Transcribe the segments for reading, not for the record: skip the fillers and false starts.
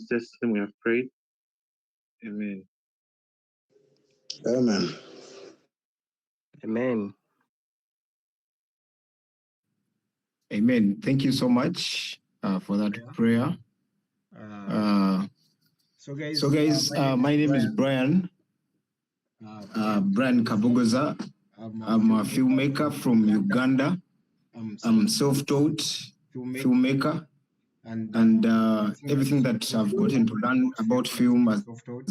Jesus' name we have prayed. Amen. Amen. Amen. Amen. Thank you so much for that prayer. So guys, my name is Brian. Brian Kabogoza. I'm a filmmaker from Uganda. I'm self-taught filmmaker, and everything that I've gotten to learn about film has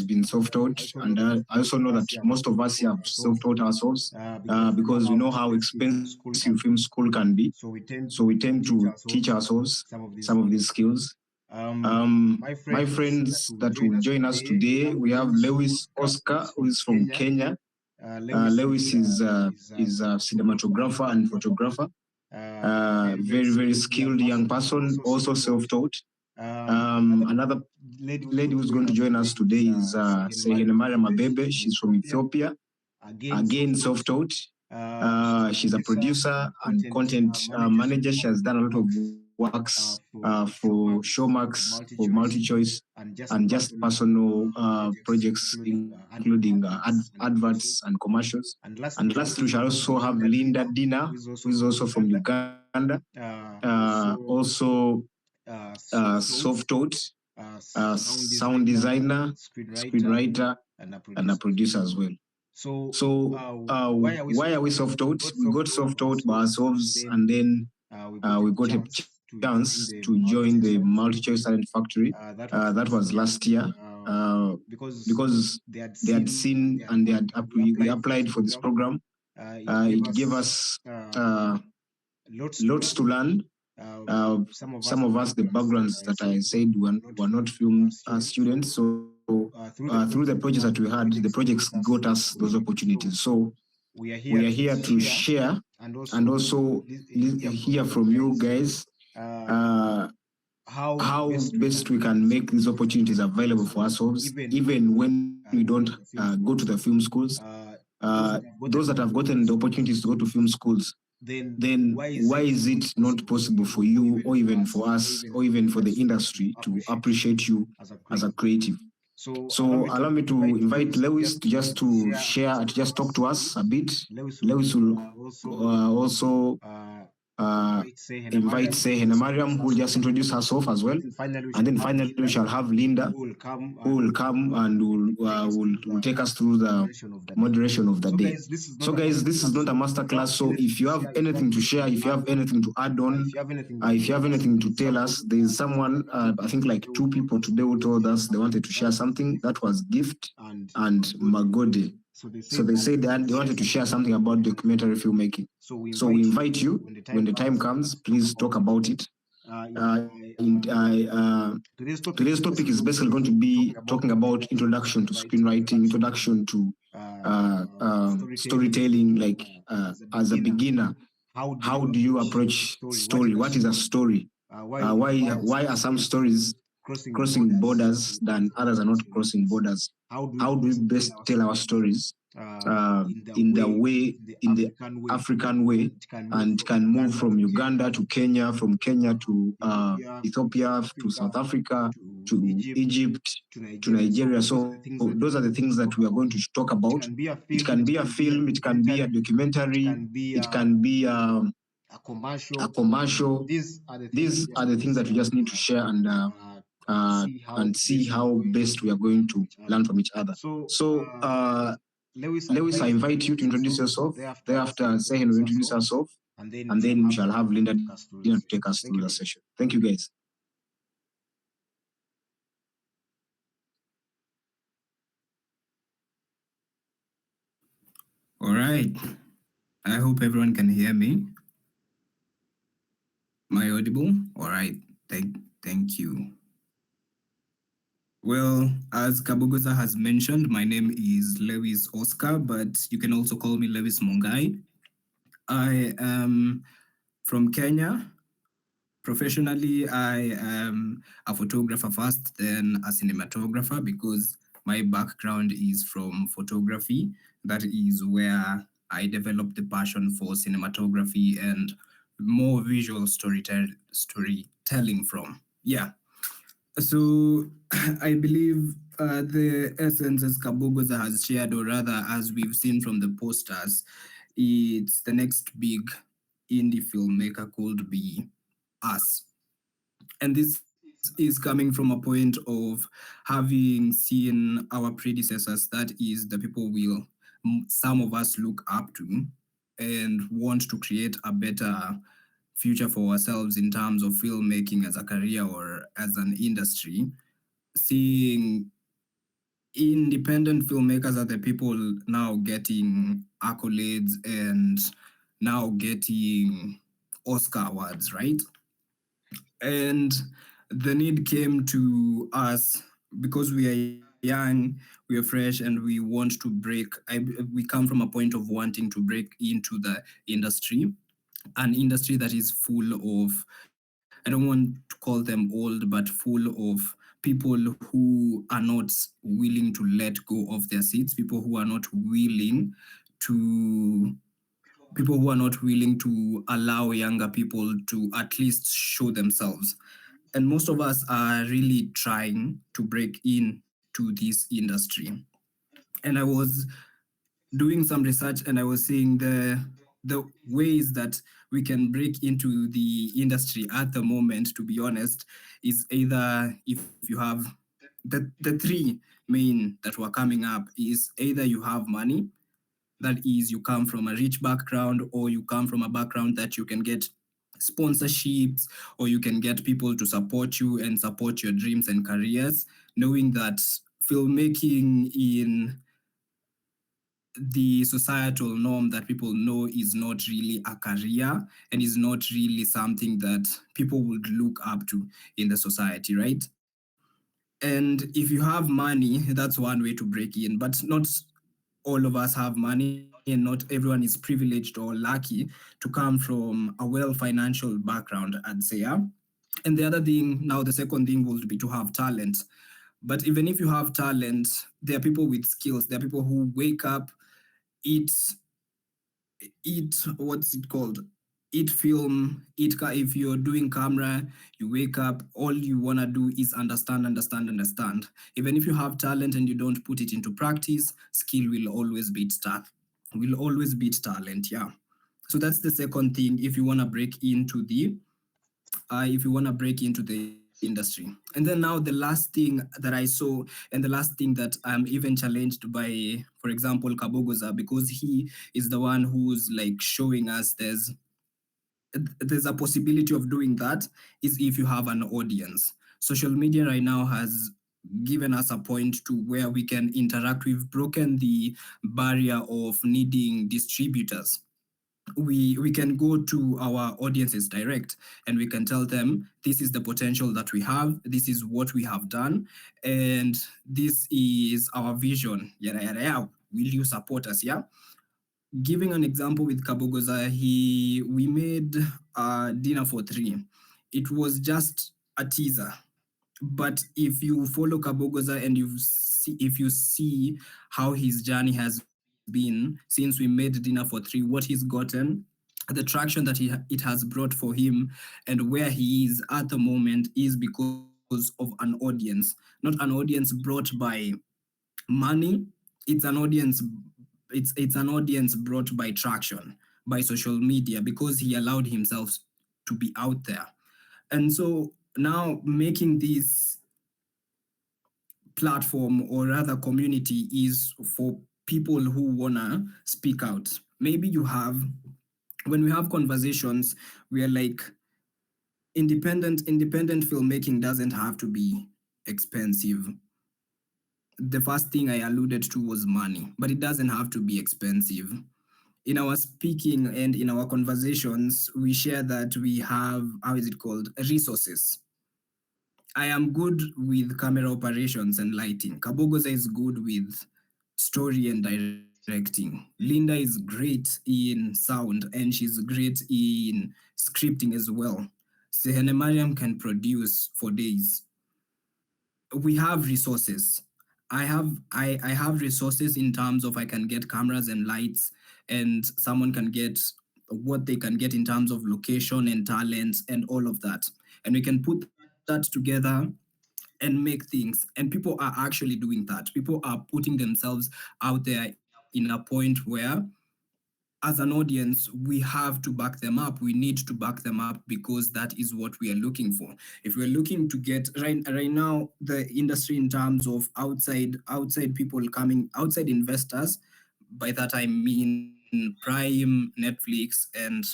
been self-taught. And I also know that most of us here have self-taught ourselves because we know how expensive film school can be. So we tend to teach ourselves some of these skills. My friends that will join us today, we have Lewis Oscar, who is from Kenya. Lewis is a cinematographer and photographer. Very, very skilled young person, also self-taught. Another lady who's going to join us today is Sehene Mariam Abebe. She's from Ethiopia. Again, self-taught. She's a producer and content manager. She has done a lot of works for Showmax, for MultiChoice, and just personal projects, including adverts and commercials. And lastly, we shall also have Linda Dina, who is also from Uganda, also self-taught, sound designer, screenwriter, and a producer as well. So why are we self-taught? We got self-taught by ourselves, and then we got a chance to join the MultiChoice Talent Factory. That was last year because they had seen and we applied for this program. It gave us lots to learn. Some of us, the backgrounds that I said were not film students. So through the projects that we had, the projects got us those opportunities. So we are here to share and also hear from you guys how best we can make these opportunities available for ourselves, even when we don't go to the film schools. Those that have gotten the opportunities to go to film schools, then why is it not possible for you, or even for us, or even for the industry to appreciate you as a creative? So allow me to invite Lewis to just share, to just talk to us a bit. Lewis will also invite Sehene Mariam, who will just introduce herself as well. And then finally we shall have Linda, who will come and will take us through the moderation of the day. So guys, this is not a master class. So if you have anything to share, if you have anything to add on, if you have anything to tell us, there is someone, I think like 2 people today who told us they wanted to share something. That was Gift and Magode. So they said that they wanted to share something about documentary filmmaking. So we invite you, when the time comes, please talk about it. Today's topic is basically going to be talking about introduction to screenwriting, introduction to storytelling, like as a beginner. How do you approach story? What is a story? Why are some stories crossing borders than others are not crossing borders? How do we best tell our stories in the African way, and can move from Uganda to Kenya, from Kenya to Ethiopia, to South Africa, to Egypt, to Nigeria? So those are the things that we are going to talk about. It can be a film, it can be a documentary, it can be a commercial. These are the things that we just need to share and see how best we are going to learn from each other. So Lewis, I invite you to introduce yourself. Thereafter, Sehen will introduce herself, and then we shall have Linda to take us through the session. Thank you, guys. All right. I hope everyone can hear me. Am I audible? All right. Thank you. Well, as Kabogoza has mentioned, my name is Lewis Oscar, but you can also call me Lewis Mungai. I am from Kenya. Professionally, I am a photographer first, then a cinematographer, because my background is from photography. That is where I developed the passion for cinematography and more visual storytelling from. Yeah. So I believe the essence as Kabogoza has shared, or rather as we've seen from the posters, it's the next big indie filmmaker called Be Us. And this is coming from a point of having seen our predecessors, that is the people some of us look up to and want to create a better future for ourselves in terms of filmmaking as a career or as an industry. Seeing independent filmmakers are the people now getting accolades and now getting Oscar awards, right? And the need came to us because we are young, we are fresh, and we want to break. We come from a point of wanting to break into the industry, an industry that is full of, I don't want to call them old, but full of people who are not willing to let go of their seats, people who are not willing to people who are not willing to allow younger people to at least show themselves. And most of us are really trying to break into this industry. And I was doing some research and I was seeing the ways that we can break into the industry at the moment, to be honest, is either if you have the three main that were coming up is either you have money, that is you come from a rich background, or you come from a background that you can get sponsorships, or you can get people to support you and support your dreams and careers, knowing that filmmaking in the societal norm that people know is not really a career and is not really something that people would look up to in the society, right? And if you have money, that's one way to break in, but not all of us have money and not everyone is privileged or lucky to come from a well financial background, I'd say. Yeah? And the other thing, now the second thing would be to have talent. But even if you have talent, there are people with skills. There are people who wake up, eat what's it called, eat film, if you're doing camera, you wake up, all you want to do is understand. Even if you have talent and you don't put it into practice, skill will always beat talent. Yeah. So that's the second thing if you want to break into the industry. And then now the last thing that I saw, and the last thing that I'm even challenged by, for example, Kabogoza, because he is the one who's like showing us there's a possibility of doing that, is if you have an audience. Social media right now has given us a point to where we can interact. We've broken the barrier of needing distributors. We can go to our audiences direct and we can tell them this is the potential that we have, this is what we have done, and this is our vision, yada yada yada. Will you support us? Yeah. Giving an example with Kabogoza, he we made dinner for three. It was just a teaser, but if you follow Kabogoza and if you see how his journey has been since we made dinner for three, what he's gotten, the traction that it has brought for him, and where he is at the moment is because of an audience, not an audience brought by money. It's an audience. It's an audience brought by traction, by social media, because he allowed himself to be out there. And so now making this platform, or rather community, is for people who wanna speak out. Maybe you have, when we have conversations, we are like, independent filmmaking doesn't have to be expensive. The first thing I alluded to was money, but it doesn't have to be expensive. In our speaking and in our conversations, we share that we have, how is it called, resources. I am good with camera operations and lighting. Kabogoza is good with story and directing. Linda is great in sound and she's great in scripting as well. Sehene Mariam can produce for days. We have resources. I have resources in terms of I can get cameras and lights, and someone can get what they can get in terms of location and talent and all of that. And we can put that together and make things. And people are actually doing that. People are putting themselves out there in a point where, as an audience, we have to back them up. We need to back them up because that is what we are looking for. If we're looking to get right now, the industry in terms of outside people coming, outside investors, by that I mean Prime, Netflix, and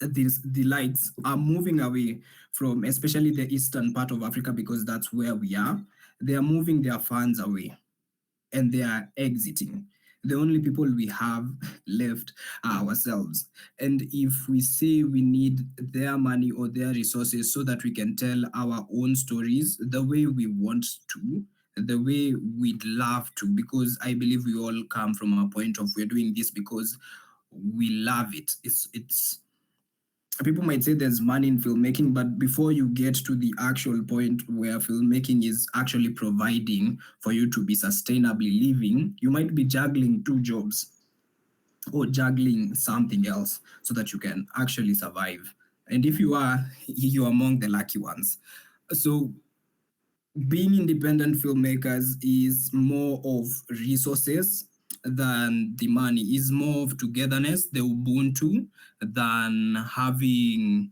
the lights are moving away from especially the eastern part of Africa because that's where we are. They are moving their funds away and they are exiting. The only people we have left are ourselves. And if we say we need their money or their resources so that we can tell our own stories the way we want to, the way we'd love to, because I believe we all come from a point of we're doing this because we love it. It's people might say there's money in filmmaking, but before you get to the actual point where filmmaking is actually providing for you to be sustainably living, you might be juggling two jobs or juggling something else so that you can actually survive. And if you are, you're among the lucky ones. So being independent filmmakers is more of resources than the money, is more of togetherness, the Ubuntu, than having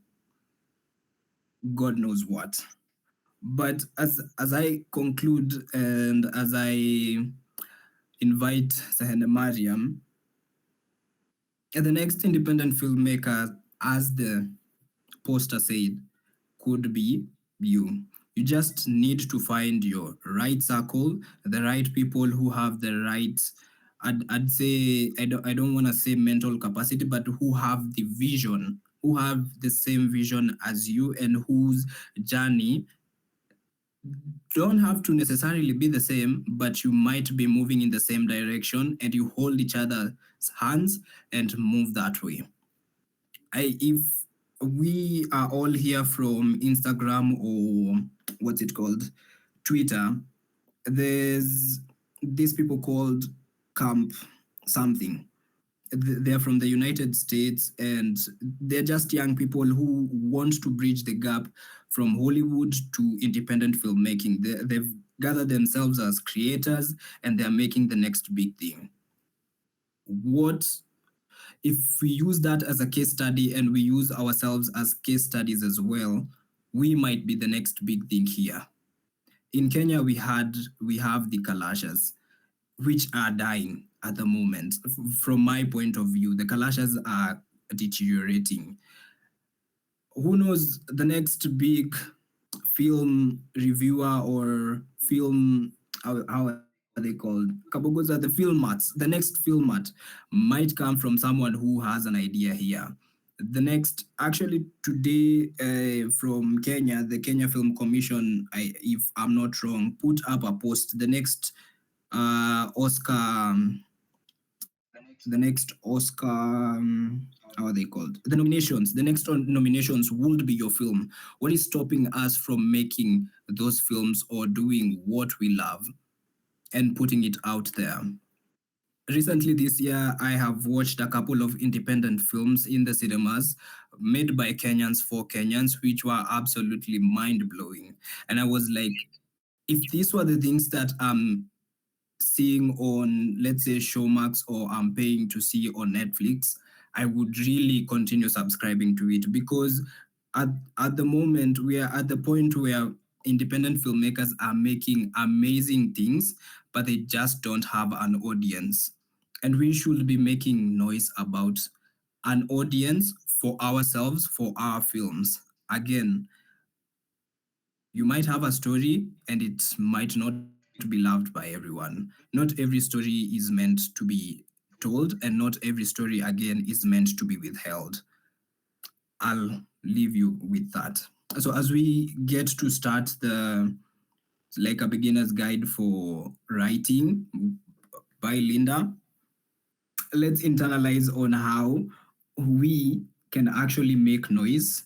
God knows what. But as I conclude and as I invite Sahene Mariam, the next independent filmmaker, as the poster said, could be you. You just need to find your right circle, the right people who have the right, I'd say, I don't want to say mental capacity, but who have the vision, who have the same vision as you, and whose journey don't have to necessarily be the same, but you might be moving in the same direction and you hold each other's hands and move that way. If we are all here from Instagram or what's it called, Twitter, there's these people called Camp something. They're from the United States and they're just young people who want to bridge the gap from Hollywood to independent filmmaking. They've gathered themselves as creators and they're making the next big thing. What if we use that as a case study and we use ourselves as case studies as well? We might be the next big thing here. In Kenya, we have the Kalashas, which are dying at the moment. From my point of view, the Kalashas are deteriorating. Who knows, the next big film reviewer or film, how are they called? Kabogoza, the filmats, the next filmat might come from someone who has an idea here. The next, actually today, from Kenya, the Kenya Film Commission, if I'm not wrong, put up a post. Oscar, the next Oscar, how are they called? The nominations. The next nominations would be your film. What is stopping us from making those films or doing what we love and putting it out there? Recently this year, I have watched a couple of independent films in the cinemas made by Kenyans for Kenyans, which were absolutely mind blowing. And I was like, if these were the things that seeing on, let's say, Showmax or I'm paying to see on Netflix, I would really continue subscribing to it because at, at the moment we are at the point where independent filmmakers are making amazing things, but they just don't have an audience. And we should be making noise about an audience for ourselves, for our films. Again, you might have a story and it might not be loved by everyone. Not every story is meant to be told, and not every story, again, is meant to be withheld. I'll leave you with that. So, as we get to start the like a beginner's guide for writing by Linda, let's internalize on how we can actually make noise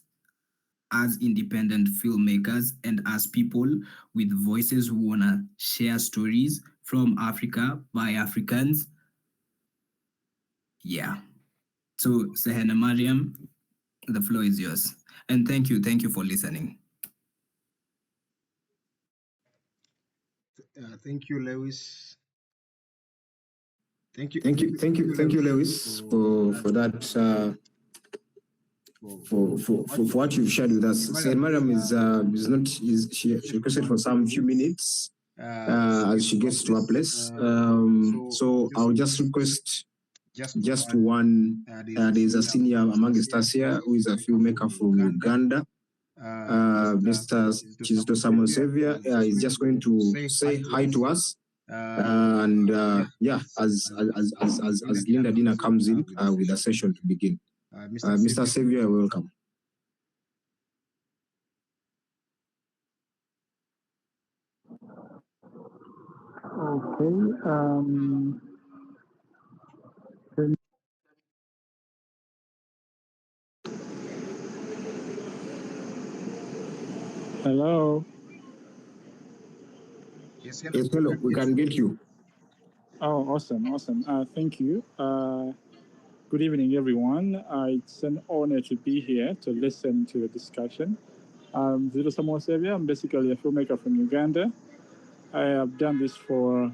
as independent filmmakers and as people with voices who want to share stories from Africa by Africans. Yeah. So, Sehena Mariam, the floor is yours. And thank you. Thank you for listening. Thank you, Lewis. Thank you, Lewis, for that. For what you've shared with us. Said Mariam is not she requested for some few minutes as she gets to her place. So I'll just request just one. There's a senior amongst us here who is a filmmaker from Uganda. Mr. Chizito Samuel Xavier is just going to say hi to us. As Linda Dina comes in with the session to begin. Mr. Xavier, welcome. Okay. Hello. Yes, hello. We can get you. Oh, awesome. Thank you. Good evening, everyone. It's an honor to be here to listen to the discussion. I'm Zito Samuel Xavier. I'm basically a filmmaker from Uganda. I have done this for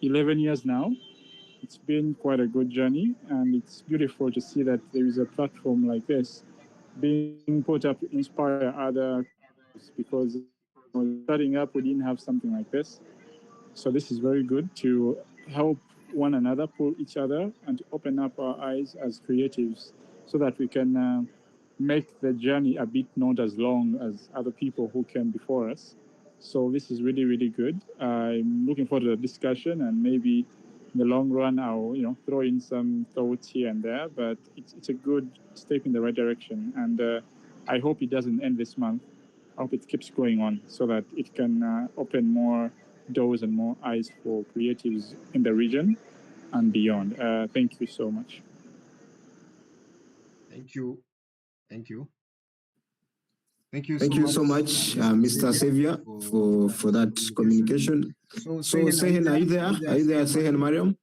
11 years now. It's been quite a good journey, and it's beautiful to see that there is a platform like this being put up to inspire other creators, because starting up, we didn't have something like this. So this is very good to help one another, pull each other, and to open up our eyes as creatives so that we can make the journey a bit not as long as other people who came before us. So this is really, really good. I'm looking forward to the discussion, and maybe in the long run, I'll throw in some thoughts here and there. But it's a good step in the right direction, and I hope it doesn't end this month. I hope it keeps going on so that it can open more doors and more eyes for creatives in the region and beyond. Thank you so much. Thank you. Thank you so much, Mr. Xavier, for that communication. So, Sehen, are you there? Are you there, Sehen Mariam?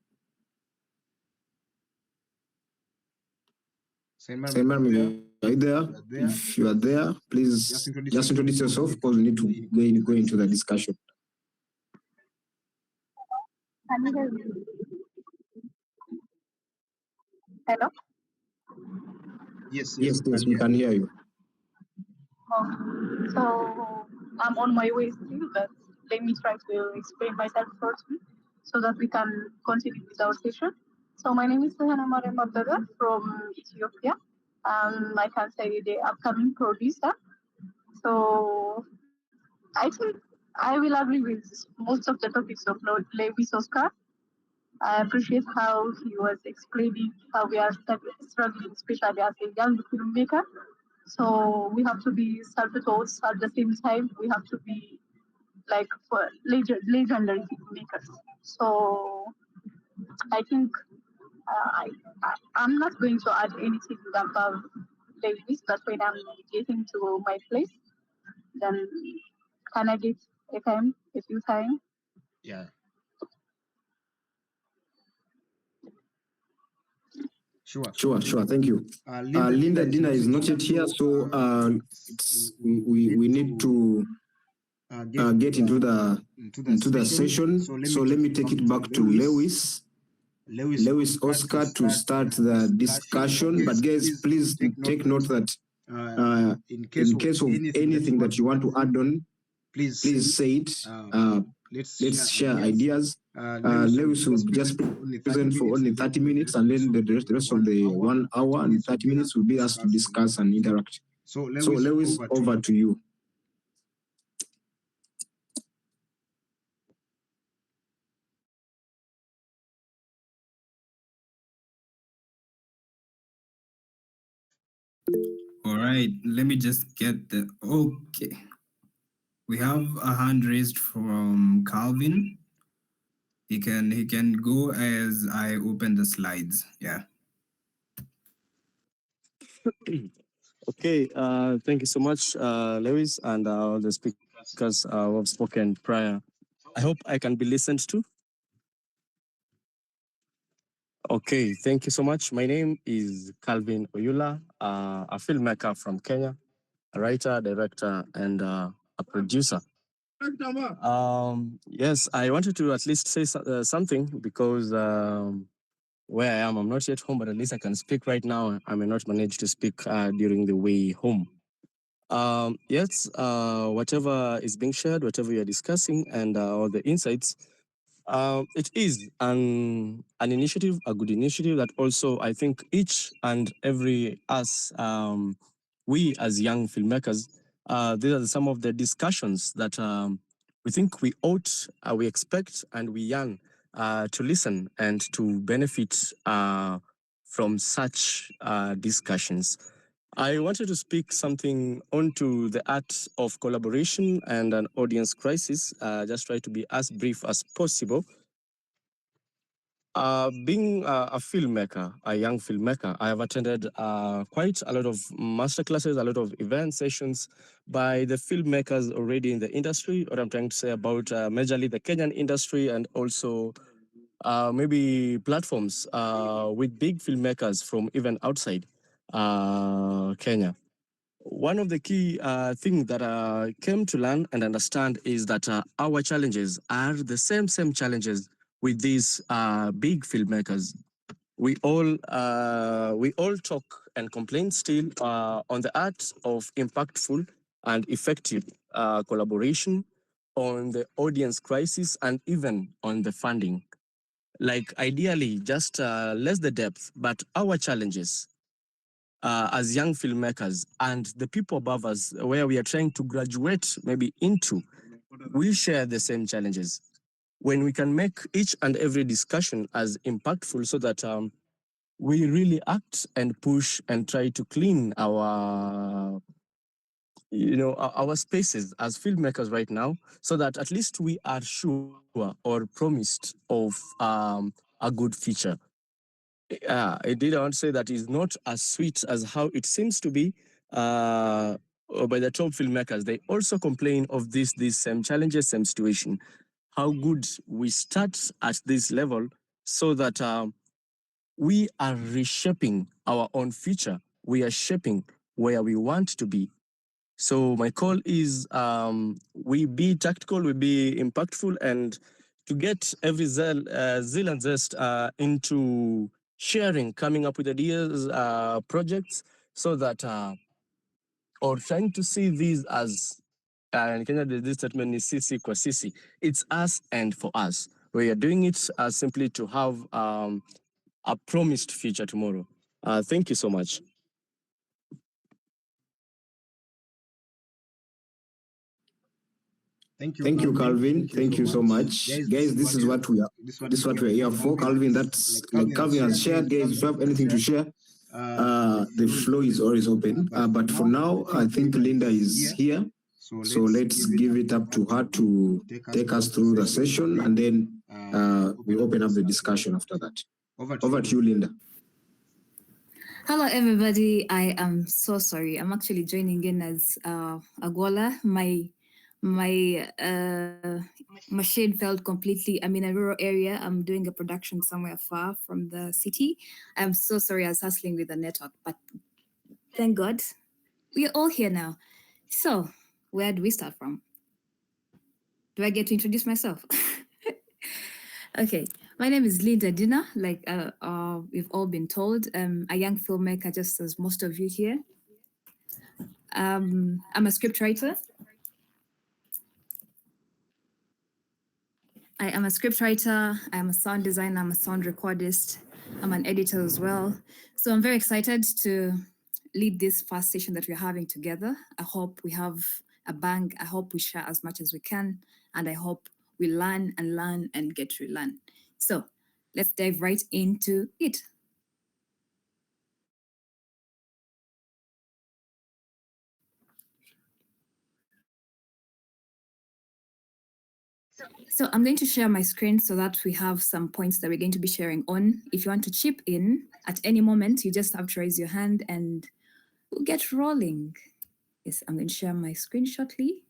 Sehen Mariam, are you there? If you are there, please just introduce yourself, because we need to go into the discussion. Can you hear me? Hello? Yes, we can hear you. So I'm on my way still, but let me try to explain myself first so that we can continue with our session. So my name is Sehana Mariam Abdullah from Ethiopia. I can say the upcoming producer. So I think I will agree with most of the topics of Lord Lewis Oscar. I appreciate how he was explaining how we are struggling, especially as a young filmmaker. So we have to be self-taught at the same time. We have to be like for legendary filmmakers. So I think I'm not going to add anything about Lewis, but when I'm getting to my place, then can I get a few time? Yeah. Sure. Thank you. Linda Dina is not yet here, so we need to get into the session. So let me take it back to Lewis Oscar to start the discussion. But guys, please take note that in case of anything that you want to add on, please say it. Let's share ideas. Lewis will just present for only 30 minutes, and then the rest of the 1 hour and 30 minutes will be us to discuss and interact. So Lewis, over to you. All right, let me just get the okay. We have a hand raised from Calvin. He can go as I open the slides. Yeah. Okay, thank you so much, Lewis, and all the speakers who have spoken prior. I hope I can be listened to. Okay, thank you so much. My name is Calvin Oyula, a filmmaker from Kenya, a writer, director, and a producer. Yes, I wanted to at least say something because where I am, I'm not yet home, but at least I can speak right now. I may not manage to speak during the way home. Yes, whatever is being shared, whatever you're discussing, and all the insights, it is an initiative, a good initiative that also I think each and every us, we as young filmmakers, these are some of the discussions that we think we ought, we expect, and we yearn to listen and to benefit from such discussions. I wanted to speak something onto the art of collaboration and an audience crisis. Just try to be as brief as possible. Being a filmmaker, a young filmmaker, I have attended quite a lot of masterclasses, a lot of event sessions by the filmmakers already in the industry. What I'm trying to say about majorly the Kenyan industry and also maybe platforms with big filmmakers from even outside Kenya. One of the key things that I came to learn and understand is that our challenges are the same challenges with these big filmmakers. We all talk and complain still on the art of impactful and effective collaboration, on the audience crisis, and even on the funding. Like ideally, just less the depth, but our challenges as young filmmakers and the people above us, where we are trying to graduate maybe into, we share the same challenges. When we can make each and every discussion as impactful so that we really act and push and try to clean our our spaces as filmmakers right now, so that at least we are sure or promised of a good future. Indeed, I want to say that is not as sweet as how it seems to be by the top filmmakers. They also complain of these same challenges, same situation. How good we start at this level so that we are reshaping our own future. We are shaping where we want to be. So my call is we be tactical, we be impactful, and to get every zeal and zest into sharing, coming up with ideas, projects, so that, or trying to see these as, in Kenya, this statement is sisi kwa sisi. It's us and for us. We are doing it simply to have a promised future tomorrow. Thank you so much. Thank you, Calvin. Thank you so much. Guys, this is what we are here for. Calvin, that's like Calvin has shared. Guys, if you have anything to share, the floor is always open. But for now, I think Linda is here. So let's give it up to her to take us through the session, and then we open up the discussion after that. Over to you, Linda. Hello, everybody. I am so sorry. I'm actually joining in as Agola. My machine failed completely. I'm in a rural area. I'm doing a production somewhere far from the city. I'm so sorry. I was hustling with the network, but thank God we are all here now. So, where do we start from? Do I get to introduce myself? Okay, my name is Linda Dina, like we've all been told. A young filmmaker, just as most of you here. I'm a scriptwriter. I am a scriptwriter, I'm a sound designer, I'm a sound recordist, I'm an editor as well. So I'm very excited to lead this first session that we're having together. I hope we have a bang. I hope we share as much as we can. And I hope we learn and get to learn. So let's dive right into it. So I'm going to share my screen so that we have some points that we're going to be sharing on. If you want to chip in at any moment, you just have to raise your hand and we'll get rolling. Yes, I'm going to share my screen shortly.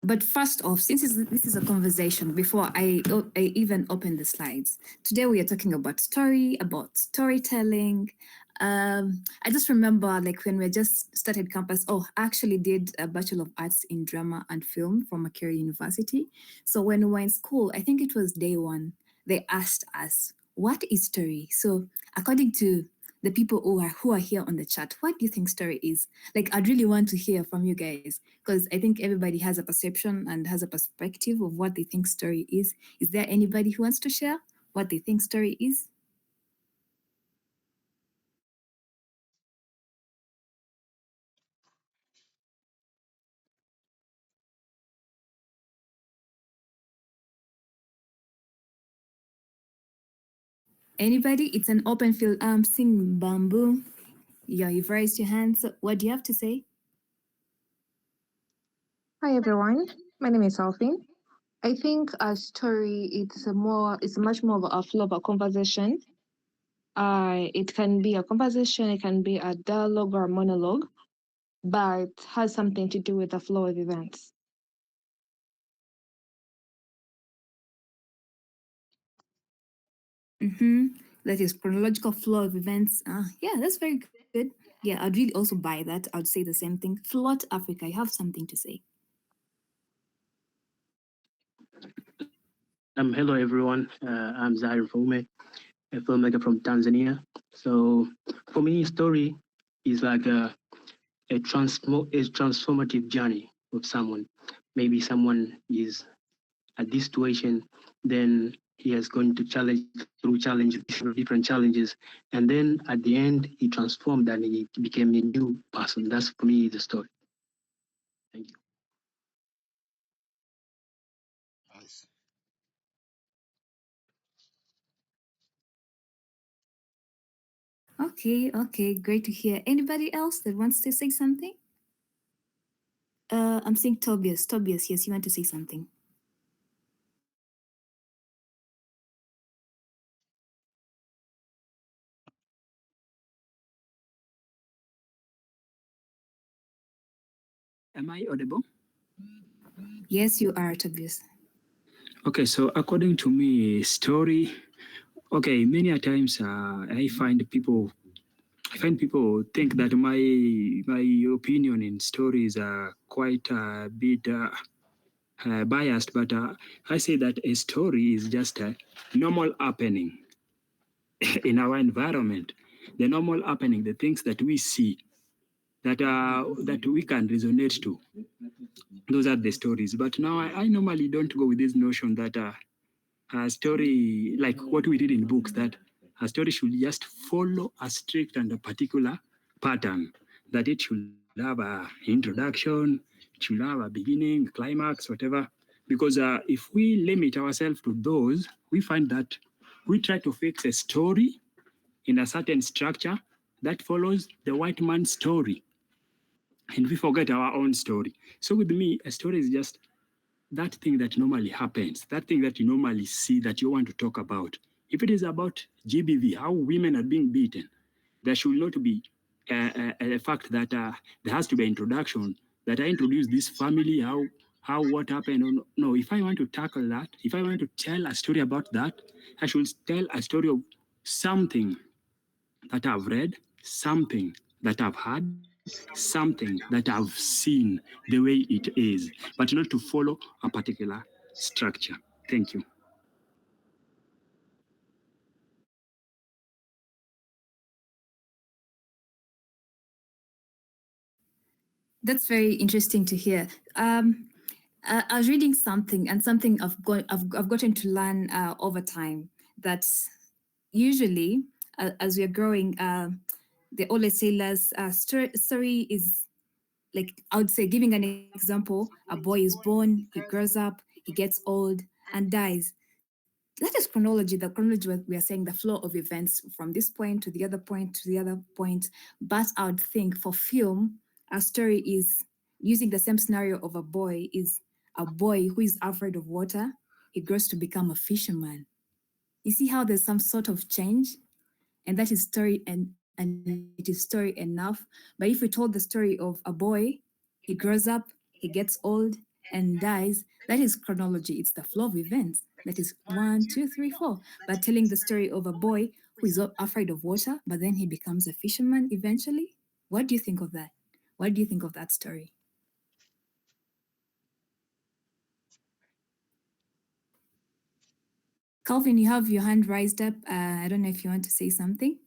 But first off, since this is a conversation, before I even open the slides, today we are talking about storytelling. I just remember like when we just started campus. Oh, I actually did a Bachelor of Arts in Drama and Film from Macquarie University. So when we were in school, I think it was day one, they asked us, "What is story?" So according to the people who are here on the chat, what do you think story is? Like, I'd really want to hear from you guys because I think everybody has a perception and has a perspective of what they think story is. Is there anybody who wants to share what they think story is? Anybody? It's an open field. Sing bamboo. Yeah, you've raised your hand. So what do you have to say? Hi everyone, my name is Alfin. I think a story it's much more of a flow of a conversation. It can be a conversation, it can be a dialogue or a monologue, but has something to do with the flow of events. That is chronological flow of events. Yeah, that's very good. Yeah, I'd really also buy that. I'd say the same thing. Float Africa, you have something to say. Hello everyone. I'm Zahir Fome, a filmmaker from Tanzania. So for me, story is like a transformative journey of someone. Maybe someone is at this situation, then he has gone to challenge through challenge different challenges, and then at the end he transformed and he became a new person. That's for me the story. Thank you. Nice. Okay, great to hear. Anybody else that wants to say something? I'm seeing Tobias. Tobias, yes, you want to say something. Am I audible? Yes, you are, Tobias. Okay, so according to me, story. Okay, many a times I find people think that my opinion in stories are quite a bit biased, but I say that a story is just a normal happening in our environment. The normal happening, the things that we see, that we can resonate to. Those are the stories. But now I normally don't go with this notion that a story, like what we read in books, that a story should just follow a strict and a particular pattern, that it should have a introduction, it should have a beginning, climax, whatever. Because if we limit ourselves to those, we find that we try to fix a story in a certain structure that follows the white man's story, and we forget our own story. So with me, a story is just that thing that normally happens, that thing that you normally see that you want to talk about. If it is about GBV, how women are being beaten, there should not be a fact that there has to be an introduction, that I introduce this family, how what happened. No, if I want to tackle that, if I want to tell a story about that, I should tell a story of something that I've read, something that I've heard, something that I've seen the way it is, but not to follow a particular structure. Thank you. That's very interesting to hear. I was reading something, and something I've gotten to learn over time, that usually as we're growing, they always tell us story is, like, I would say, giving an example, a boy is born, he grows up, he gets old and dies. That is chronology. The chronology, we are saying the flow of events from this point to the other point to the other point. But I would think for film, a story is using the same scenario of a boy, is a boy who is afraid of water. He grows to become a fisherman. You see how there's some sort of change? And that is story, and it is story enough. But if we told the story of a boy, he grows up, he gets old, and dies, that is chronology. It's the flow of events. That is 1, 2, 3, 4. But telling the story of a boy who is afraid of water, but then he becomes a fisherman eventually. What do you think of that? What do you think of that story? Calvin, you have your hand raised up. I don't know if you want to say something.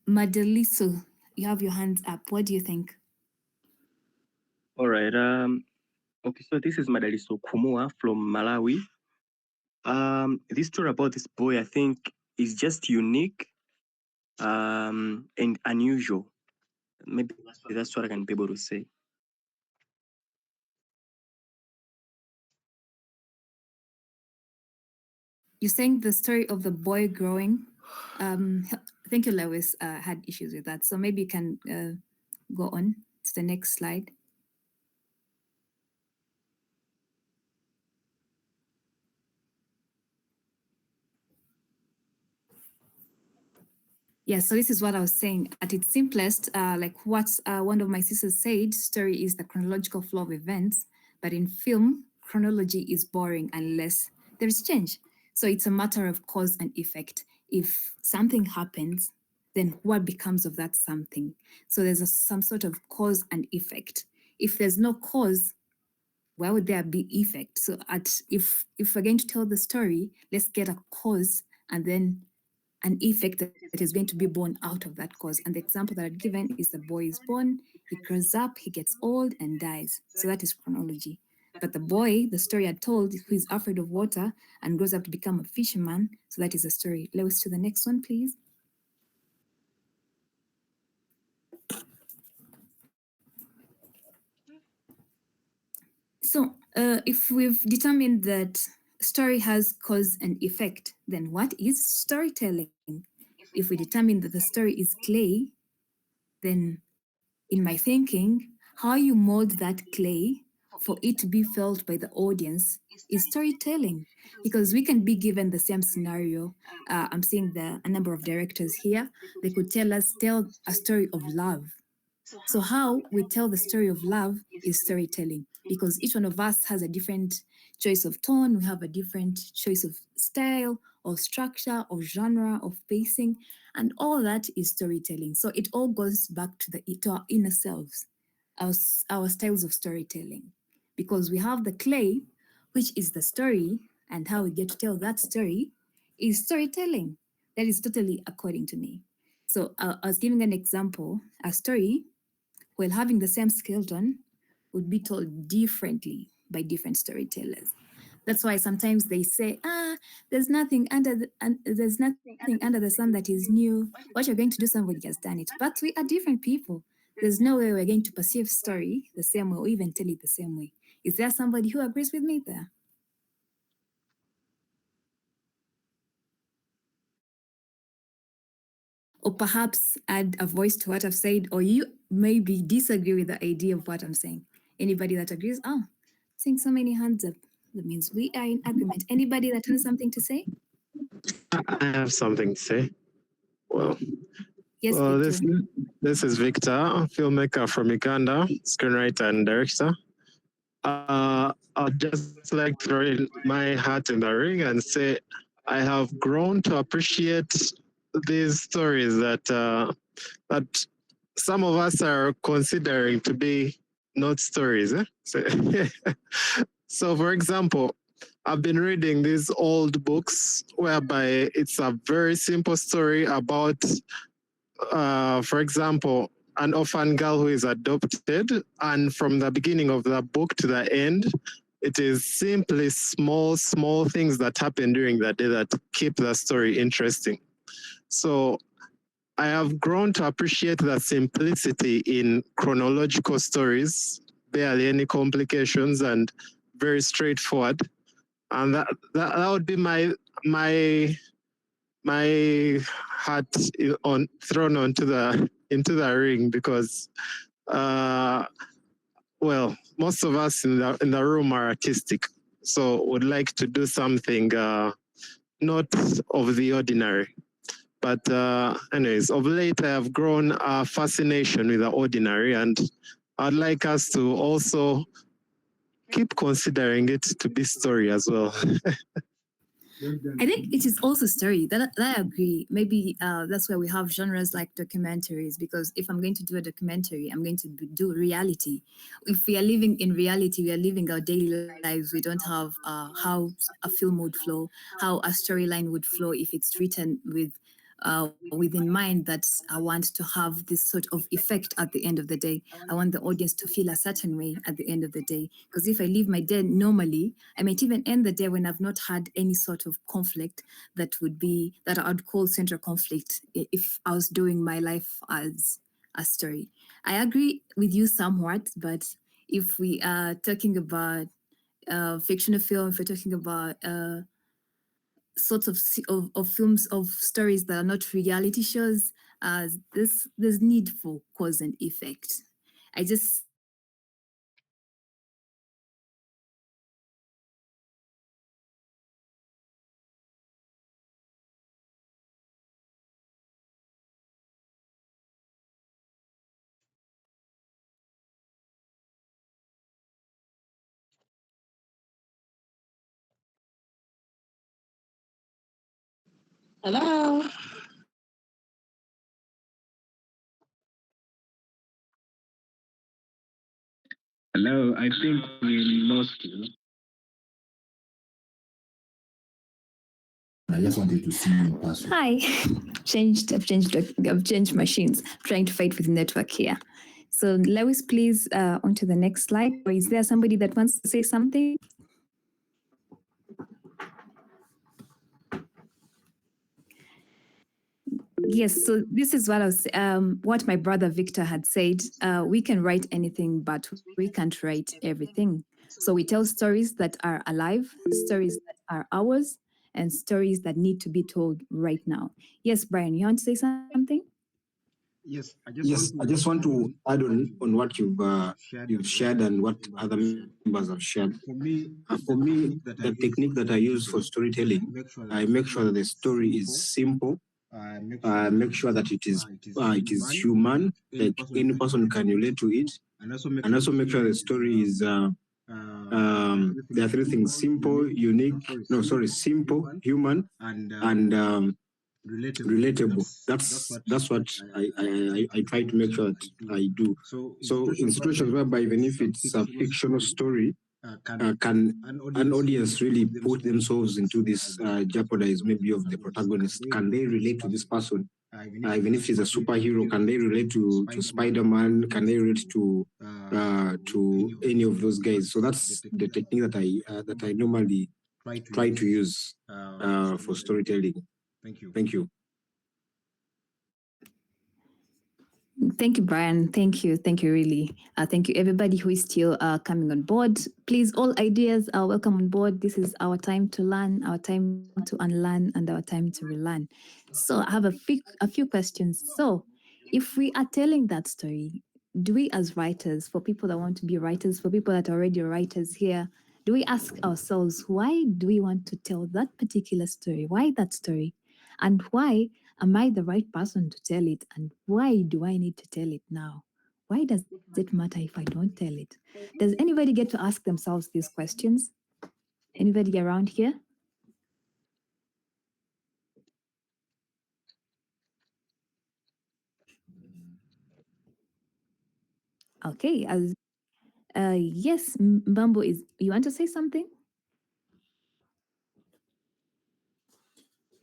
Madeliso, you have your hands up. What do you think? All right. Okay, so this is Madaliso Kumua from Malawi. This story about this boy, I think, is just unique and unusual. Maybe that's what I can be able to say. You're saying the story of the boy growing. Thank you, Lewis. Had issues with that. So maybe you can go on to the next slide. Yeah, so this is what I was saying. At its simplest, like what one of my sisters said, story is the chronological flow of events. But in film, chronology is boring unless there is change. So it's a matter of cause and effect. If something happens, then what becomes of that something? So there's some sort of cause and effect. If there's no cause, why would there be effect? So if we're going to tell the story, let's get a cause and then an effect that is going to be born out of that cause. And the example that I've given is the boy is born, he grows up, he gets old and dies. So that is chronology. But the boy, the story I told, who is afraid of water and grows up to become a fisherman, so that is a story. Lewis, to the next one, please. So if we've determined that story has cause and effect, then what is storytelling? If we determine that the story is clay, then in my thinking, how you mold that clay for it to be felt by the audience is storytelling. Because we can be given the same scenario. I'm seeing a number of directors here. They could tell a story of love. So how we tell the story of love is storytelling, because each one of us has a different choice of tone. We have a different choice of style, of structure, of genre, of pacing, and all that is storytelling. So it all goes back to our inner selves, our styles of storytelling, because we have the clay, which is the story, and how we get to tell that story is storytelling. That is totally according to me. So I was giving an example. A story, while having the same skeleton, would be told differently by different storytellers. That's why sometimes they say, there's nothing under the sun that is new. What you're going to do, somebody has done it. But we are different people. There's no way we're going to perceive story the same way or even tell it the same way. Is there somebody who agrees with me there? Or perhaps add a voice to what I've said, or you maybe disagree with the idea of what I'm saying. Anybody that agrees? Seeing so many hands up. That means we are in agreement. Anybody that has something to say? I have something to say. Well, yes, Victor. This is Victor, filmmaker from Uganda, screenwriter and director. I'd just like to throw in my hat in the ring and say I have grown to appreciate these stories that some of us are considering to be not stories. So for example, I've been reading these old books whereby it's a very simple story about, for example, an orphan girl who is adopted, and from the beginning of the book to the end, it is simply small things that happen during the day that keep the story interesting. So I have grown to appreciate the simplicity in chronological stories, barely any complications and very straightforward. And that would be my hat thrown into the ring, because well, most of us in the room are artistic, so would like to do something not of the ordinary. But anyways, of late I have grown a fascination with the ordinary, and I'd like us to also keep considering it to be story as well. I think it is also story. That I agree. Maybe that's why we have genres like documentaries, because if I'm going to do a documentary, I'm going to do reality. If we are living in reality, we are living our daily lives. We don't have how a film would flow, how a storyline would flow if it's written with in mind that I want to have this sort of effect at the end of the day. I want the audience to feel a certain way at the end of the day. Because if I live my day normally, I might even end the day when I've not had any sort of conflict that I'd call central conflict if I was doing my life as a story. I agree with you somewhat, but if we are talking about fictional film, if we're talking about sorts of films, of stories that are not reality shows, there's need for cause and effect. I just Hello. Hello, I think we lost you. I just wanted to see you in person. Hi. I've changed machines. Trying to fight with network here. So Lewis, please on to the next slide. Or is there somebody that wants to say something? Yes, so this is what my brother Victor had said. We can write anything, but we can't write everything. So we tell stories that are alive, stories that are ours, and stories that need to be told right now. Yes, Brian, you want to say something? Yes, Yes, I just want to add on what you've shared and what other members have shared. For me, the technique that I use for storytelling, I make sure that the story is simple. Make sure that it is human, like any person can relate to it, and also make sure the story is there are three things: simple, simple, human, and relatable. That's what I try to make sure that I do. So in situations whereby even if it's a fictional story, can an audience really put themselves into this jeopardize maybe of the protagonist? Can they relate to this person? Even if he's a superhero, can they relate to Spider-Man? Can they relate to any of those guys? So that's the technique that I normally try to use for storytelling. Thank you. Thank you, Brian. Thank you. Thank you, really. Thank you, everybody who is still coming on board. Please, all ideas are welcome on board. This is our time to learn, our time to unlearn, and our time to relearn. So I have a few questions. So if we are telling that story, do we as writers, for people that want to be writers, for people that are already writers here, do we ask ourselves, why do we want to tell that particular story? Why that story? And why am I the right person to tell it? And why do I need to tell it now? Why does it matter if I don't tell it? Does anybody get to ask themselves these questions? Anybody around here? Okay, yes, Mbambo, you want to say something?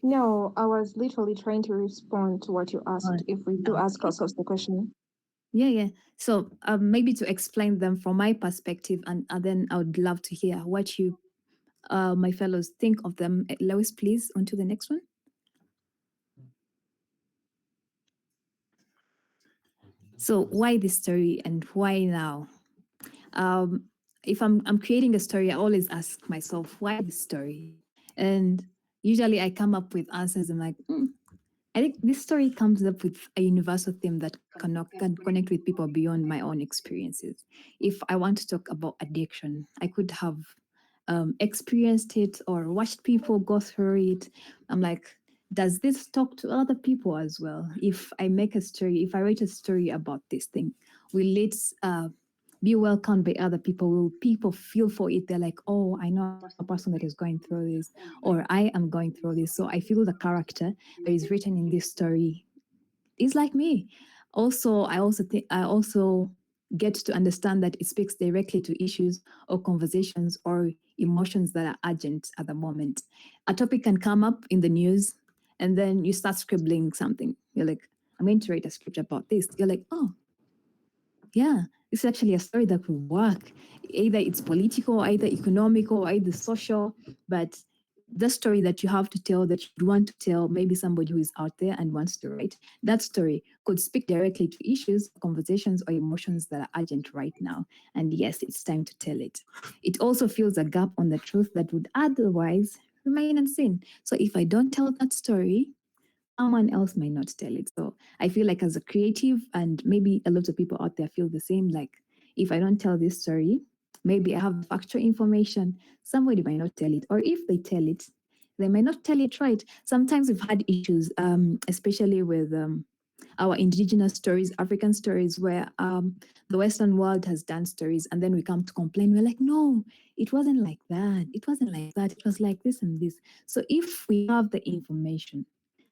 No, I was literally trying to respond to what you asked. If we do ask ourselves the question. Yeah. So maybe to explain them from my perspective, and then I would love to hear what you, my fellows, think of them. Lois, please, on to the next one. So why this story and why now? If I'm creating a story, I always ask myself, why this story? And usually I come up with answers. I'm like, I think this story comes up with a universal theme that can connect with people beyond my own experiences. If I want to talk about addiction, I could have experienced it or watched people go through it. I'm like, does this talk to other people as well? If I make a story, if I write a story about this thing, will it be welcomed by other people? Will people feel for it? They're like, oh, I know a person that is going through this, or I am going through this. So I feel the character that is written in this story is like me. Also, I also get to understand that it speaks directly to issues or conversations or emotions that are urgent at the moment. A topic can come up in the news, and then you start scribbling something. You're like, I'm going to write a script about this. You're like, oh, yeah, it's actually a story that will work. Either it's political, either economical, either social, but the story that you have to tell, that you want to tell, maybe somebody who is out there and wants to write, that story could speak directly to issues, conversations, or emotions that are urgent right now. And yes, it's time to tell it. It also fills a gap on the truth that would otherwise remain unseen. So if I don't tell that story, someone else might not tell it. So I feel like as a creative, and maybe a lot of people out there feel the same, like if I don't tell this story, maybe I have the factual information, somebody might not tell it. Or if they tell it, they might not tell it right. Sometimes we've had issues, especially with our indigenous stories, African stories, where the Western world has done stories, and then we come to complain. We're like, no, it wasn't like that. It wasn't like that. It was like this and this. So if we have the information,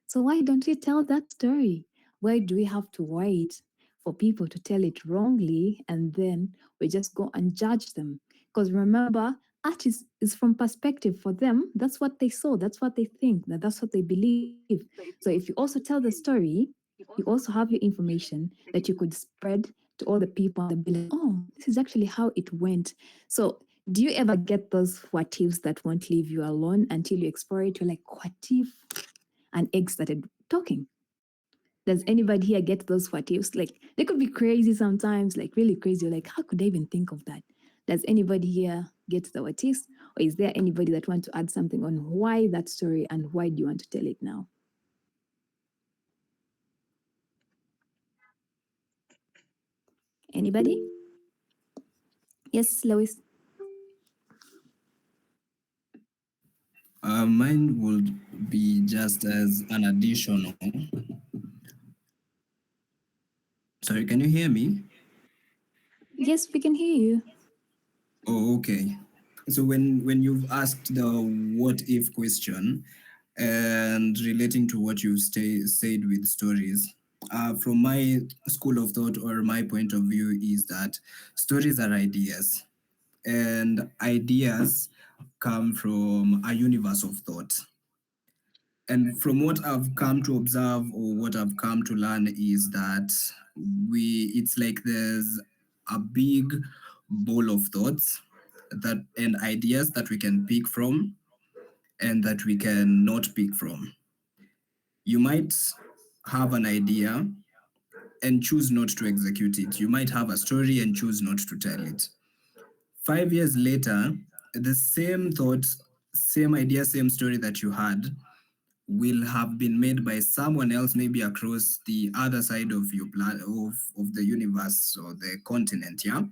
so why don't we tell that story? Why do we have to wait for people to tell it wrongly and then we just go and judge them? Because remember, art is from perspective for them. That's what they saw. That's what they think. That's what they believe. So if you also tell the story, you also have your information that you could spread to all the people and be like, oh, this is actually how it went. So do you ever get those what ifs that won't leave you alone until you explore it? You're like, what if an egg started talking? Does anybody here get those what ifs? Like they could be crazy sometimes, like really crazy. You're like, how could I even think of that? Does anybody here get the what ifs? Or is there anybody that want to add something on why that story and why do you want to tell it now? Anybody? Yes, Lois. Mine would be just as an additional. Sorry, can you hear me? Yes, we can hear you. Oh, okay. So when you've asked the what if question and relating to what you said with stories, from my school of thought or my point of view is that stories are ideas, and ideas come from a universe of thought. And from what I've come to observe or what I've come to learn is that it's like there's a big bowl of thoughts that and ideas that we can pick from and that we can not pick from. You might have an idea and choose not to execute it. You might have a story and choose not to tell it. 5 years later, the same thought, same idea, same story that you had will have been made by someone else, maybe across the other side of your of the universe or the continent, yeah?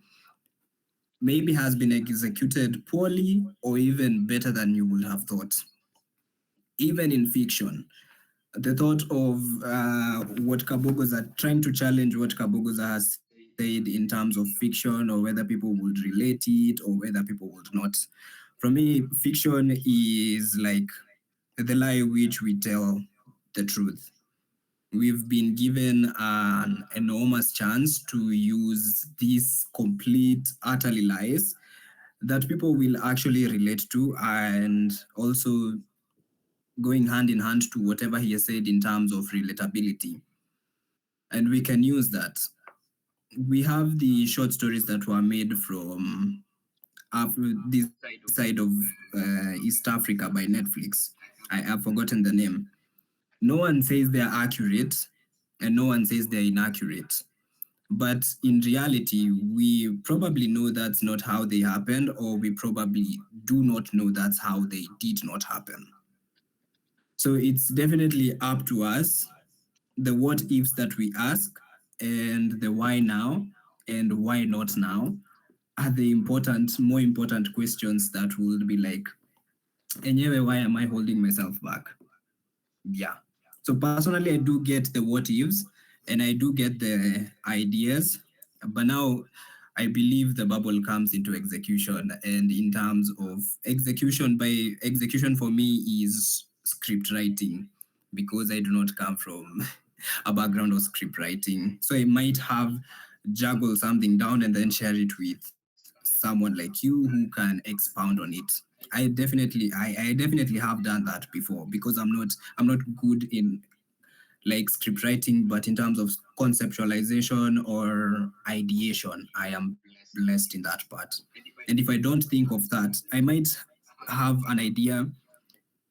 Maybe has been executed poorly or even better than you would have thought. Even in fiction, the thought of what Kabogoza, trying to challenge what Kabogoza has said in terms of fiction or whether people would relate it or whether people would not. For me, fiction is like the lie which we tell the truth. We've been given an enormous chance to use these complete, utterly lies that people will actually relate to, and also going hand in hand to whatever he has said in terms of relatability. And we can use that. We have the short stories that were made from this side of East Africa by Netflix. I have forgotten the name. No one says they're accurate and no one says they're inaccurate. But in reality, we probably know that's not how they happened, or we probably do not know that's how they did not happen. So it's definitely up to us, the what ifs that we ask and the why now and why not now are the more important questions that will be like, anyway, why am I holding myself back? Yeah. So personally, I do get the what ifs and I do get the ideas, but now I believe the bubble comes into execution. And in terms of execution, by execution for me is script writing, because I do not come from a background of script writing. So I might have juggle something down and then share it with someone like you who can expound on it. I definitely have done that before, because I'm not good in like script writing, but in terms of conceptualization or ideation, I am blessed in that part. And if I don't think of that, I might have an idea,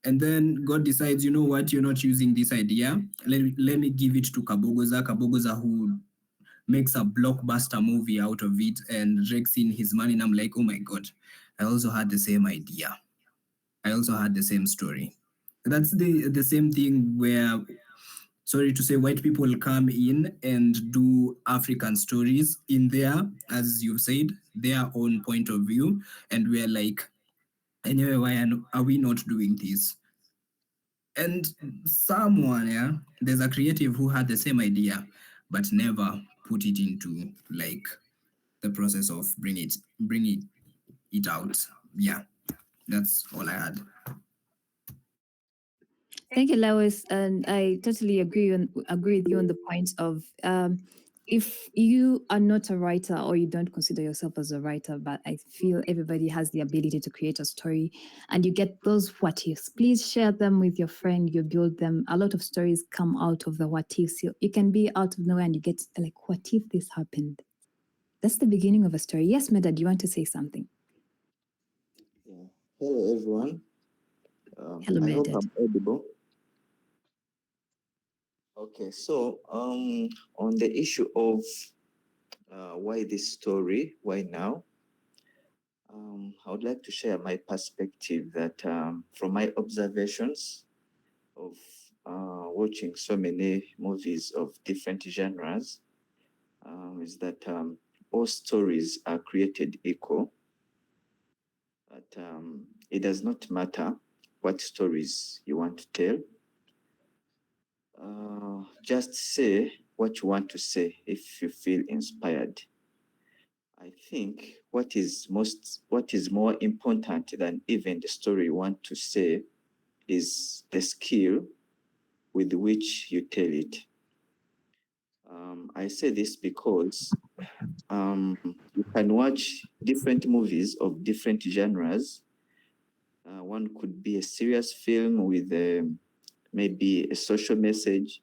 and then God decides, you know what, you're not using this idea. Let me give it to Kabogoza, who makes a blockbuster movie out of it and rakes in his money. And I'm like, oh my God, I also had the same idea. I also had the same story. That's the same thing where, sorry to say, white people come in and do African stories in their, as you've said, their own point of view. And we're like, anyway, why are we not doing this? And someone, yeah, there's a creative who had the same idea, but never put it into like the process of bringing it out. Yeah, that's all I had. Thank you, Lois, and I totally agree with you on the point of if you are not a writer or you don't consider yourself as a writer, but I feel everybody has the ability to create a story, and you get those what ifs. Please share them with your friend. You build them. A lot of stories come out of the what ifs. You can be out of nowhere and you get like, what if this happened? That's the beginning of a story. Yes, Meda, do you want to say something? Yeah. Hello, everyone. Hello, I hope Meda. I'm audible. Okay, so on the issue of why this story, why now, I would like to share my perspective that from my observations of watching so many movies of different genres, is that all stories are created equal. But it does not matter what stories you want to tell. Just say what you want to say if you feel inspired. I think what is more important than even the story you want to say is the skill with which you tell it. I say this because you can watch different movies of different genres. One could be a serious film with maybe a social message.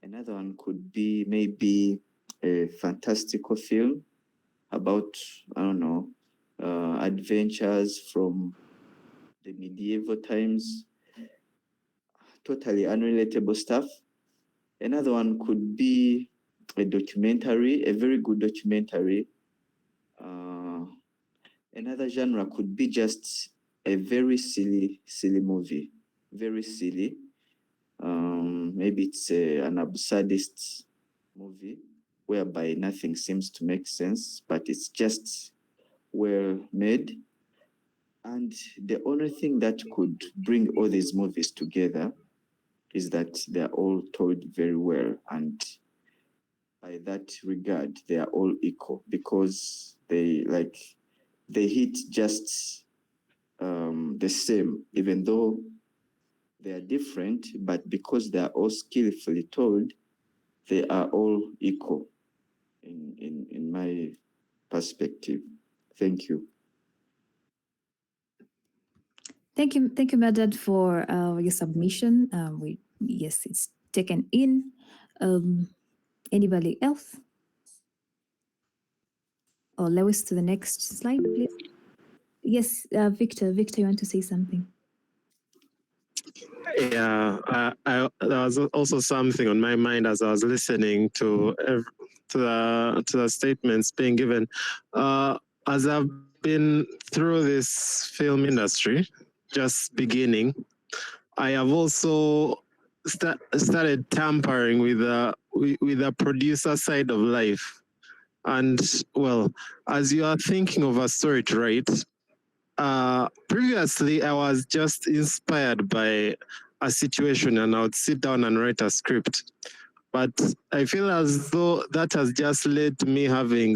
Another one could be maybe a fantastical film about, I don't know, adventures from the medieval times, totally unrelatable stuff. Another one could be a documentary, a very good documentary. Another genre could be just a very silly movie, very silly. Maybe it's an absurdist movie whereby nothing seems to make sense, but it's just well made. And the only thing that could bring all these movies together is that they're all told very well. And by that regard, they are all equal because they hit just the same, even though they are different, but because they are all skillfully told, they are all equal in my perspective. Thank you. Thank you, Madad, for your submission. Yes, it's taken in. Anybody else? Or Lewis, to the next slide, please. Yes, Victor. Victor, you want to say something? Yeah, there was also something on my mind as I was listening to the statements being given. As I've been through this film industry, just beginning, I have also started tampering with the producer side of life. And well, as you are thinking of a story to write, previously I was just inspired by a situation and I would sit down and write a script. But I feel as though that has just led to me having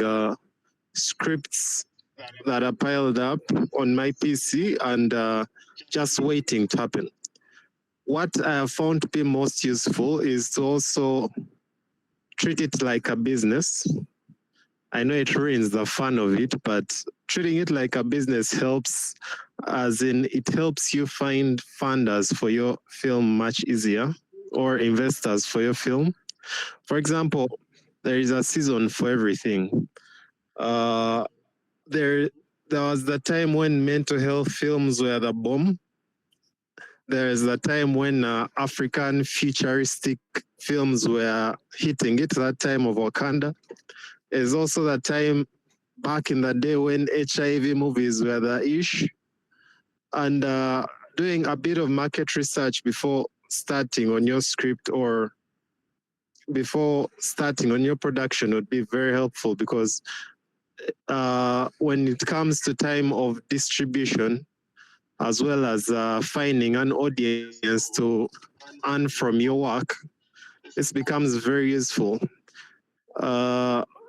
scripts that are piled up on my PC and just waiting to happen. What I have found to be most useful is to also treat it like a business. I know it ruins the fun of it, but treating it like a business helps, as in it helps you find funders for your film much easier, or investors for your film. For example, there is a season for everything. There was the time when mental health films were the bomb. There is a time when African futuristic films were hitting it, that time of Wakanda. There's also the time back in the day when HIV movies were the ish. And doing a bit of market research before starting on your script or before starting on your production would be very helpful, because when it comes to time of distribution, as well as finding an audience to earn from your work, this becomes very useful.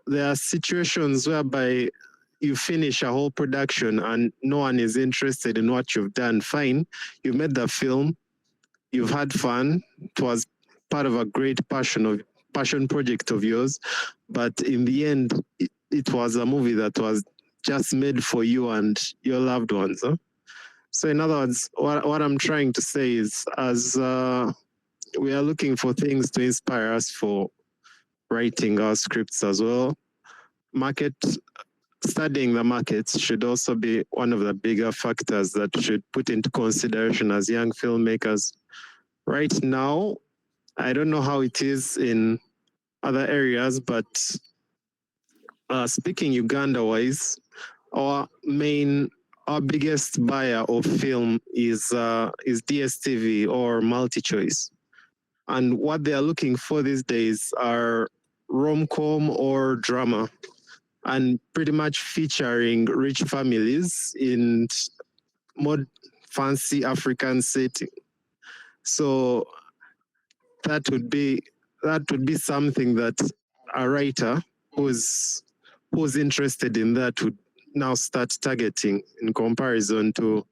There are situations whereby you finish a whole production and no one is interested in what you've done. Fine, you made the film, you've had fun, it was part of a great passion project of yours, but in the end, it was a movie that was just made for you and your loved ones. Huh? So in other words, what I'm trying to say is, as we are looking for things to inspire us for writing our scripts as well, studying the markets should also be one of the bigger factors that we should put into consideration as young filmmakers. Right now, I don't know how it is in other areas, but speaking Uganda-wise, our biggest buyer of film is DSTV or MultiChoice. And what they are looking for these days are rom-com or drama, and pretty much featuring rich families in more fancy African setting. So that would be something that a writer who's interested in that would now start targeting, in comparison to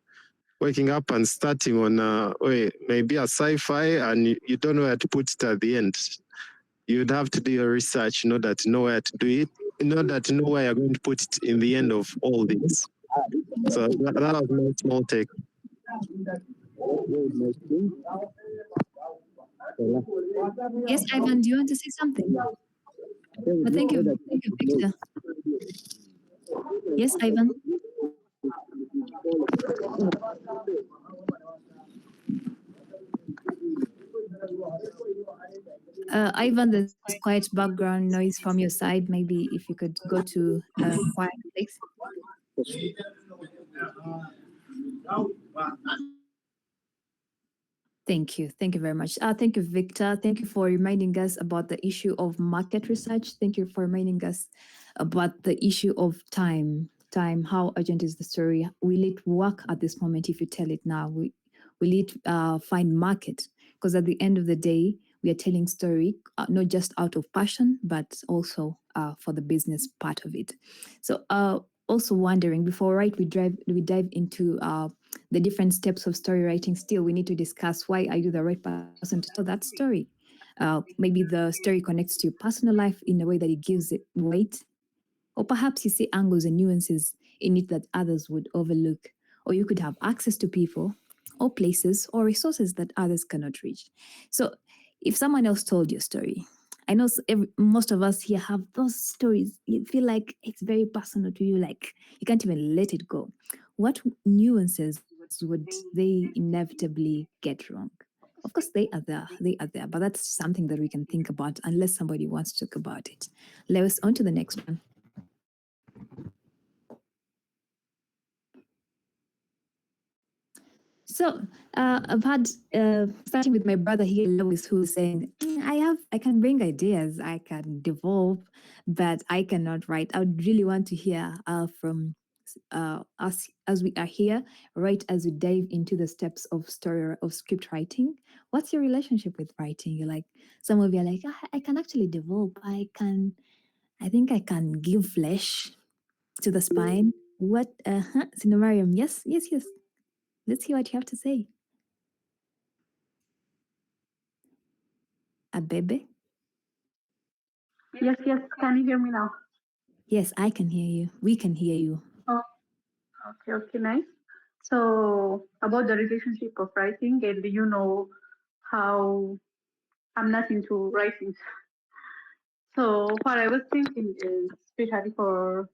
waking up and starting on maybe a sci-fi and you don't know where to put it at the end. You'd have to do your research in order to know where to do it, in order to know where you're going to put it in the end of all this. So that was my small take. Yes, Ivan, do you want to say something? But thank you, Victor. Yes, Ivan. Ivan, there's quite background noise from your side. Maybe if you could go to a quiet place. Thank you. Thank you very much. Thank you, Victor. Thank you for reminding us about the issue of market research. Thank you for reminding us about the issue of time. How urgent is the story? Will it work at this moment if you tell it now? Will it find market? Because at the end of the day, we are telling story, not just out of passion, but also for the business part of it. So also wondering, before we dive into the different steps of story writing, still we need to discuss, why are you the right person to tell that story? Maybe the story connects to your personal life in a way that it gives it weight, or perhaps you see angles and nuances in it that others would overlook, or you could have access to people or places or resources that others cannot reach. So if someone else told your story, I know most of us here have those stories. You feel like it's very personal to you, like you can't even let it go. What nuances would they inevitably get wrong? Of course, they are there, but that's something that we can think about, unless somebody wants to talk about it. Lewis, on to the next one. So I've had, starting with my brother here, Lewis, who's saying, I can bring ideas, I can develop, but I cannot write. I would really want to hear from us as we are here, right as we dive into the steps of script writing. what's your relationship with writing? You're like, some of you are like, I can actually develop. I think I can give flesh to the spine. What? Sinamariam, yes, yes, yes. Let's hear what you have to say. A baby? Yes, yes. Can you hear me now? Yes, I can hear you. We can hear you. Oh, okay, nice. So about the relationship of writing, and you know how I'm not into writing. So what I was thinking is, especially for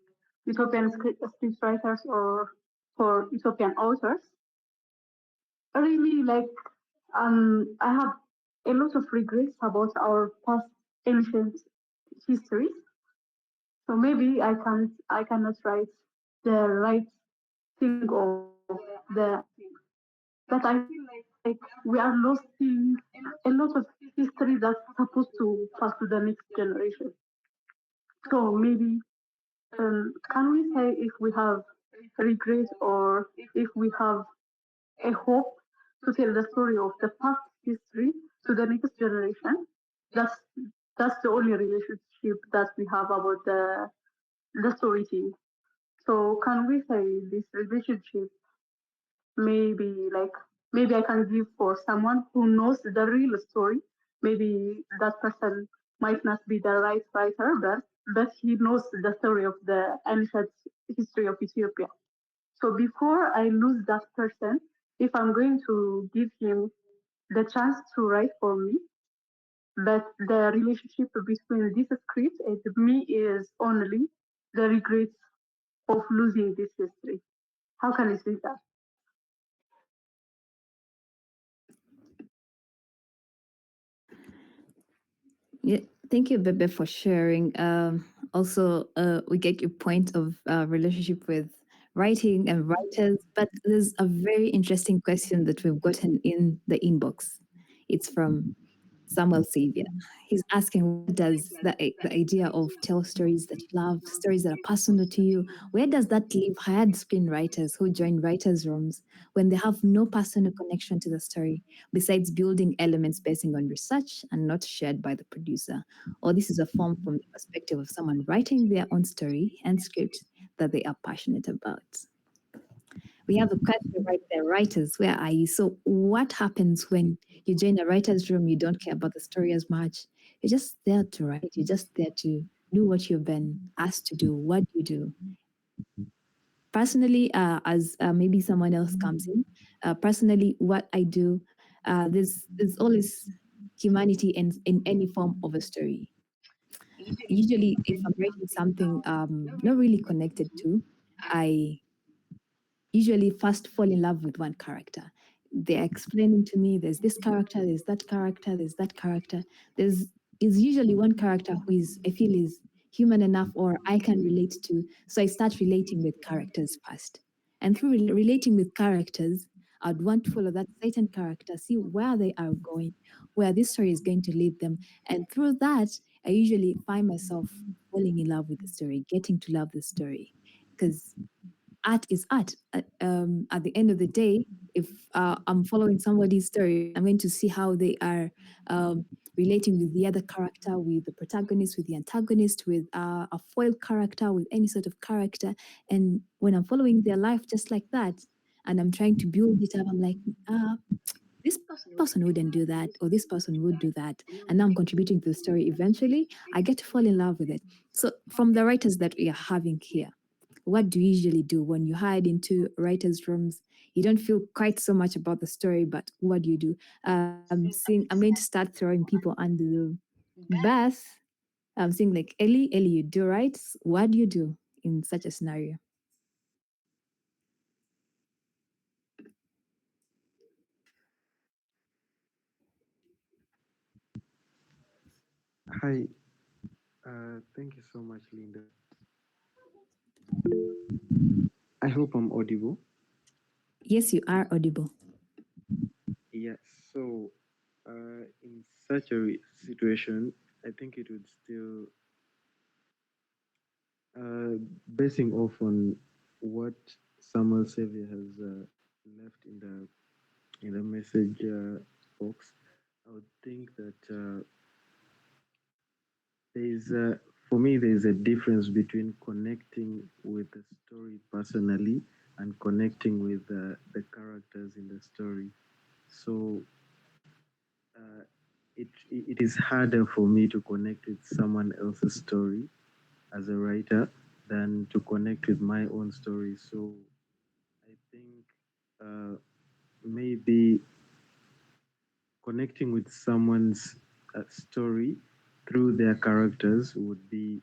Ethiopian script writers or for Ethiopian authors, really like I have a lot of regrets about our past ancient history. So maybe I cannot write the right thing of the, but I feel like we are losing a lot of history that's supposed to pass to the next generation. So maybe can we say if we have regret or if we have a hope to tell the story of the past history to the next generation? That's that's the only relationship that we have about the storytelling. So can we say this relationship maybe I can give for someone who knows the real story. Maybe that person might not be the right writer, but he knows the story of the ancient history of Ethiopia. So before I lose that person, if I'm going to give him the chance to write for me, but the relationship between this script and me is only the regret of losing this history. How can I say that? Yeah, thank you, Bebe, for sharing. Also, we get your point of relationship with writing and writers, but there's a very interesting question that we've gotten in the inbox. It's from Samuel Savior. He's asking, what does the idea of tell stories that you love, stories that are personal to you, where does that leave hired screenwriters who join writers' rooms when they have no personal connection to the story, besides building elements based on research and not shared by the producer? Or this is a form from the perspective of someone writing their own story and script that they are passionate about. We have a question right there, writers, where are you? So what happens when you join a writer's room, you don't care about the story as much? You're just there to write. You're just there to do what you've been asked to do. What do you do? Personally, as maybe someone else comes in, personally, what I do, there's always humanity in any form of a story. Usually, if I'm writing something not really connected to, I usually first fall in love with one character. They're explaining to me there's this character, there's that character, there's that character. There's is usually one character who is I feel is human enough or I can relate to. So I start relating with characters first. And through relating with characters, I'd want to follow that certain character, see where they are going, where this story is going to lead them. And through that, I usually find myself falling in love with the story, getting to love the story. Because art is art. At the end of the day, if I'm following somebody's story, I'm going to see how they are relating with the other character, with the protagonist, with the antagonist, with a foil character, with any sort of character. And when I'm following their life just like that, and I'm trying to build it up, I'm like, this person wouldn't do that, or this person would do that. And now I'm contributing to the story. Eventually, I get to fall in love with it. So, from the writers that we are having here, what do you usually do when you hide into writers' rooms? You don't feel quite so much about the story, but what do you do? I'm going to start throwing people under the bus. I'm saying like Ellie, you do right. What do you do in such a scenario? Hi, thank you so much, Linda. I hope I'm audible. Yes, you are audible. Yes, so in such a situation, I think it would still, basing off on what Samuel Xavier has left in the message box, I would think that for me, there's a difference between connecting with the story personally and connecting with the characters in the story. So it is harder for me to connect with someone else's story as a writer than to connect with my own story. So I think maybe connecting with someone's story through their characters would be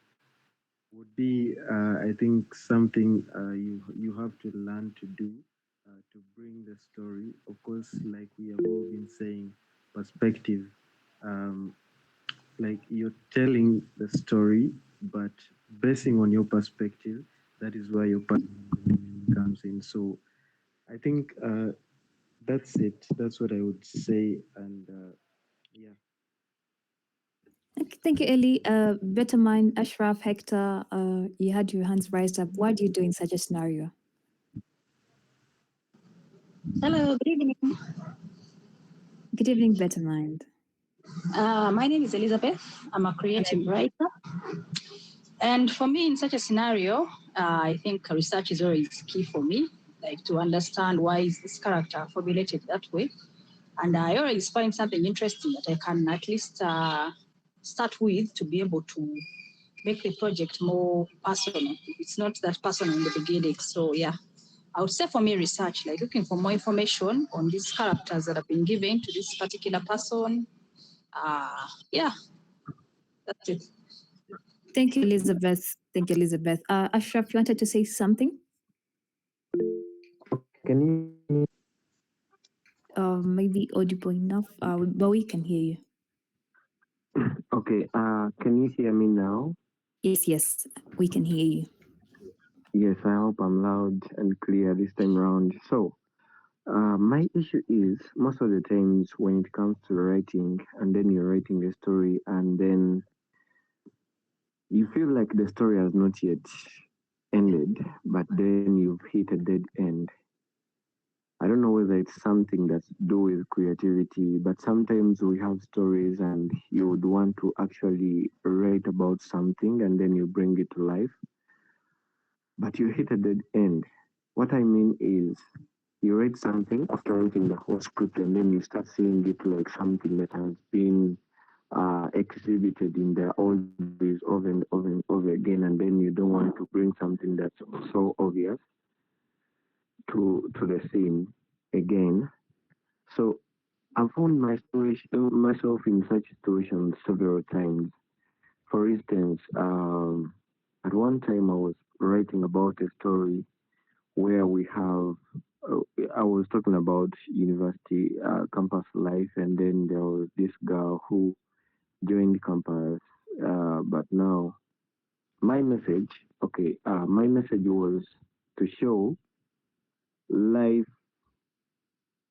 I think something you have to learn to do to bring the story. Of course, like we have all been saying, perspective. Um, like you're telling the story, but basing on your perspective, that is where your perspective comes in. So I think that's it. That's what I would say. And yeah. Okay, thank you, Ellie. Better mind, Ashraf, Hector, you had your hands raised up. What do you do in such a scenario? Hello, good evening. Good evening, Better Mind. My name is Elizabeth. I'm a creative writer. And for me, in such a scenario, I think research is always key for me, like to understand why is this character formulated that way. And I always find something interesting that I can at least start with to be able to make the project more personal. It's not that personal in the beginning. So yeah, I would say for me, research, like looking for more information on these characters that have been given to this particular person. Yeah, that's it. Thank you, Elizabeth. Thank you, Elizabeth. Ashraf, you wanted to say something? Can you? Maybe audible enough, but we can hear you. Okay. Can you hear me now? Yes, we can hear you. Yes, I hope I'm loud and clear this time around. So, my issue is most of the times when it comes to writing, and then you're writing a story, and then you feel like the story has not yet ended, but then you've hit a dead end. I don't know whether it's something that's to do with creativity, but sometimes we have stories and you would want to actually write about something and then you bring it to life, but you hit a dead end. What I mean is, you write something after writing the whole script and then you start seeing it like something that has been exhibited in the old days over and over and over again, and then you don't want to bring something that's so obvious to the scene again. So I've found myself in such situations several times. For instance, at one time I was writing about a story where we have, I was talking about university campus life, and then there was this girl who joined campus, but now my message was to show life,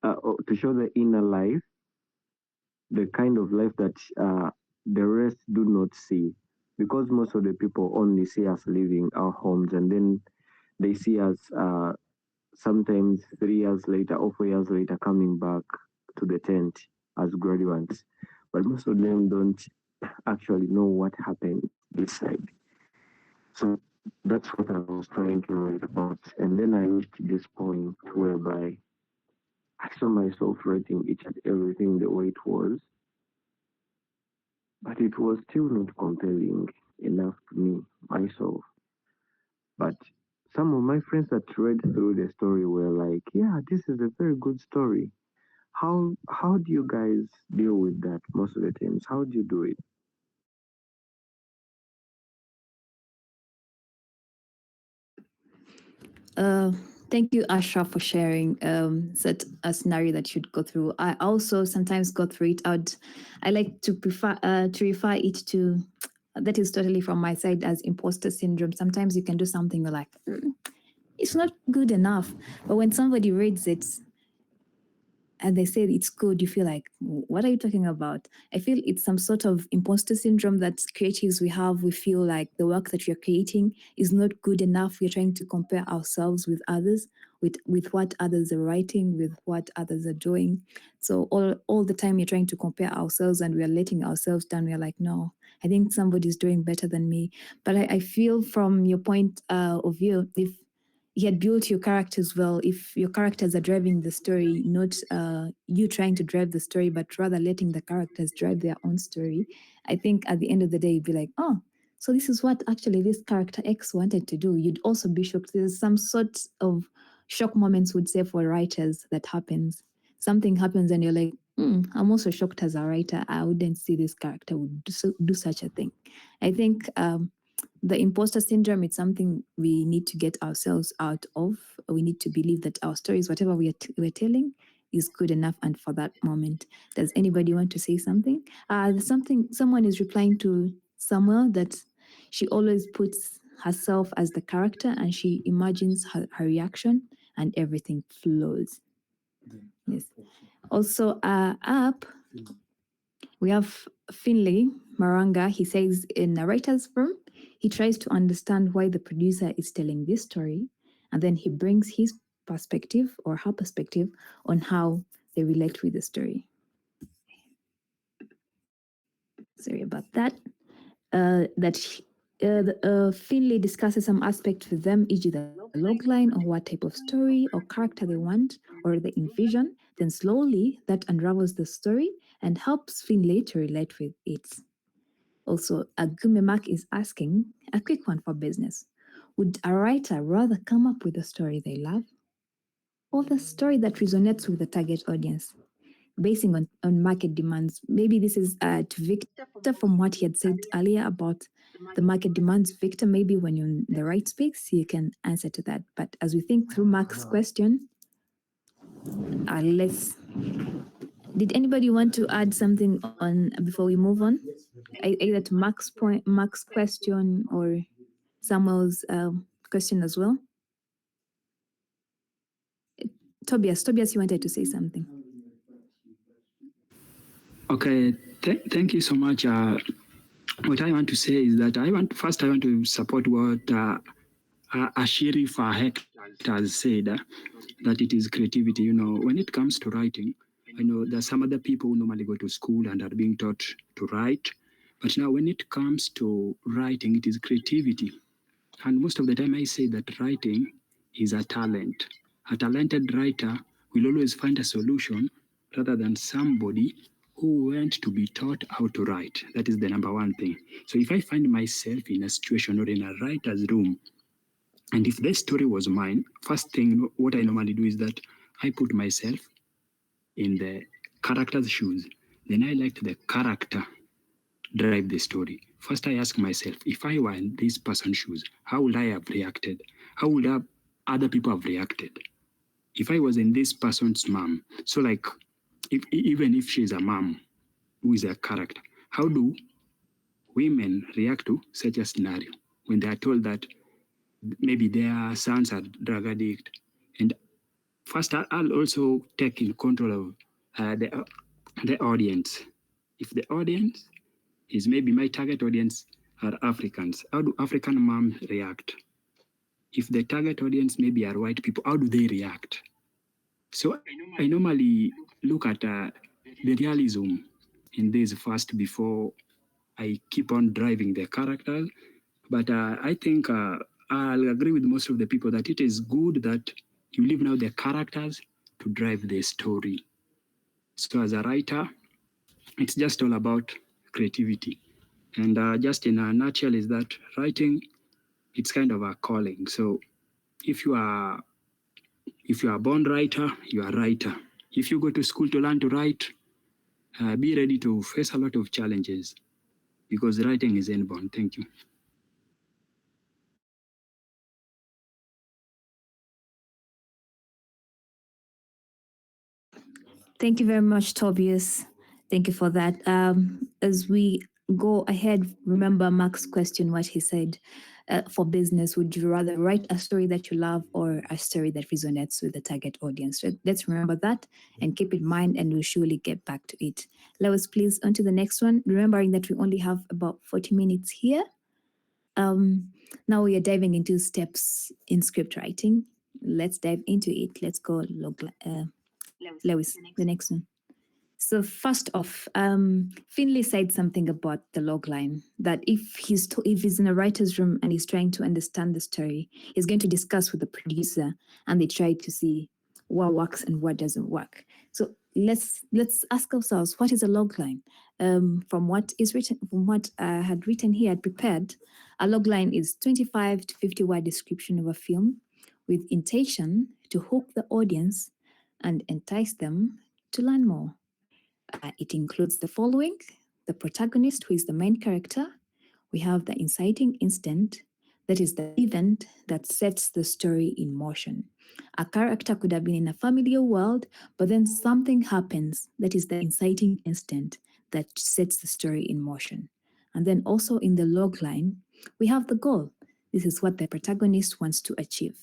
to show the inner life, the kind of life that the rest do not see, because most of the people only see us leaving our homes, and then they see us sometimes 3 years later or 4 years later coming back to the tent as graduates, but most of them don't actually know what happened this side. So that's what I was trying to write about. And then I reached this point whereby I saw myself writing each and everything the way it was, but it was still not compelling enough to me, myself. But some of my friends that read through the story were like, yeah, this is a very good story. How do you guys deal with that most of the times? How do you do it? Thank you, Ashraf, for sharing such a scenario that you'd go through. I also sometimes go through it. I like to prefer to refer it to, that is totally from my side, as imposter syndrome. Sometimes you can do something like, it's not good enough, but when somebody reads it, and they say it's good, you feel like, what are you talking about? I feel it's some sort of imposter syndrome that creatives we have. We feel like the work that we're creating is not good enough. We're trying to compare ourselves with others, with what others are writing, with what others are doing. So all the time you're trying to compare ourselves and we're letting ourselves down. We're like, no, I think somebody's doing better than me. But I feel from your point of view, if you had built your characters well, if your characters are driving the story, not you trying to drive the story, but rather letting the characters drive their own story, I think at the end of the day, you'd be like, oh, so this is what actually this character X wanted to do. You'd also be shocked. There's some sort of shock moments, would say, for writers that happens. Something happens and you're like, I'm also shocked as a writer. I wouldn't see this character would do such a thing. I think the imposter syndrome is something we need to get ourselves out of. We need to believe that our stories, whatever we're telling, is good enough and for that moment. Does anybody want to say something? Someone is replying to Samuel that she always puts herself as the character and she imagines her reaction and everything flows. Yes. Also, up, we have Finlay Maranga. He says in a writer's room, he tries to understand why the producer is telling this story, and then he brings his perspective or her perspective on how they relate with the story. Sorry about that. Finlay discusses some aspects with them, e.g. the logline or what type of story or character they want or the envision. Then slowly that unravels the story and helps Finlay to relate with it. Also, Agumemak is asking a quick one for business. Would a writer rather come up with a story they love or the story that resonates with the target audience, basing on market demands? Maybe this is to Victor from what he had said earlier about the market demands. Victor, maybe when you're in the right space, you can answer to that. But as we think through Mark's question, did anybody want to add something on before we move on? Either to Mark's question or Samuel's question as well. Tobias, you wanted to say something. Okay, thank you so much. What I want to say is that I want to support what Ashiri Fahek has said, that it is creativity. You know, when it comes to writing, I know there's some other people who normally go to school and are being taught to write. But now when it comes to writing, it is creativity. And most of the time I say that writing is a talent. A talented writer will always find a solution rather than somebody who went to be taught how to write. That is the number one thing. So if I find myself in a situation or in a writer's room, and if this story was mine, first thing, what I normally do is that I put myself in the character's shoes. Then I let the character drive the story. First, I ask myself, if I were in this person's shoes, how would I have reacted? How would other people have reacted? If I was in this person's mom, so like, even if she's a mom who is a character, how do women react to such a scenario when they are told that maybe their sons are drug addict? And first, I'll also take in control of the audience. If the audience is maybe my target audience are Africans, how do African moms react? If the target audience maybe are white people, how do they react? So I normally look at the realism in this first before I keep on driving the characters. But I think I'll agree with most of the people that it is good that you leave now the characters to drive the story. So as a writer, it's just all about creativity. And just in a nutshell is that writing, it's kind of a calling. So if you are a born writer, you are a writer. If you go to school to learn to write, be ready to face a lot of challenges because writing is inborn. Thank you. Thank you very much, Tobias. Thank you for that. As we go ahead, remember Mark's question, what he said. for business, would you rather write a story that you love or a story that resonates with the target audience? So let's remember that and keep in mind, and we'll surely get back to it. Let's please on to the next one, remembering that we only have about 40 minutes here. Now we are diving into steps in script writing. Let's dive into it. Let's go, Lewis, the next one. So first off, Finley said something about the logline, that if he's in a writer's room and he's trying to understand the story, he's going to discuss with the producer and they try to see what works and what doesn't work. So let's ask ourselves, what is a logline? From what I had written here, I'd prepared, a logline is 25 to 50 word description of a film with intention to hook the audience and entice them to learn more. It includes the following: the protagonist, who is the main character. We have the inciting incident, that is the event that sets the story in motion. A character could have been in a familiar world, but then something happens, that is the inciting incident that sets the story in motion. And then also in the log line, we have the goal. This is what the protagonist wants to achieve.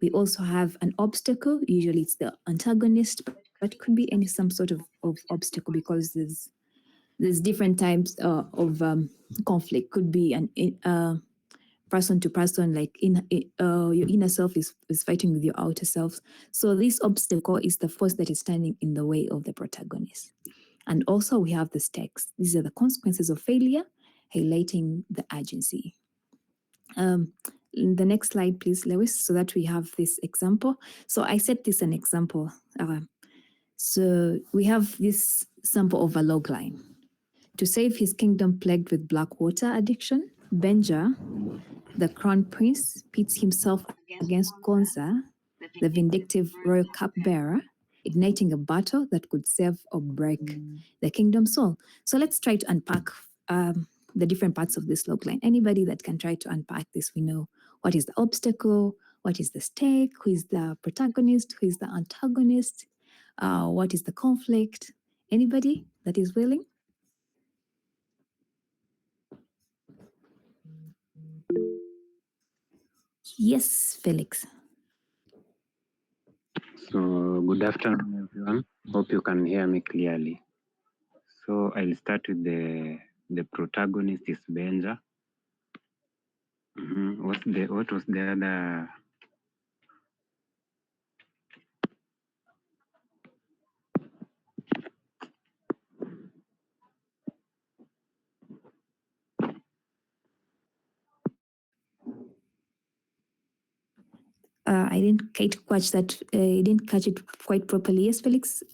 We also have an obstacle. Usually it's the antagonist, but it could be some sort of obstacle, because there's different types of conflict. Could be an person to person, like your inner self is fighting with your outer self. So this obstacle is the force that is standing in the way of the protagonist. And also we have the stakes. These are the consequences of failure, highlighting the urgency. The next slide, please, Lewis, so that we have this example. So I set this an example. So we have this sample of a log line. To save his kingdom plagued with black water addiction, Benja, the crown prince, pits himself against Gonza, the vindictive royal cupbearer, igniting a battle that could save or break the kingdom's soul. So let's try to unpack the different parts of this logline. Anybody that can try to unpack this, we know what is the obstacle, what is the stake, who is the protagonist, who is the antagonist, what is the conflict. Anybody that is willing? Yes, Felix. So good afternoon, everyone. Hope you can hear me clearly. So I'll start with the protagonist is Benja. What was the other? I didn't quite catch that. I didn't catch it quite properly. Yes, Felix.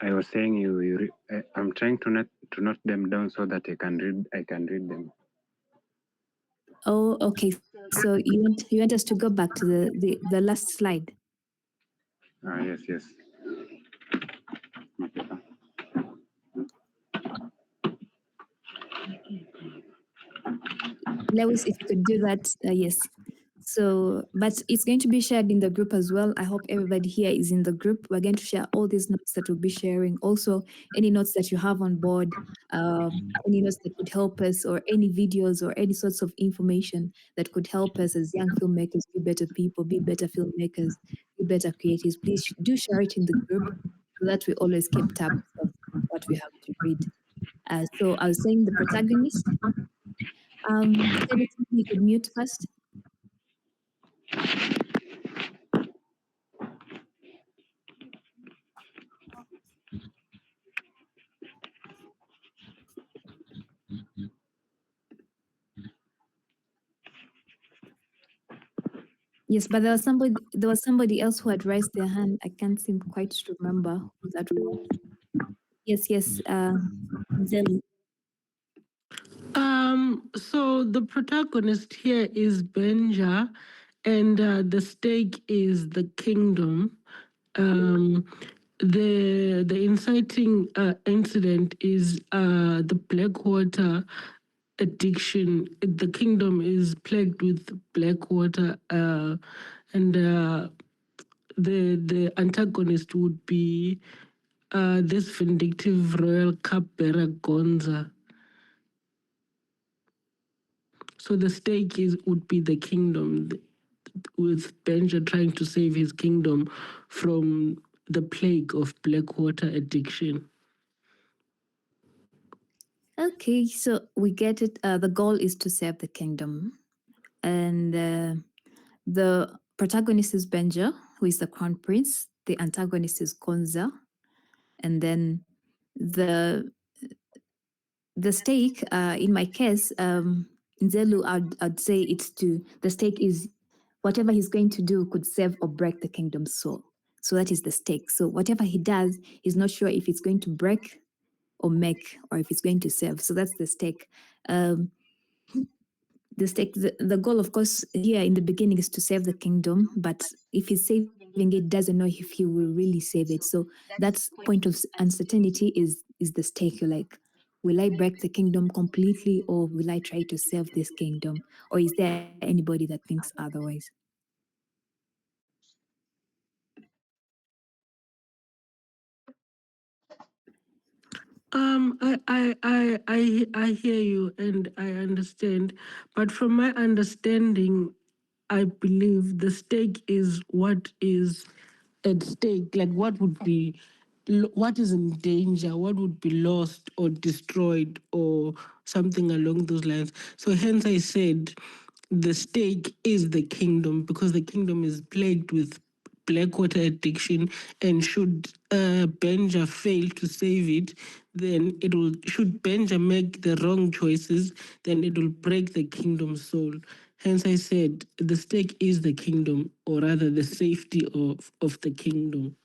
I was saying I'm trying to note them down so that I can read them. Oh, okay. So you want us to go back to the last slide? Yes. Lewis, if you could do that, yes. So, but it's going to be shared in the group as well. I hope everybody here is in the group. We're going to share all these notes that we'll be sharing. Also, any notes that you have on board, any notes that could help us, or any videos or any sorts of information that could help us as young filmmakers be better people, be better filmmakers, be better creatives. Please do share it in the group so that we always keep tabs of what we have to read. So I was saying the protagonist. Maybe you could mute first. Yes, but there was somebody else who had raised their hand. I can't seem quite to remember who that was. Yes, Zeli. So the protagonist here is Benja, and the stake is the kingdom. The inciting incident is the Blackwater addiction. The kingdom is plagued with Blackwater, and the antagonist would be this vindictive royal cupbearer Gonza. So the stake would be the kingdom, with Benja trying to save his kingdom from the plague of Blackwater addiction. Okay, so we get it. The goal is to save the kingdom. And the protagonist is Benja, who is the crown prince. The antagonist is Gonza. And then the stake, in my case, Nzelu, I'd say the stake is whatever he's going to do could save or break the kingdom's soul. So that is the stake. So whatever he does, he's not sure if it's going to break or make, or if it's going to save. So that's the stake. The goal, of course, here in the beginning is to save the kingdom, but if he's saving it, doesn't know if he will really save it. So that's point of uncertainty is the stake. You're like, will I break the kingdom completely, or will I try to save this kingdom? Or is there anybody that thinks otherwise? I hear you and I understand, but from my understanding, I believe the stake is what is at stake, like what is in danger, what would be lost or destroyed or something along those lines. So hence I said the stake is the kingdom, because the kingdom is plagued with Blackwater addiction, and should Benja fail to save it, then should Benja make the wrong choices, then it will break the kingdom's soul. Hence I said the stake is the kingdom, or rather the safety of the kingdom.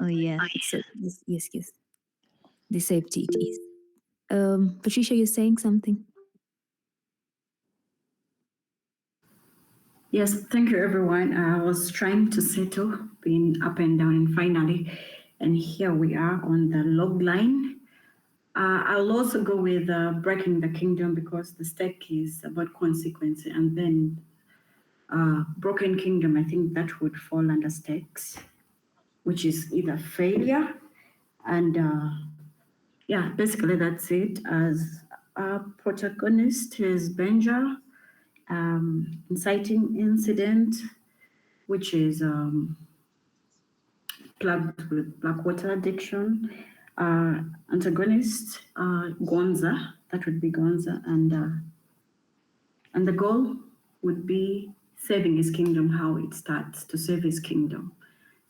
Oh yeah. So yes. The safety it is. Patricia, you're saying something? Yes, thank you, everyone. I was trying to settle, being up and down, and finally, and here we are on the log line. I'll also go with breaking the kingdom, because the stake is about consequence, and then broken kingdom, I think that would fall under stakes, which is either failure, and yeah, basically that's it. As a protagonist is Benja, inciting incident, which is plagued with Blackwater addiction. Antagonist, Gonza, that would be Gonza, and the goal would be saving his kingdom, how it starts to save his kingdom.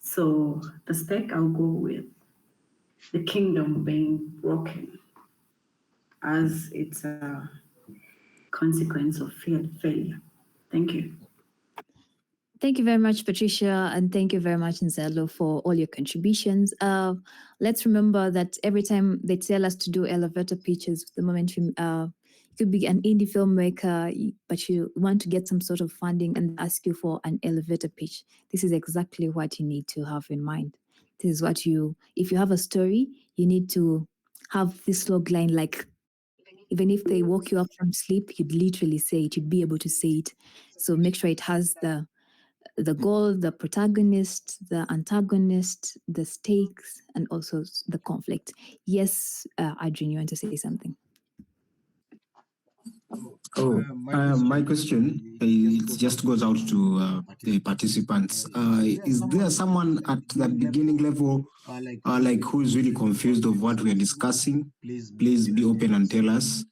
So the stake, I'll go with the kingdom being broken, as it's a consequence of failure. Thank you. Thank you very much, Patricia, and thank you very much, Nzelo, for all your contributions. Let's remember that every time they tell us to do elevator pitches, the moment you could be an indie filmmaker, but you want to get some sort of funding and ask you for an elevator pitch. This is exactly what you need to have in mind. This is what if you have a story, you need to have this log line, like even if they woke you up from sleep, you'd literally say it, you'd be able to say it. So make sure it has the goal, the protagonist, the antagonist, the stakes, and also the conflict. Yes, Adrian, you want to say something? My question, it just goes out to the participants. Is there someone at the beginning level, like who is really confused of what we are discussing? Please be open and tell us,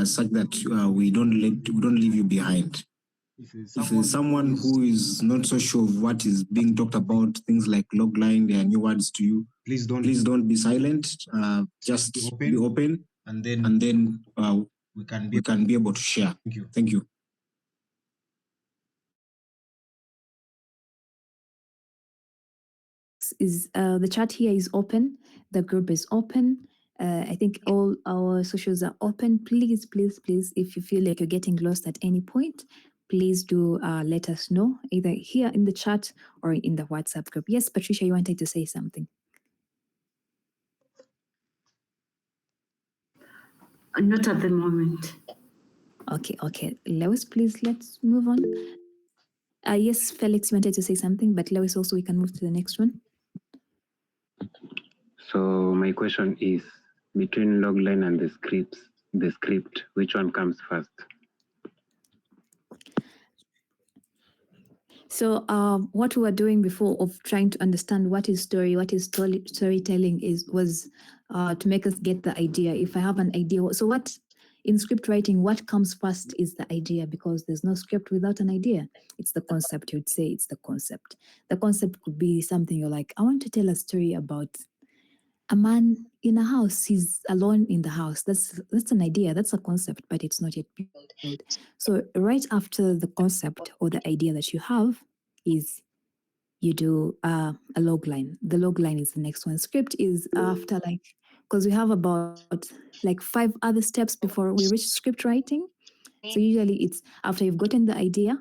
such that we don't leave you behind. If there's someone who is not so sure of what is being talked about, things like logline, there are new words to you, please don't be silent. Just be open, and then we can be able to share. Thank you. The chat here is open. The group is open. I think all our socials are open. Please, if you feel like you're getting lost at any point, please do let us know, either here in the chat or in the WhatsApp group. Yes, Patricia, you wanted to say something. Not at the moment. Okay. Lewis, please, let's move on. Yes, Felix wanted to say something, but Lewis also, we can move to the next one. So my question is, between logline and the script, which one comes first? So what we were doing before of trying to understand what is story, what is storytelling was to make us get the idea. If I have an idea, so what in script writing, what comes first is the idea, because there's no script without an idea. It's the concept. You'd say it's the concept. The concept could be something you're like, I want to tell a story about a man in a house. He's alone in the house. That's an idea. That's a concept, but it's not yet built. So right after the concept or the idea that you have is you do a log line. The log line is the next one. Script is after, like, because we have about like 5 other steps before we reach script writing. So usually it's after you've gotten the idea,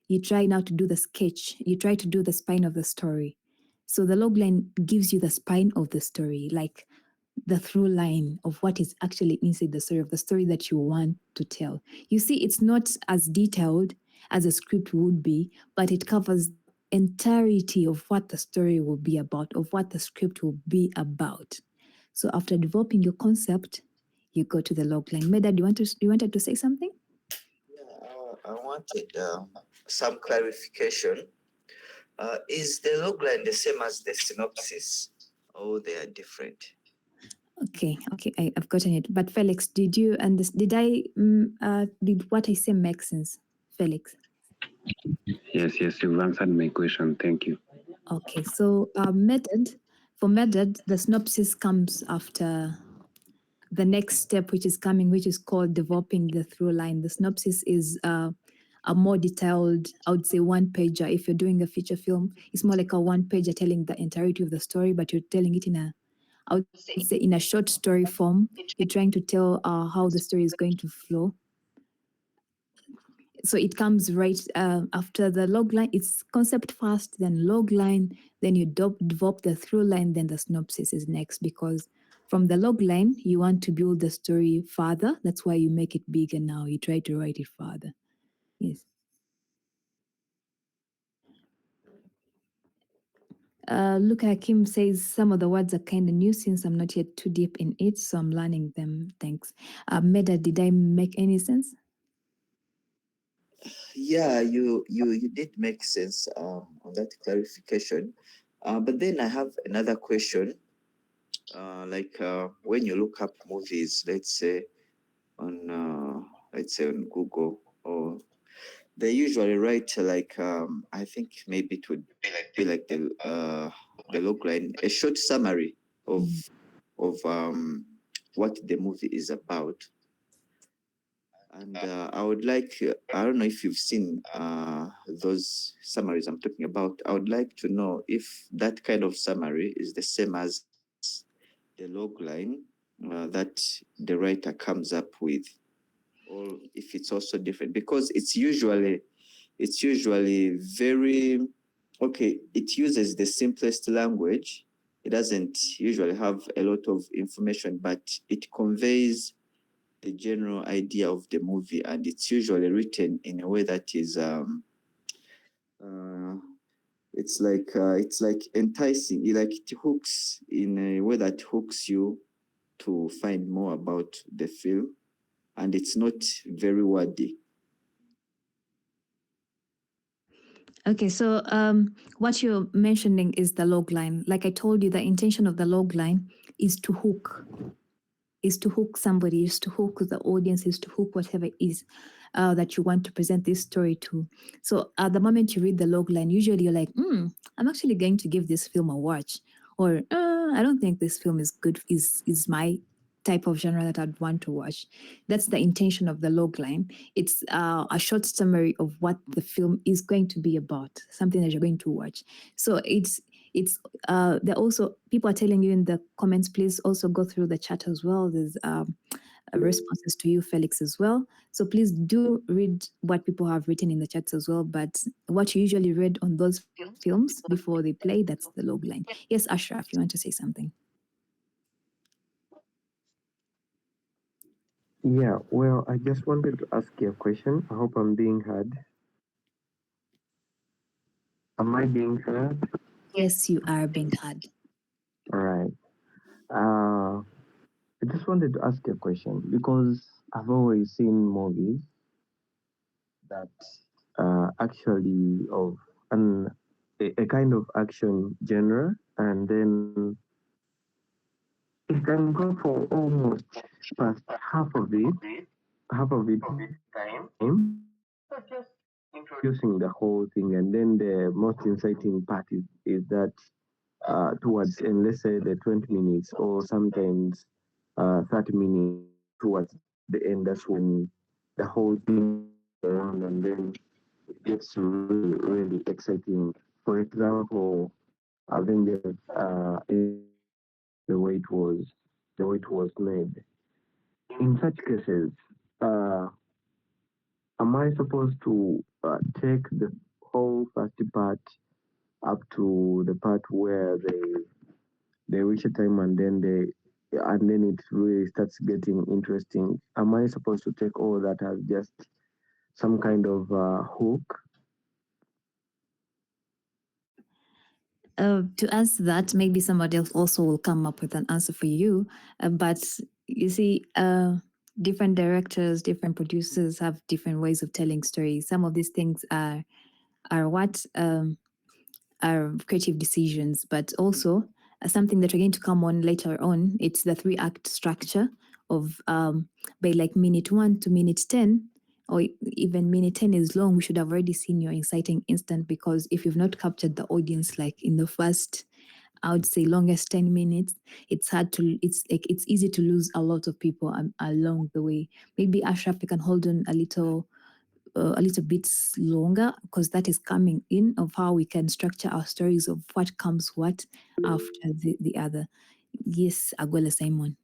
you try now to do the sketch. You try to do the spine of the story. So the log line gives you the spine of the story, like the through line of what is actually inside the story that you want to tell. You see, it's not as detailed as a script would be, but it covers entirety of what the story will be about, of what the script will be about. So after developing your concept, you go to the log line. Meda, you wanted to say something? Yeah, I wanted some clarification. Is the logline the same as the synopsis, or they are different? Okay, I've gotten it. But Felix, did you did what I say make sense, Felix? Yes, you've answered my question. Thank you. Okay, so for method, the synopsis comes after the next step, which is coming, which is called developing the through line. The synopsis is a more detailed, I would say, one-pager. If you're doing a feature film, it's more like a one-pager telling the entirety of the story, but you're telling it I would say, in a short story form. You're trying to tell how the story is going to flow. So it comes right after the log line. It's concept first, then log line, then you develop the through line, then the synopsis is next, because from the log line, you want to build the story further. That's why you make it bigger now. You try to write it further. Yes. Look, Hakim says some of the words are kind of new since I'm not yet too deep in it, so I'm learning them. Thanks. Meda, did I make any sense? Yeah, you did make sense on that clarification. But then I have another question. When you look up movies, let's say on Google, or they usually write I think maybe it would be like the log line, a short summary of what the movie is about. And I would like, I don't know if you've seen those summaries I'm talking about. I would like to know if that kind of summary is the same as the log line that the writer comes up with, or if it's also different, because it's usually very, okay, it uses the simplest language. It doesn't usually have a lot of information, but it conveys the general idea of the movie, and it's usually written in a way that is it's like enticing. It hooks in a way that hooks you to find more about the film, and it's not very wordy. Okay, so what you're mentioning is the log line. Like I told you, the intention of the log line is to hook somebody, is to hook the audience, is to hook whatever it is that you want to present this story to. So at the moment you read the log line, usually you're like, I'm actually going to give this film a watch, or I don't think this film is good, is my type of genre that I'd want to watch. That's the intention of the log line. It's a short summary of what the film is going to be about, something that you're going to watch. So it's there also, people are telling you in the comments, please also go through the chat as well. There's responses to you, Felix, as well. So please do read what people have written in the chats as well. But what you usually read on those films before they play, that's the log line. Yes, Ashraf, you want to say something? Yeah, well, I just wanted to ask you a question. I hope I'm being heard. Am I being heard? Yes, you are being heard. All right. I just wanted to ask you a question because I've always seen movies that actually of a kind of action genre, and then it can go for almost past half of it time, introducing the whole thing, and then the most inciting part is that towards, and let's say the 20 minutes or sometimes 30 minutes towards the end, that's when the whole thing around, and then it gets really, really exciting. For example, Avengers, the way it was made. In such cases, uh, am I supposed to take the whole first part up to the part where they reach a time, and then it really starts getting interesting? Am I supposed to take all that as just some kind of hook? To answer that, maybe somebody else also will come up with an answer for you. But you see, different directors, different producers have different ways of telling stories. Some of these things are what are creative decisions, but also something that we're going to come on later on. It's the 3-act structure of by like minute 1 to minute 10, or even minute 10 is long. We should have already seen your inciting instant, because if you've not captured the audience like in the first, I would say, longest 10 minutes, it's easy to lose a lot of people along the way. Maybe Ashraf, you can hold on a little bit longer, because that is coming in of how we can structure our stories of what comes what after the other. Yes, Aguela Simon.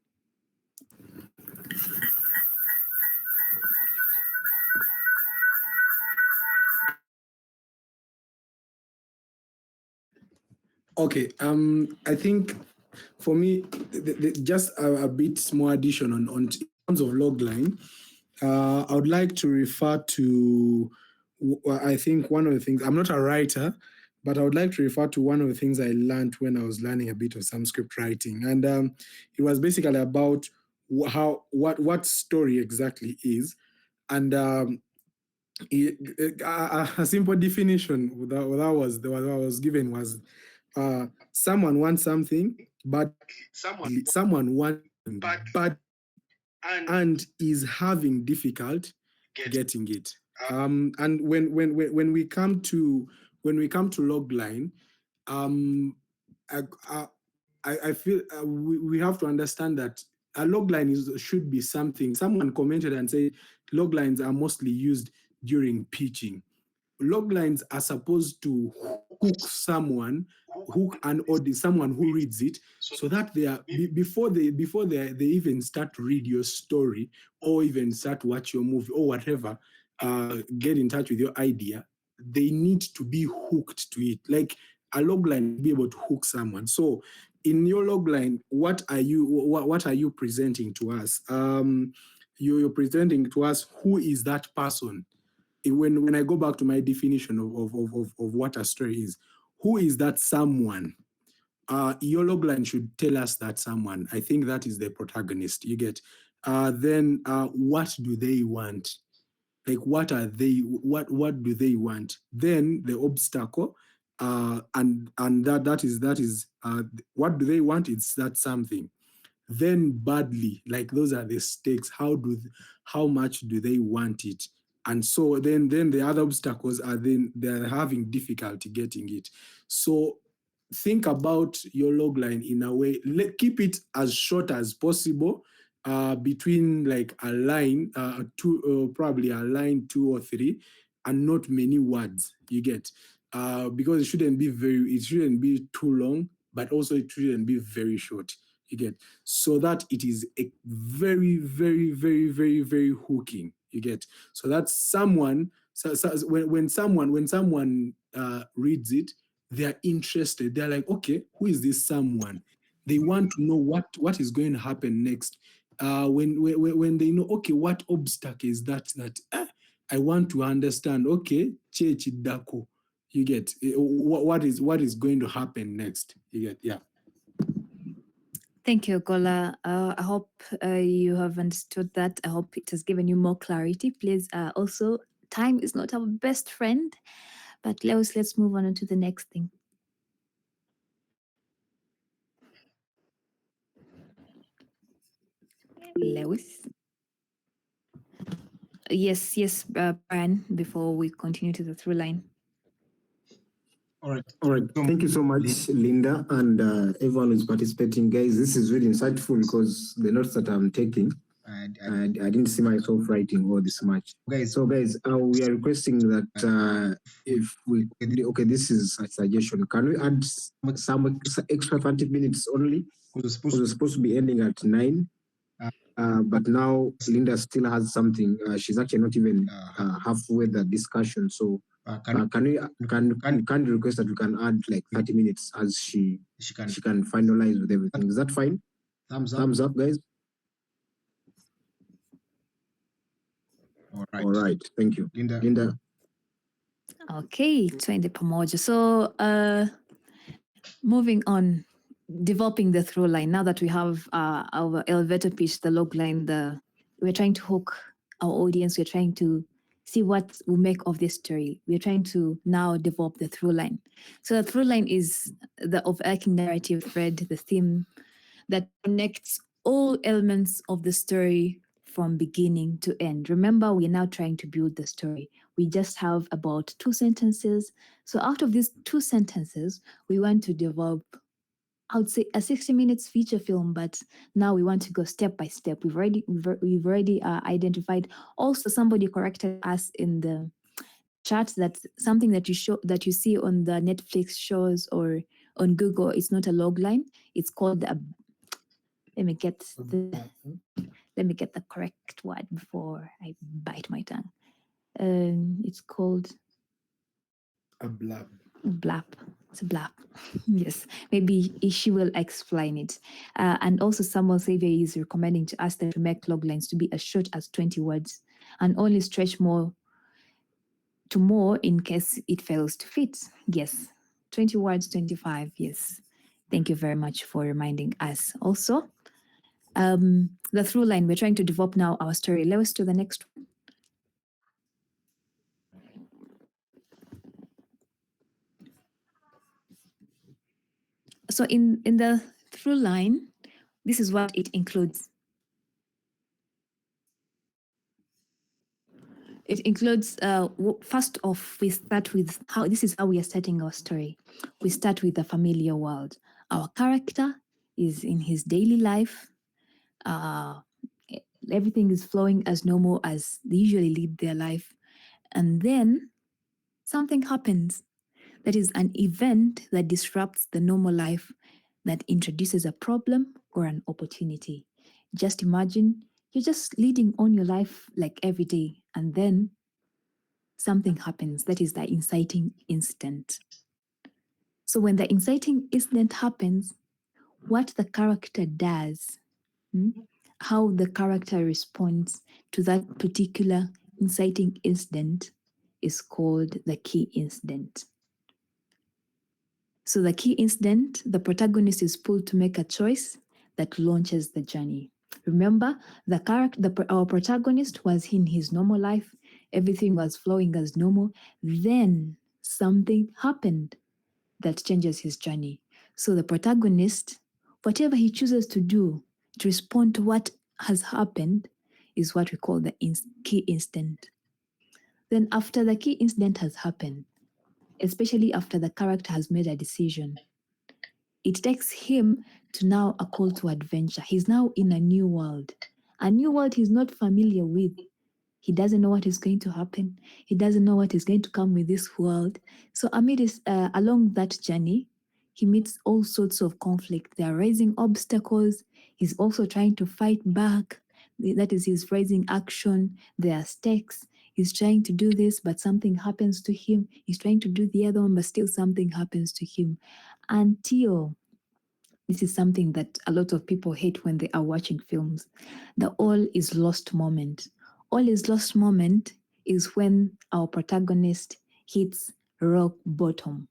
Okay, I think for me, just a bit more addition on in terms of logline. I would like to refer to, I think one of the things, I'm not a writer, but I would like to refer to one of the things I learned when I was learning a bit of some script writing. And it was basically about what story exactly is. And a simple definition that was given was someone wants something, but someone wants but and is having difficult getting it. And when we come to logline, I feel we have to understand that a logline should be something. Someone commented and said loglines are mostly used during pitching. Loglines are supposed to hook an audience, someone who reads it, so that they are before they even start to read your story or even start watch your movie or whatever, get in touch with your idea, they need to be hooked to it. Like a logline be able to hook someone. So in your logline, what are you presenting to us? You're presenting to us who is that person. When I go back to my definition of what a story is, who is that someone? Your logline should tell us that someone. I think that is the protagonist. You get. Then what do they want? Like what are they? What do they want? Then the obstacle, and that is what do they want? It's that something. Then badly, like those are the stakes. How much do they want it? And so then the other obstacles are then they're having difficulty getting it. So think about your logline in a way, keep it as short as possible, between like a line, probably a line 2 or 3, and not many words. You get, because it shouldn't be too long, but also it shouldn't be very short. You get, so that it is a very, very, very, very, very hooking. You get, so that's someone. So when someone reads it, they are interested. They're like, okay, who is this someone? They want to know what is going to happen next. When they know, okay, what obstacle is that I want to understand. Okay, Chechi Dako. You get, what is going to happen next. You get, yeah. Thank you, Gola. I hope you have understood that. I hope it has given you more clarity. Please, also, time is not our best friend. But let's move on to the next thing. Lewis. Yes, Brian, before we continue to the through line. All right. All right. Thank you so much, Linda, and everyone who's participating. Guys, this is really insightful because the notes that I'm taking, I didn't see myself writing all this much. So, guys, we are requesting that if we, okay, this is a suggestion. Can we add some extra 30 minutes only? Because we're supposed to be ending at 9. But now Linda still has something. She's actually not even halfway the discussion. So can you request that we can add like 30 minutes as she can finalize with everything? Is that fine? Thumbs up, guys. All right. Thank you, Linda. Okay, twende pamoja. So moving on, developing the through line. Now that we have our elevator pitch, the log line, we're trying to hook our audience. We're trying to see what we make of this story. We're trying to now develop the through line. So the through line is the overarching narrative thread, the theme that connects all elements of the story from beginning to end. Remember, we're now trying to build the story. We just have about 2 sentences. So out of these 2 sentences, we want to develop, I would say, a 60 minutes feature film, but now we want to go step by step. We've already identified. Also, somebody corrected us in the chat that something that you see on the Netflix shows or on Google, it's not a log line. It's called a, let me get the correct word before I bite my tongue. It's called A blab. blap. It's a blap. Yes, maybe she will explain it. And also Samuel Xavier is recommending to us that we make log lines to be as short as 20 words and only stretch more in case it fails to fit. Yes, 20 words, 25. Yes. Thank you very much for reminding us also. The through line, we're trying to develop now our story. Let's to the next one. So in the through line, this is what it includes. It includes, first off, we start with this is how we are starting our story. We start with the familiar world. Our character is in his daily life. Everything is flowing as normal as they usually lead their life. And then something happens. That is an event that disrupts the normal life, that introduces a problem or an opportunity. Just imagine you're just leading on your life like every day, and then something happens. That is the inciting incident. So when the inciting incident happens, what the character does, how the character responds to that particular inciting incident is called the key incident. So the key incident, the protagonist is pulled to make a choice that launches the journey. Remember, our protagonist was in his normal life. Everything was flowing as normal. Then something happened that changes his journey. So the protagonist, whatever he chooses to do to respond to what has happened is what we call the key incident. Then after the key incident has happened, especially after the character has made a decision, it takes him to now a call to adventure. He's now in a new world he's not familiar with. He doesn't know what is going to happen. He doesn't know what is going to come with this world. So along that journey, he meets all sorts of conflict. They are raising obstacles. He's also trying to fight back. That is, he's raising action. There are stakes. He's trying to do this, but something happens to him. He's trying to do the other one, but still something happens to him. Until, this is something that a lot of people hate when they are watching films, the all is lost moment. All is lost moment is when our protagonist hits rock bottom.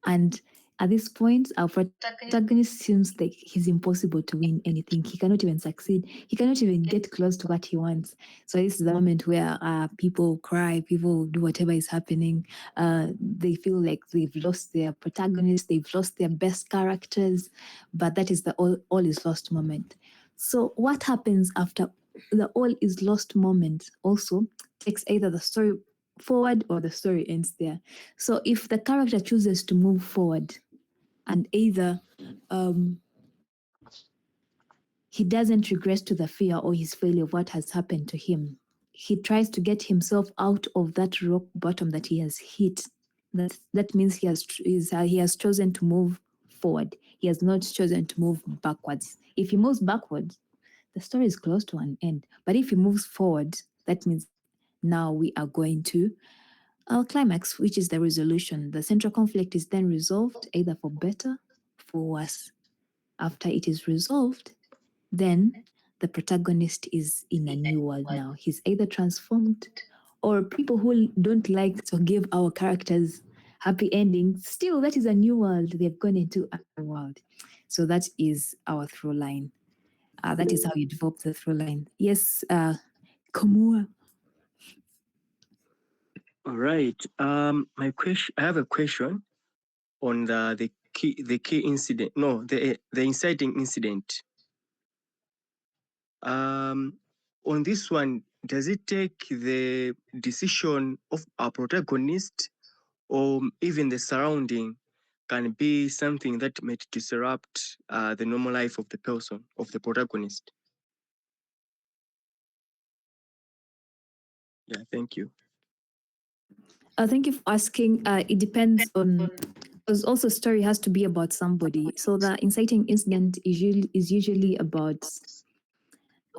And At this point, our protagonist seems like he's impossible to win anything. He cannot even succeed. He cannot even get close to what he wants. So this is the moment where people cry, people do whatever is happening. They feel like they've lost their protagonist, they've lost their best characters, but that is the all is lost moment. So what happens after the all is lost moment also takes either the story forward or the story ends there. So if the character chooses to move forward and either he doesn't regress to the fear or his failure of what has happened to him, he tries to get himself out of that rock bottom that he has hit. That means he has chosen to move forward. He has not chosen to move backwards. If he moves backwards, the story is close to an end. But if he moves forward, that means now we are going to our climax, which is the resolution. The central conflict is then resolved either for better, for worse. After it is resolved, then the protagonist is in a new world now. He's either transformed, or people who don't like to give our characters happy endings, still that is a new world. They've gone into a world. So that is our through line. That is how you develop the through line. Yes, Komua. All right. My question. I have a question on the key incident. No, the inciting incident. On this one, does it take the decision of a protagonist, or even the surrounding can be something that might disrupt the normal life of the person, of the protagonist? Yeah, thank you. Thank you for asking. It depends on, because also story has to be about somebody. So the inciting incident is usually about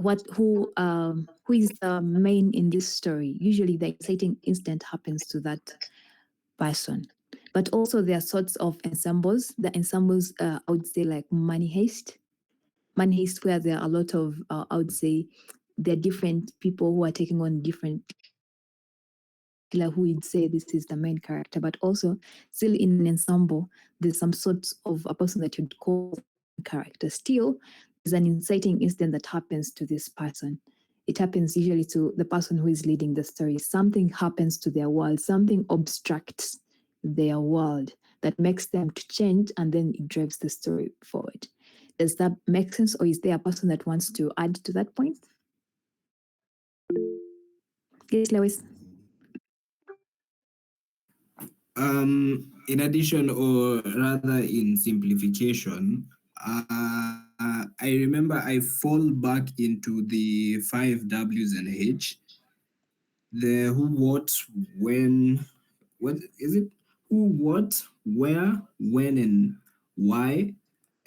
who is the main in this story. Usually the inciting incident happens to that person. But also there are sorts of ensembles. The ensembles, I would say, like Money Heist, where there are a lot of, I would say, there are different people who are taking on different who would say this is the main character, but also still in an ensemble, there's some sorts of a person that you'd call character. Still, there's an inciting incident that happens to this person. It happens usually to the person who is leading the story. Something happens to their world, something obstructs their world that makes them to change, and then it drives the story forward. Does that make sense, or is there a person that wants to add to that point? Yes, Lewis. In addition, or rather in simplification, I remember I fall back into the 5 W's and H. The who, what, when, what is it? Who, what, where, when, and why,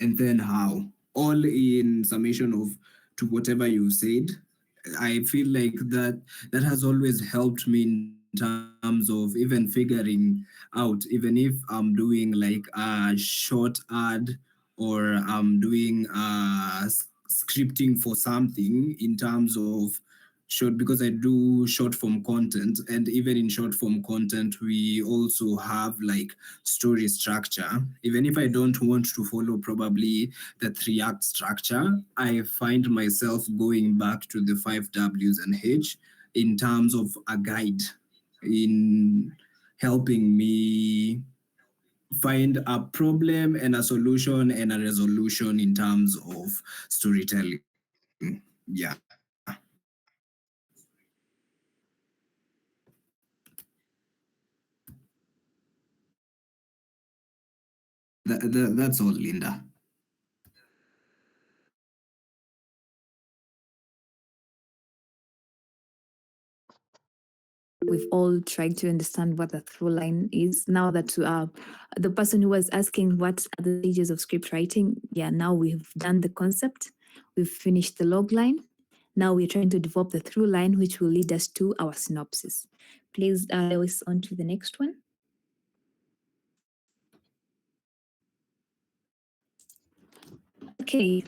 and then how. All in summation of to whatever you said. I feel like that has always helped me in terms of even figuring out, even if I'm doing like a short ad or I'm doing scripting for something in terms of short, because I do short form content, and even in short form content we also have like story structure. Even if I don't want to follow probably the 3-act structure, I find myself going back to the 5 W's and H in terms of a guide in helping me find a problem and a solution and a resolution in terms of storytelling. Yeah. That's all, Linda. We've all tried to understand what the through line is. Now that the person who was asking what are the stages of script writing, yeah, now we've done the concept, we've finished the log line. Now we're trying to develop the through line, which will lead us to our synopsis. Please, Lewis, on to the next one. Okay.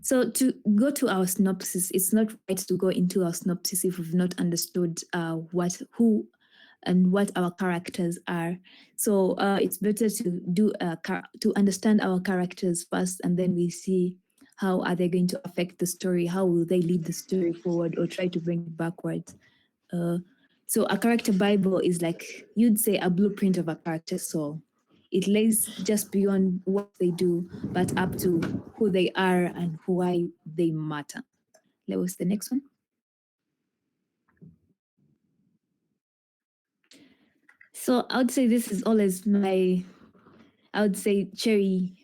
So to go to our synopsis, it's not right to go into our synopsis if we've not understood who and what our characters are. So it's better to do to understand our characters first, and then we see how are they going to affect the story, how will they lead the story forward or try to bring it backwards. So a character Bible is like, you'd say, a blueprint of a character's soul. It lays just beyond what they do, but up to who they are and why they matter. Lewis, the next one. So I would say this is always I would say cherry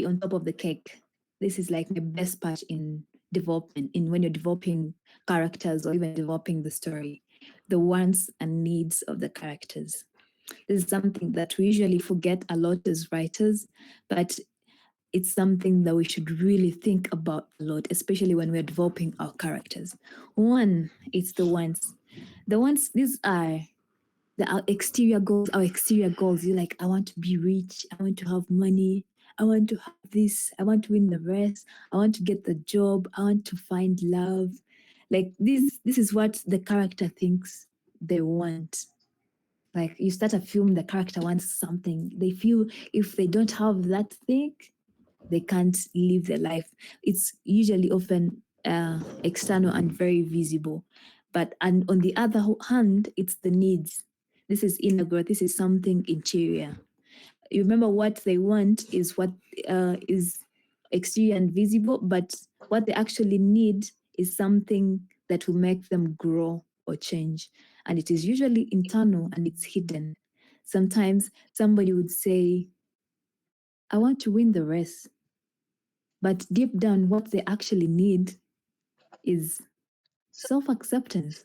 on top of the cake. This is like my best part in development, in when you're developing characters or even developing the story, the wants and needs of the characters. This is something that we usually forget a lot as writers, but it's something that we should really think about a lot, especially when we're developing our characters. One, it's the wants. The wants, these are our exterior goals. You're like, I want to be rich, I want to have money, I want to have this, I want to win the race, I want to get the job, I want to find love. Like this is what the character thinks they want. Like you start a film, the character wants something. They feel if they don't have that thing, they can't live their life. It's usually often external and very visible. And on the other hand, it's the needs. This is inner growth. This is something interior. You remember what they want is what is exterior and visible, but what they actually need is something that will make them grow or change. And it is usually internal and it's hidden. Sometimes somebody would say, I want to win the race. But deep down, what they actually need is self-acceptance.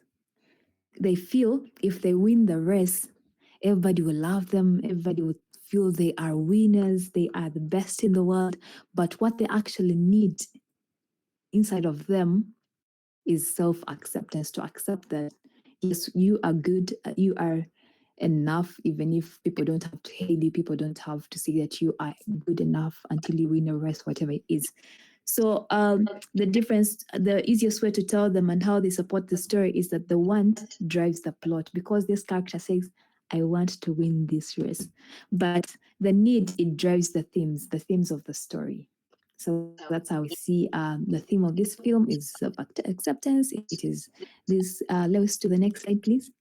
They feel if they win the race, everybody will love them, everybody will feel they are winners, they are the best in the world. But what they actually need inside of them is self-acceptance, to accept that, yes, you are good, you are enough, even if people don't have to hail you, people don't have to say that you are good enough until you win a race, whatever it is. So the difference, the easiest way to tell them and how they support the story is that the want drives the plot, because this character says, I want to win this race. But the need, it drives the themes of the story. So that's how we see the theme of this film is self-acceptance. It is this, Lewis, to the next slide, please.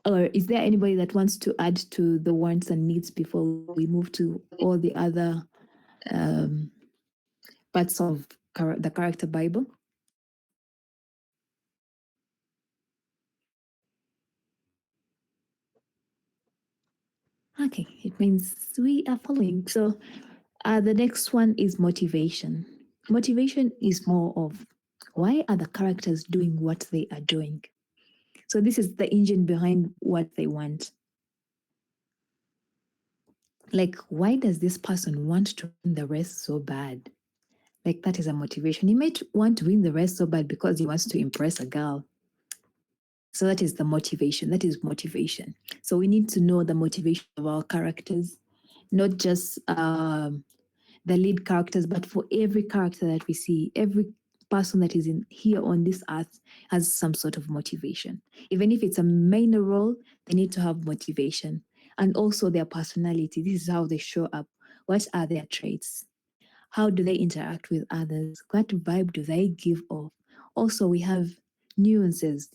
Or is there anybody that wants to add to the wants and needs before we move to all the other parts of the character Bible? Okay, it means we are following. So the next one is motivation. Motivation is more of why are the characters doing what they are doing? So this is the engine behind what they want. Like, why does this person want to win the race so bad? Like, that is a motivation. He might want to win the race so bad because he wants to impress a girl. So that is the motivation. That is motivation. So we need to know the motivation of our characters, not just the lead characters, but for every character that we see, every person that is in here on this earth has some sort of motivation. Even if it's a minor role, they need to have motivation. And also their personality. This is how they show up. What are their traits? How do they interact with others? What vibe do they give off? Also, we have nuances.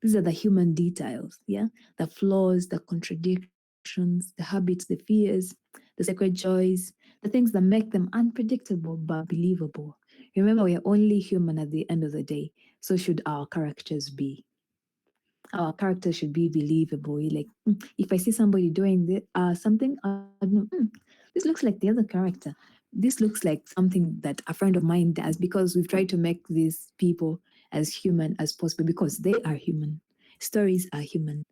These are the human details, yeah? The flaws, the contradictions, the habits, the fears, the sacred joys, the things that make them unpredictable but believable. Remember, we are only human at the end of the day. So should our characters be. Our characters should be believable. Like, if I see somebody doing something, I know, this looks like the other character. This looks like something that a friend of mine does, because we've tried to make these people as human as possible because they are human. Stories are human.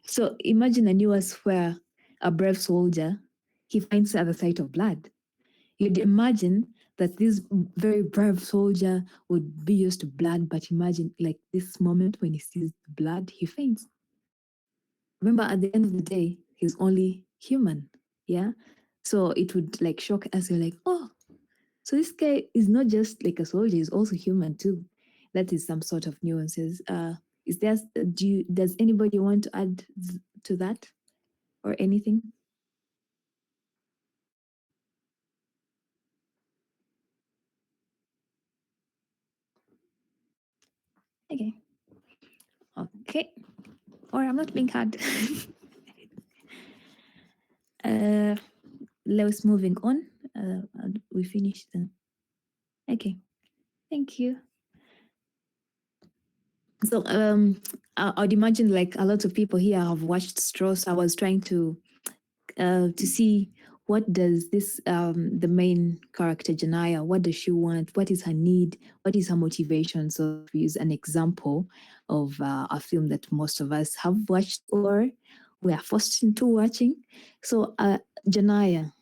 So imagine a nuance where a brave soldier, he finds at the sight of blood. You'd imagine that this very brave soldier would be used to blood, but imagine like this moment when he sees blood, he faints. Remember, at the end of the day, he's only human, yeah? So it would like shock us. You're like, oh, so this guy is not just like a soldier, he's also human too. that is some sort of nuances. Is there, does anybody want to add to that or anything? Okay. Okay. Or I'm not being hard. Let's moving on. And we finished then. Okay. Thank you. So I'd imagine like a lot of people here have watched Straw. So I was trying to see what does this the main character Janaya, what does she want? What is her need? What is her motivation? So we use an example of a film that most of us have watched or we are forced into watching. So Janaya,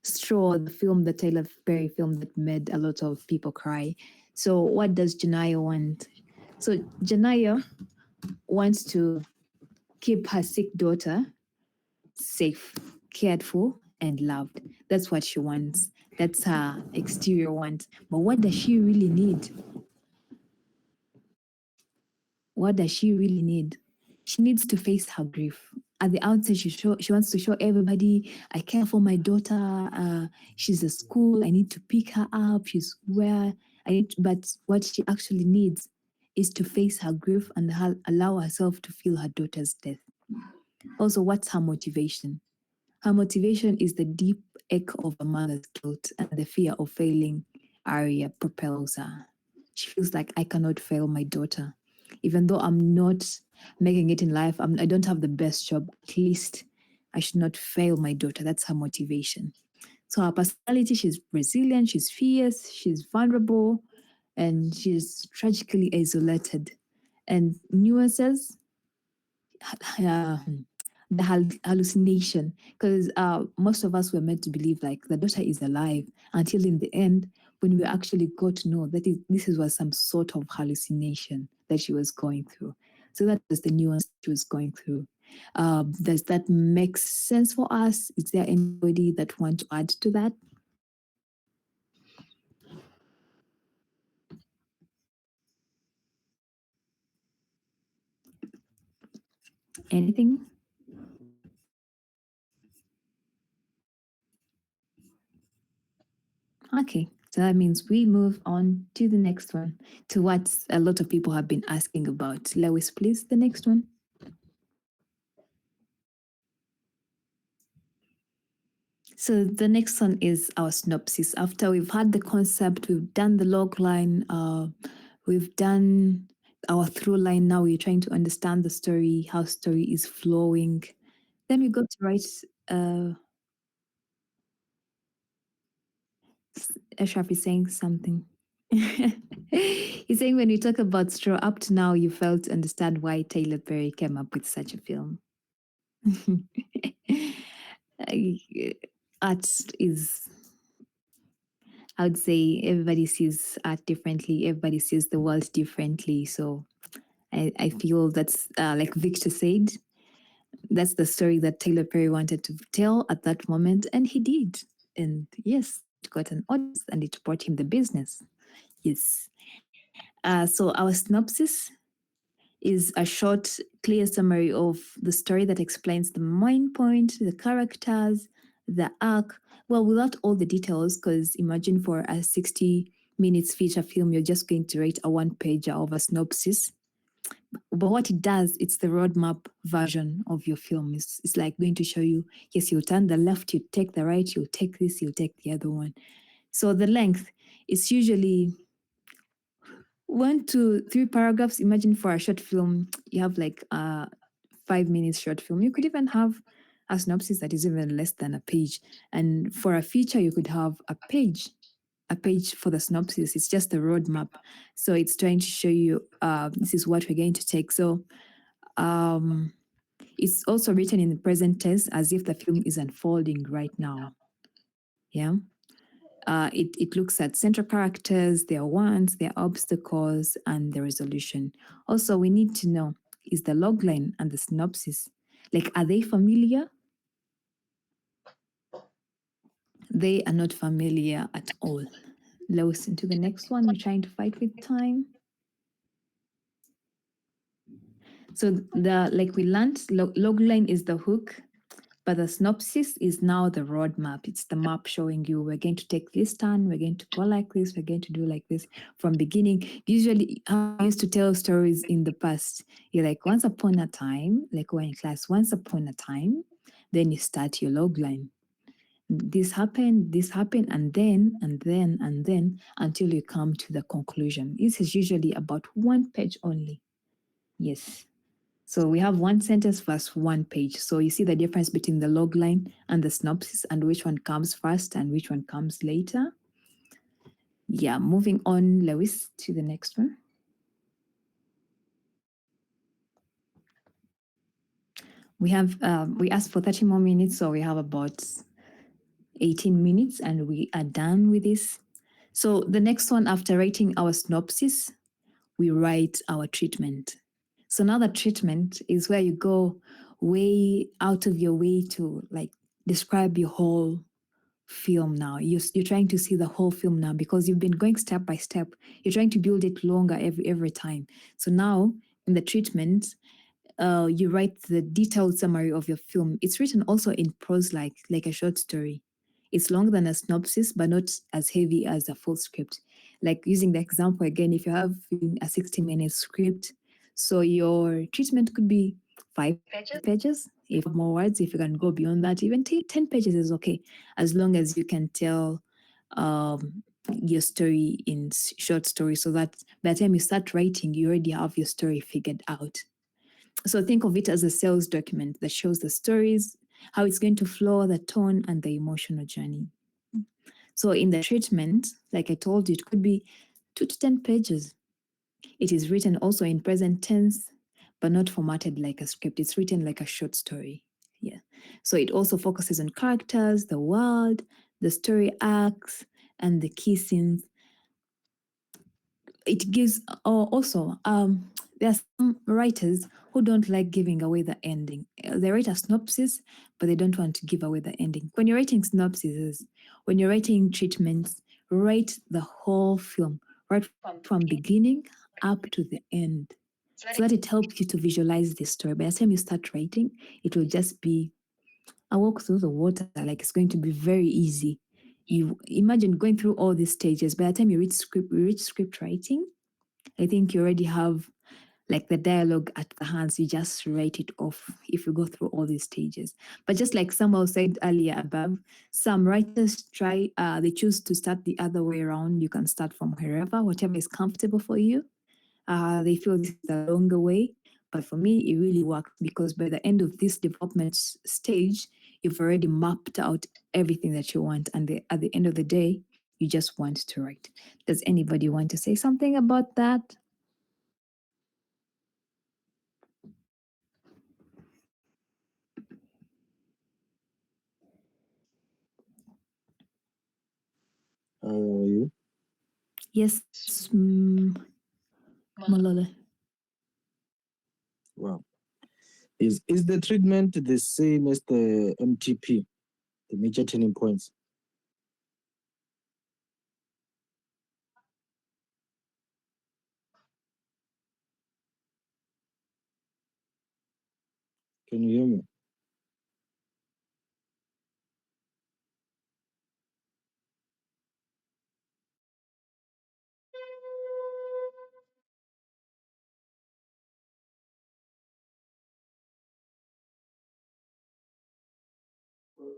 Straw, the film, the Tyler Perry film that made a lot of people cry. So what does Janaya want? So Janaya wants to keep her sick daughter safe, cared for, and loved. That's what she wants. That's her exterior want. But what does she really need? What does she really need? She needs to face her grief. At the outset, she wants to show everybody, I care for my daughter. She's at school. I need to pick her up. She's where I need. But what she actually needs is to face her grief and allow herself to feel her daughter's death. Also, what's her motivation? Her motivation is the deep ache of a mother's guilt and the fear of failing Arya propels her. She feels like I cannot fail my daughter. Even though I'm not making it in life, I don't have the best job, at least I should not fail my daughter. That's her motivation. So her personality, she's resilient, she's fierce, she's vulnerable, and she's tragically isolated. And nuances, the hallucination, because most of us were meant to believe like the daughter is alive until in the end, when we actually got to know that this was some sort of hallucination that she was going through. So that was the nuance she was going through. Does that make sense for us? Is there anybody that want to add to that? Anything? Okay, so that means we move on to the next one, to what a lot of people have been asking about. Lewis, please, the next one. So the next one is our synopsis. After we've had the concept, we've done the log line, we've done our through line. Now we're trying to understand the story, how story is flowing. Then we got to write. Ashraf is saying something. He's saying when you talk about Straw, up to now, you failed to understand why Tyler Perry came up with such a film. Art is, I would say, everybody sees art differently. Everybody sees the world differently. So I feel that's like Victor said, that's the story that Tyler Perry wanted to tell at that moment, and he did. And yes, it got an audience, and it brought him the business. Yes. So our synopsis is a short, clear summary of the story that explains the main point, the characters, the arc. Well, without all the details, because imagine for a 60 minutes feature film, you're just going to write a one-pager of a synopsis. But what it does, it's the roadmap version of your film. It's like going to show you, yes, you turn the left, you take the right, you take this, you take the other one. So the length is usually 1 to 3 paragraphs. Imagine for a short film, you have like a 5 minutes short film. You could even have a synopsis that is even less than a page. And for a feature, you could have a page for the synopsis. It's just a roadmap. So it's trying to show you this is what we're going to take. So it's also written in the present tense as if the film is unfolding right now. Yeah. It looks at central characters, their wants, their obstacles, and the resolution. Also, we need to know, is the logline and the synopsis, like, are they familiar? They are not familiar at all. Let's listen to the next one. We're trying to fight with time. So like we learned, logline is the hook, but the synopsis is now the roadmap. It's the map showing you we're going to take this turn, we're going to go like this, we're going to do like this from beginning. Usually, I used to tell stories in the past. You're like, once upon a time, like we're in class, once upon a time, then you start your logline. This happened, and then until you come to the conclusion. This is usually about 1 page only. Yes. So we have one sentence plus 1 page. So you see the difference between the logline and the synopsis and which one comes first and which one comes later. Yeah, moving on, Lewis, to the next one. We have, we asked for 30 more minutes, so we have about 18 minutes and we are done with this. So the next one, after writing our synopsis, we write our treatment. So now the treatment is where you go way out of your way to like describe your whole film now. You're trying to see the whole film now because you've been going step by step. You're trying to build it longer every time. So now in the treatment, you write the detailed summary of your film. It's written also in prose like a short story. It's longer than a synopsis, but not as heavy as a full script. Like using the example again, if you have a 60-minute script, so your treatment could be 5 pages. If more words, if you can go beyond that, even 10 pages is okay, as long as you can tell your story in short story, so that by the time you start writing, you already have your story figured out. So think of it as a sales document that shows the stories, how it's going to flow, the tone, and the emotional journey. So in the treatment, like I told you, it could be 2 to 10 pages. It is written also in present tense, but not formatted like a script. It's written like a short story. Yeah. So it also focuses on characters, the world, the story arcs, and the key scenes. It gives also there are some writers who don't like giving away the ending. They write a synopsis, but they don't want to give away the ending. When you're writing synopses, when you're writing treatments, write the whole film, right from beginning up to the end, so that it helps you to visualize the story. By the time you start writing, it will just be a walk through the water. Like it's going to be very easy. You imagine going through all these stages. By the time you reach script writing, I think you already have like the dialogue at the hands. You just write it off if you go through all these stages. But just like Samuel said earlier above, some writers they choose to start the other way around. You can start from wherever, whatever is comfortable for you. They feel this is a longer way. But for me, it really worked because by the end of this development stage, you've already mapped out everything that you want. And at the end of the day, you just want to write. Does anybody want to say something about that? How are you? Yes, Malala. Wow. Is the treatment the same as the MTP, the major turning points? Can you hear me?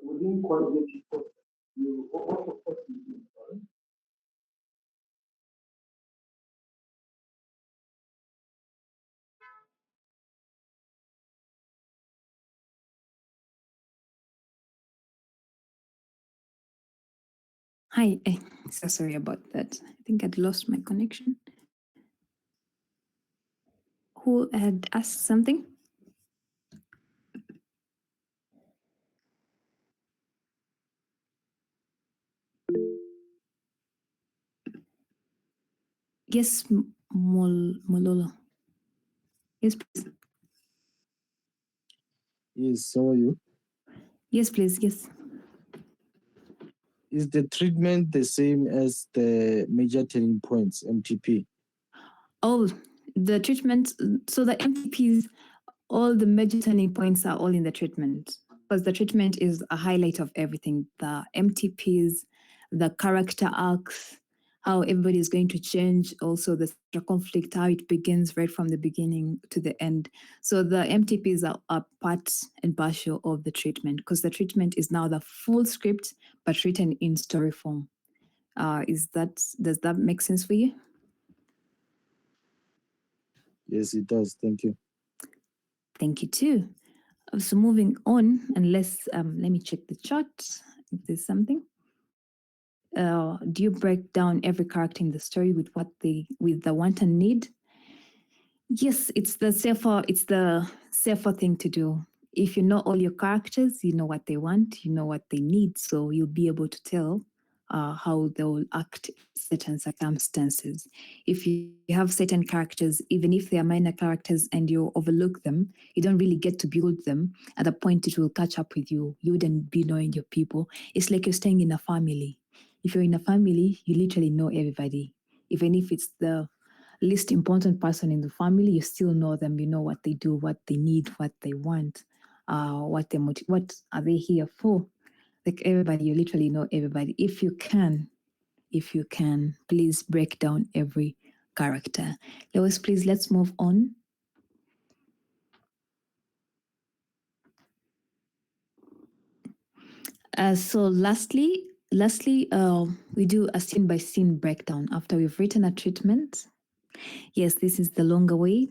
We didn't quite get your question. What was the question? Sorry? Hi, so sorry about that. I think I'd lost my connection. Who had asked something? Yes, Mololo. Yes, please. Yes, how are you? Yes, please. Yes. Is the treatment the same as the major turning points, MTP? Oh, the treatment. So the MTPs all the major turning points are all in the treatment, because the treatment is a highlight of everything: the MTPs, the character arcs, how everybody is going to change, also the conflict, how it begins right from the beginning to the end. So the MTPs are part and parcel of the treatment, because the treatment is now the full script but written in story form. Does that make sense for you? Yes, it does. Thank you. Thank you too. So moving on, unless let me check the chart if there's something. Do you break down every character in the story with the want and need? Yes, it's the safer thing to do. If you know all your characters, you know what they want, you know what they need, so you'll be able to tell how they will act in certain circumstances. If you have certain characters, even if they are minor characters and you overlook them, you don't really get to build them. At the point it will catch up with you. You wouldn't be knowing your people. It's like you're staying in a family. If you're in a family, you literally know everybody. Even if it's the least important person in the family, you still know them. You know what they do, what they need, what they want, what are they here for. Like everybody, you literally know everybody. If you can, please break down every character. Lois, please, let's move on. So lastly, we do a scene by scene breakdown after we've written a treatment. Yes, this is the longer way.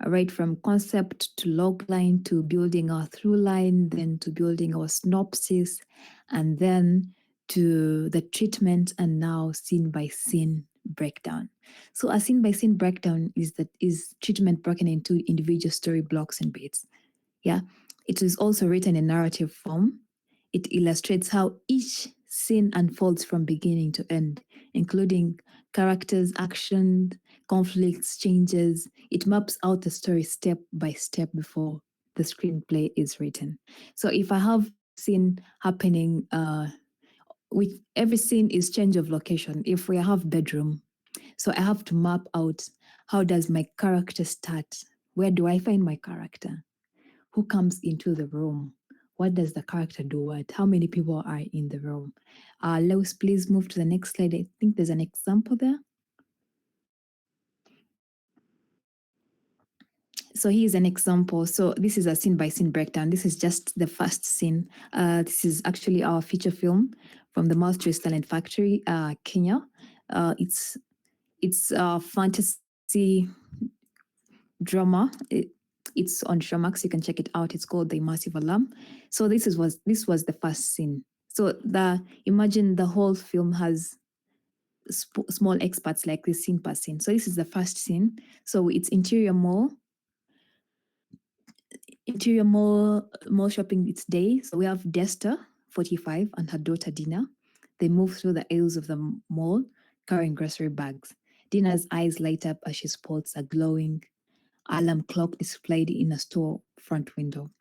Right from concept to logline to building our through line, then to building our synopsis, and then to the treatment, and now scene by scene breakdown. So a scene by scene breakdown is treatment broken into individual story blocks and bits. Yeah, it is also written in narrative form. It illustrates how each scene unfolds from beginning to end, including characters, action, conflicts, changes. It maps out the story step by step before the screenplay is written. So if I have scene happening, with every scene is change of location. If we have bedroom, so I have to map out how does my character start? Where do I find my character? Who comes into the room? What does the character do? What? How many people are in the room? Lewis, please move to the next slide. I think there's an example there. So here's an example. So this is a scene by scene breakdown. This is just the first scene. This is actually our feature film from the Mouth Talent Factory, Kenya. It's a fantasy drama. It's on Showmax. You can check it out. It's called The Immersive Alarm. So this was the first scene. So imagine the whole film has small experts like this scene per scene. So this is the first scene. So it's interior mall shopping. It's day. So we have Desta, 45, and her daughter Dina. They move through the aisles of the mall carrying grocery bags. Dina's eyes light up as she spots a glowing alarm clock displayed in a store front window.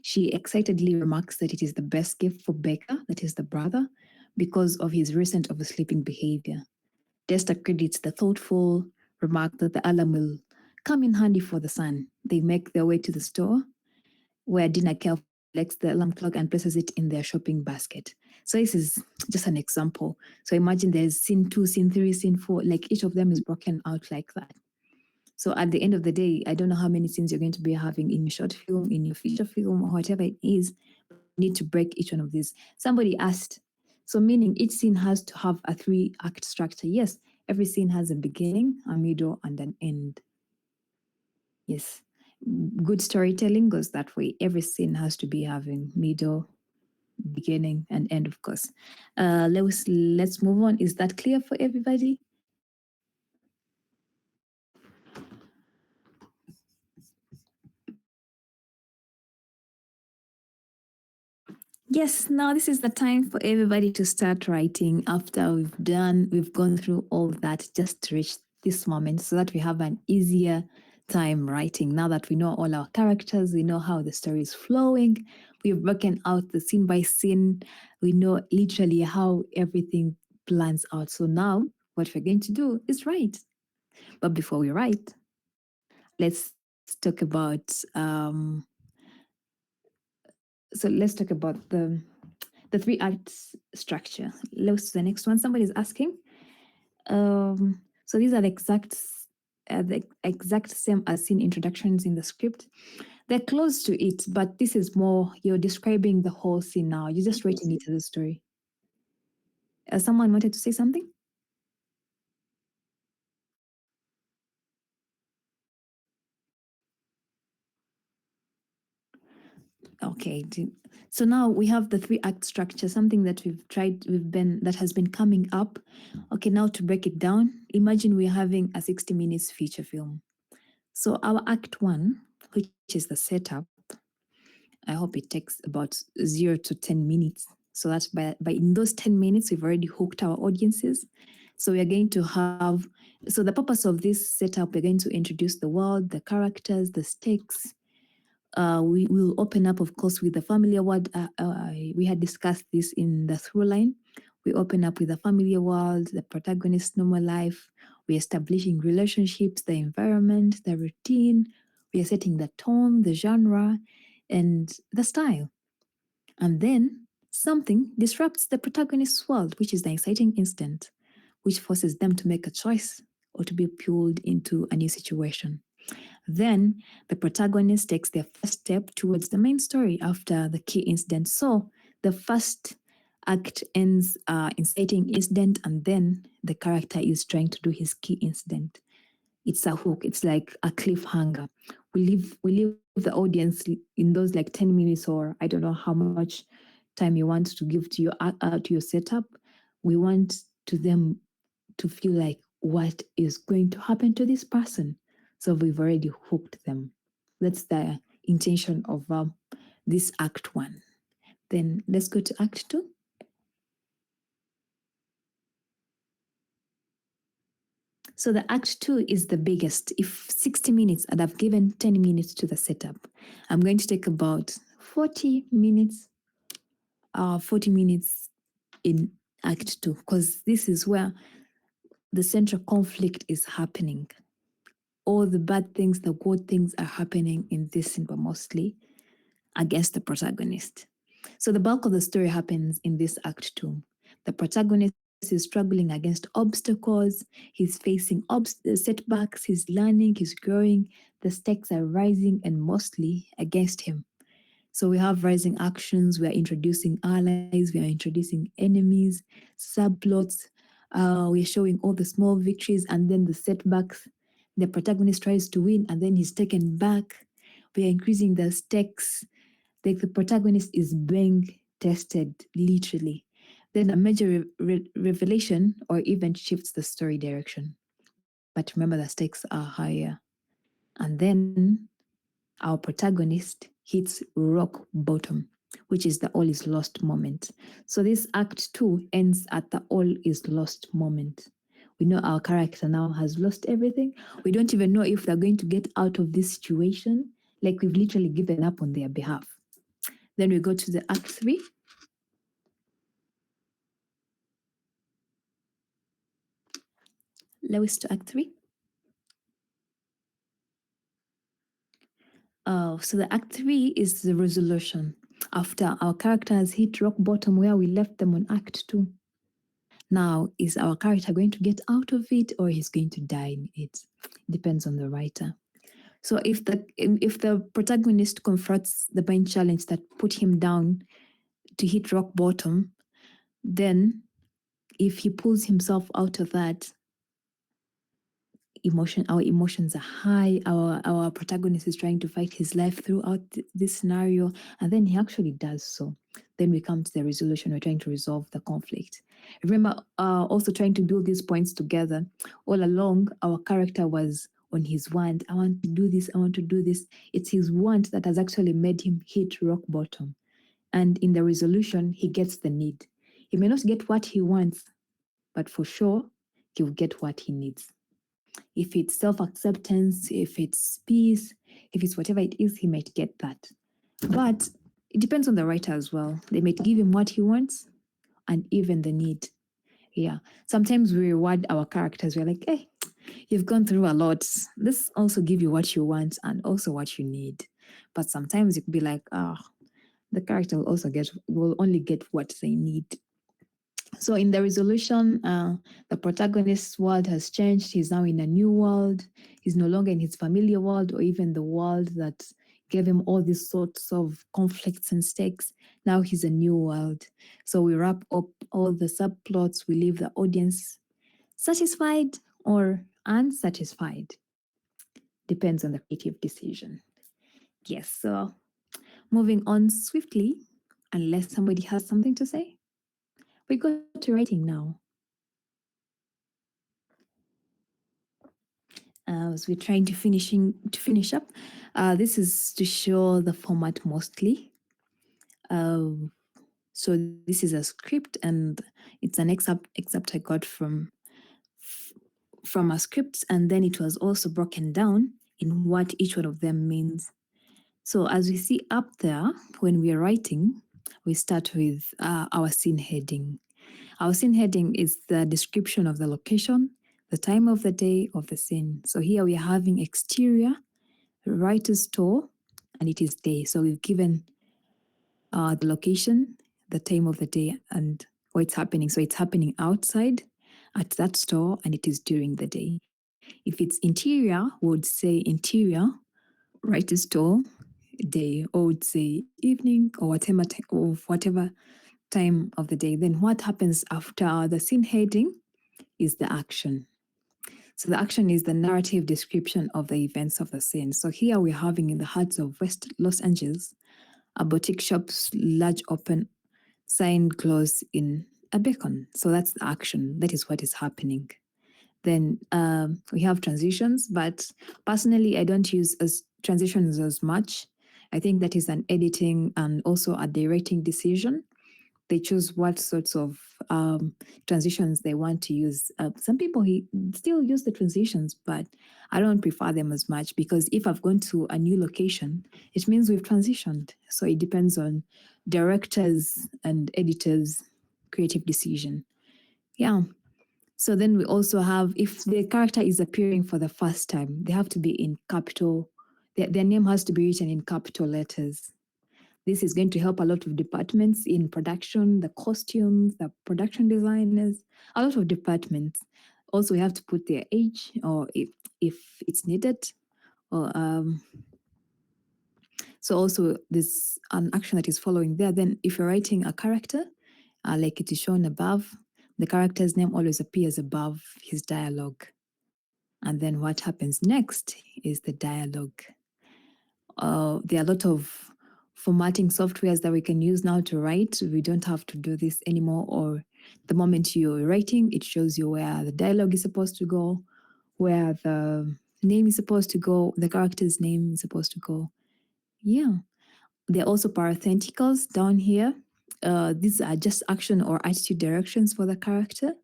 She excitedly remarks that it is the best gift for Becca, that is the brother, because of his recent oversleeping behavior. Desta credits the thoughtful remark that the alarm will come in handy for the son. They make their way to the store, where Dina carefully selects the alarm clock and places it in their shopping basket. So this is just an example. So imagine there's scene 2, scene 3, scene 4, like each of them is broken out like that. So at the end of the day, I don't know how many scenes you're going to be having in your short film, in your feature film, or whatever it is. You need to break each one of these. Somebody asked, so meaning each scene has to have a 3-act structure. Yes, every scene has a beginning, a middle, and an end. Yes, good storytelling goes that way. Every scene has to be having middle, beginning, and end, of course. Let's move on. Is that clear for everybody? Yes, now this is the time for everybody to start writing after we've gone through all that just to reach this moment, so that we have an easier time writing. Now that we know all our characters, we know how the story is flowing, we've broken out the scene by scene, we know literally how everything plans out. So now what we're going to do is write. But before we write, let's talk about let's talk about the 3 acts structure. Let's the next one. Somebody's asking. So these are the exact same as seen introductions in the script. They're close to it, but this is more, you're describing the whole scene now. You're just writing it as a story. Someone wanted to say something? Okay. So now we have the 3 act structure, something that that has been coming up. Okay, now to break it down, imagine we're having a 60 minutes feature film. So our act 1, which is the setup, I hope it takes about 0 to 10 minutes. So that's by in those 10 minutes, we've already hooked our audiences. So we are going to have, so the purpose of this setup, we're going to introduce the world, the characters, the stakes. We will open up, of course, with the family award. We had discussed this in the through line. We open up with the family world, the protagonist's normal life. We're establishing relationships, the environment, the routine. We are setting the tone, the genre, and the style. And then something disrupts the protagonist's world, which is the exciting instant, which forces them to make a choice or to be pulled into a new situation. Then the protagonist takes their first step towards the main story after the key incident. So the first act ends inciting incident, and then the character is trying to do his key incident. It's a hook. It's like a cliffhanger. We leave the audience in those like 10 minutes, or I don't know how much time you want to give to your setup. We want them to feel like what is going to happen to this person. So we've already hooked them. That's the intention of this act 1. Then let's go to act 2. So the act 2 is the biggest. If 60 minutes, and I've given 10 minutes to the setup, I'm going to take about 40 minutes. 40 minutes in act 2, because this is where the central conflict is happening. All the bad things, the good things are happening in this scene, but mostly against the protagonist. So the bulk of the story happens in this act 2. The protagonist is struggling against obstacles. He's facing setbacks. He's learning. He's growing. The stakes are rising and mostly against him. So we have rising actions. We are introducing allies. We are introducing enemies, subplots. We are showing all the small victories and then the setbacks. The protagonist tries to win and then he's taken back. We are increasing the stakes. The protagonist is being tested, literally. Then a major revelation or event shifts the story direction. But remember, the stakes are higher. And then our protagonist hits rock bottom, which is the all is lost moment. So this act 2 ends at the all is lost moment. We know our character now has lost everything. We don't even know if they're going to get out of this situation. Like we've literally given up on their behalf. Then we go to the act 3. Lewis to act 3. So the act 3 is the resolution. After our character has hit rock bottom where we left them on act 2. Now, is our character going to get out of it or he's going to die in it? Depends on the writer. So if the protagonist confronts the main challenge that put him down to hit rock bottom, then if he pulls himself out of that, our emotions are high. Our protagonist is trying to fight his life throughout this scenario, and then he actually does so. Then we come to the resolution. We're trying to resolve the conflict. Remember, also trying to build these points together. All along, our character was on his want. I want to do this. I want to do this. It's his want that has actually made him hit rock bottom. And in the resolution, he gets the need. He may not get what he wants, but for sure, he'll get what he needs. If it's self-acceptance, if it's peace, if it's whatever it is, he might get that. But it depends on the writer as well. They might give him what he wants and even the need. Yeah. Sometimes we reward our characters. We're like, hey, you've gone through a lot. This also give you what you want and also what you need. But sometimes it could be like, the character will only get what they need. So in the resolution, the protagonist's world has changed. He's now in a new world. He's no longer in his familiar world or even the world that gave him all these sorts of conflicts and stakes. Now he's a new world. So we wrap up all the subplots. We leave the audience satisfied or unsatisfied. Depends on the creative decision. Yes, so moving on swiftly, unless somebody has something to say. We go to writing now. As we're trying to finish up, this is to show the format mostly. So this is a script, and it's an excerpt I got from a script, and then it was also broken down in what each one of them means. So as we see up there, when we are writing, we start with our scene heading. Our scene heading is the description of the location, the time of the day of the scene. So here we are having exterior, writer's store, and it is day. So we've given the location, the time of the day, and where it's happening. So it's happening outside at that store, and it is during the day. If it's interior, we would say interior, writer's store, day, or would say evening or whatever time of the day. Then what happens after the scene heading is the action. So the action is the narrative description of the events of the scene. So here we're having in the heart of West Los Angeles, a boutique shop's large open sign closed in a beacon. So that's the action. That is what is happening. Then we have transitions, but personally, I don't use transitions as much. I think that is an editing and also a directing decision. They choose what sorts of transitions they want to use. Some people still use the transitions, but I don't prefer them as much because if I've gone to a new location, it means we've transitioned. So it depends on directors and editors' creative decision. Yeah. So then we also have, if the character is appearing for the first time, they have to be in capital, their name has to be written in capital letters. This is going to help a lot of departments in production, the costumes, the production designers, a lot of departments. Also, we have to put their age or if it's needed. Or so also there's an action that is following there. Then if you're writing a character, like it is shown above, the character's name always appears above his dialogue. And then what happens next is the dialogue. There are a lot of formatting softwares that we can use now to write. We don't have to do this anymore, or the moment you're writing, it shows you where the dialogue is supposed to go, where the name is supposed to go, the character's name is supposed to go. Yeah. There are also parentheticals down here. These are just action or attitude directions for the character.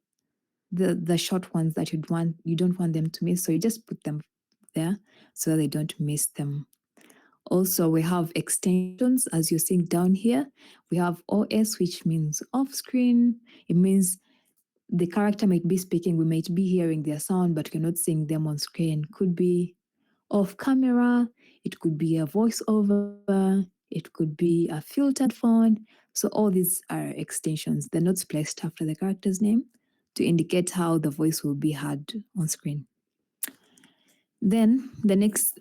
The short ones that you don't want them to miss, so you just put them there so they don't miss them. Also, we have extensions, as you're seeing down here. We have OS, which means off screen. It means the character might be speaking, we might be hearing their sound, but we're not seeing them on screen. Could be off camera, it could be a voiceover, it could be a filtered font. So all these are extensions. They're not placed after the character's name to indicate how the voice will be heard on screen. Then the next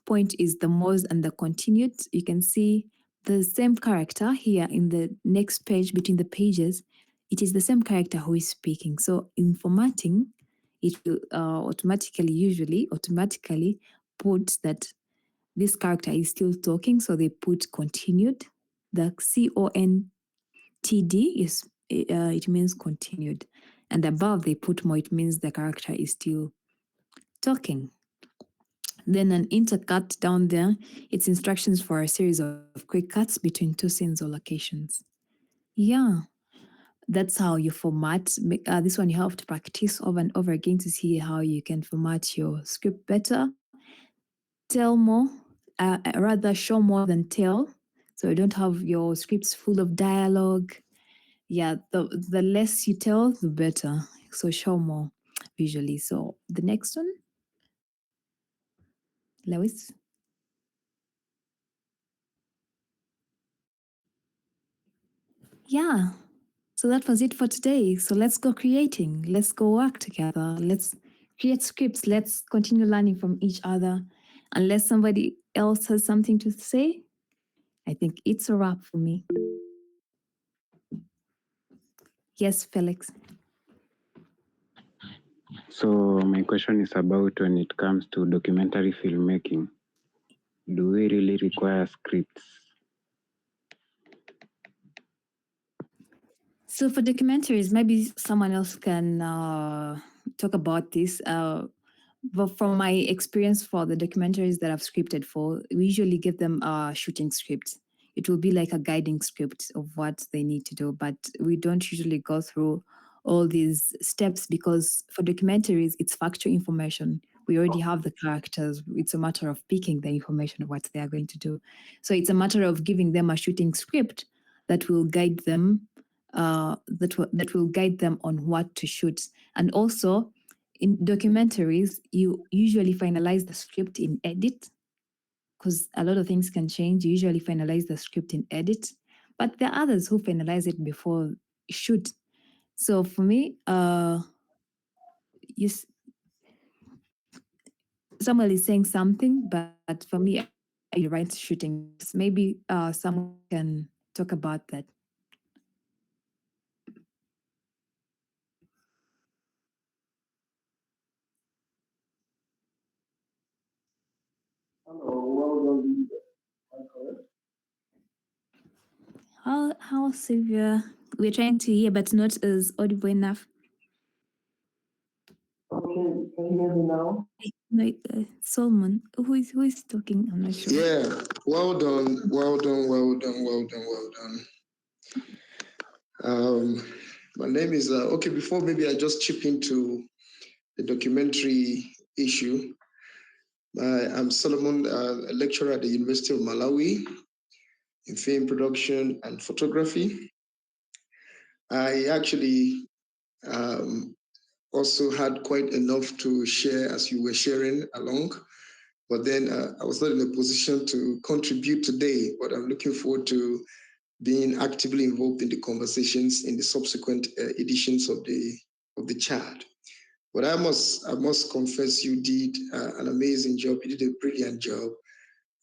point is the modes and the continued. You can see the same character here in the next page between the pages. It is the same character who is speaking. So in formatting, it will automatically put that this character is still talking. So they put continued. The CONTD is it means continued, and above they put more. It means the character is still talking. Then an intercut down there, it's instructions for a series of quick cuts between two scenes or locations. Yeah, that's how you format. This one you have to practice over and over again to see how you can format your script better. Tell more, rather show more than tell. So you don't have your scripts full of dialogue. Yeah, the less you tell, the better. So show more. visually. So the next one, Lewis. Yeah. So that was it for today. So let's go creating. Let's go work together. Let's create scripts. Let's continue learning from each other. Unless somebody else has something to say, I think it's a wrap for me. Yes, Felix. So my question is about when it comes to documentary filmmaking, do we really require scripts? So for documentaries, maybe someone else can talk about this. But from my experience for the documentaries that I've scripted for, we usually give them a shooting script. It will be like a guiding script of what they need to do, but we don't usually go through all these steps because for documentaries, it's factual information. We already have the characters. It's a matter of picking the information of what they are going to do. So it's a matter of giving them a shooting script that will guide them, that will guide them on what to shoot. And also, in documentaries, you usually finalize the script in edit because a lot of things can change. You usually finalize the script in edit, but there are others who finalize it before shoot. So for me, yes, Samuel is saying something, but for me, I write shooting. Maybe someone can talk about that. How Sylvia? We're trying to hear, but not as audible enough. Okay, can you hear me now? No, Solomon, who is talking? I'm not sure. Yeah, well done, well done, well done, well done, well done. My name is, okay, before maybe I just chip into the documentary issue. I'm Solomon, a lecturer at the University of Malawi in film production and photography. I actually also had quite enough to share as you were sharing along, but then I was not in a position to contribute today, but I'm looking forward to being actively involved in the conversations in the subsequent editions of the chat. But I must confess, you did an amazing job. You did a brilliant job.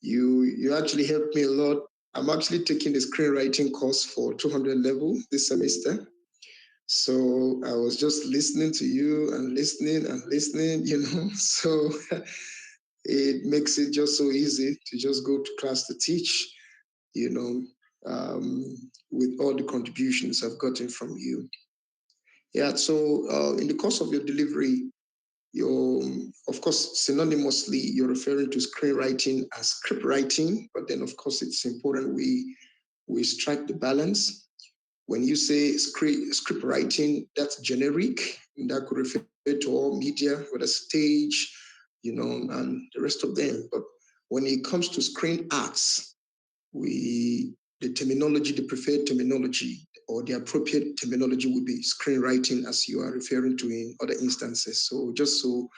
You actually helped me a lot. I'm actually taking the screenwriting course for 200 level this semester. So I was just listening to you and listening, you know. So it makes it just so easy to just go to class to teach, you know, with all the contributions I've gotten from you. Yeah, so in the course of your delivery, of course, synonymously, you're referring to screenwriting as script writing, but then of course it's important we strike the balance. When you say script writing, that's generic, and that could refer to all media, whether stage, you know, and the rest of them. But when it comes to screen arts, the terminology, the preferred terminology, or the appropriate terminology would be screenwriting, as you are referring to in other instances. So just so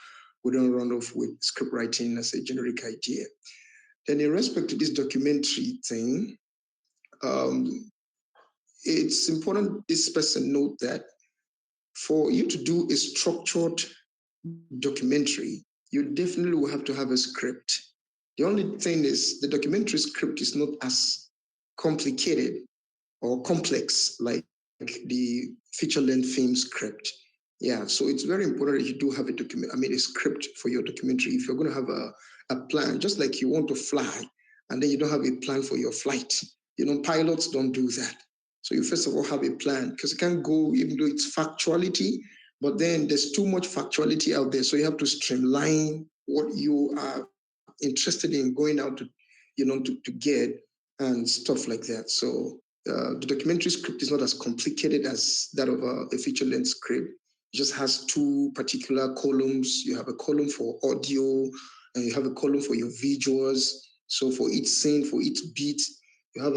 we don't run off with script writing as a generic idea. Then in respect to this documentary thing, it's important this person note that for you to do a structured documentary, you definitely will have to have a script. The only thing is the documentary script is not as complicated or complex like the feature-length film script. Yeah, so it's very important that you do have a script for your documentary. If you're going to have a plan, just like you want to fly, and then you don't have a plan for your flight. You know, pilots don't do that. So you first of all have a plan, because you can't go, even though it's factuality, but then there's too much factuality out there. So you have to streamline what you are interested in going out to, you know, to get and stuff like that. So the documentary script is not as complicated as that of a feature-length script. It just has two particular columns. You have a column for audio, and you have a column for your visuals. So for each scene, for each beat, You have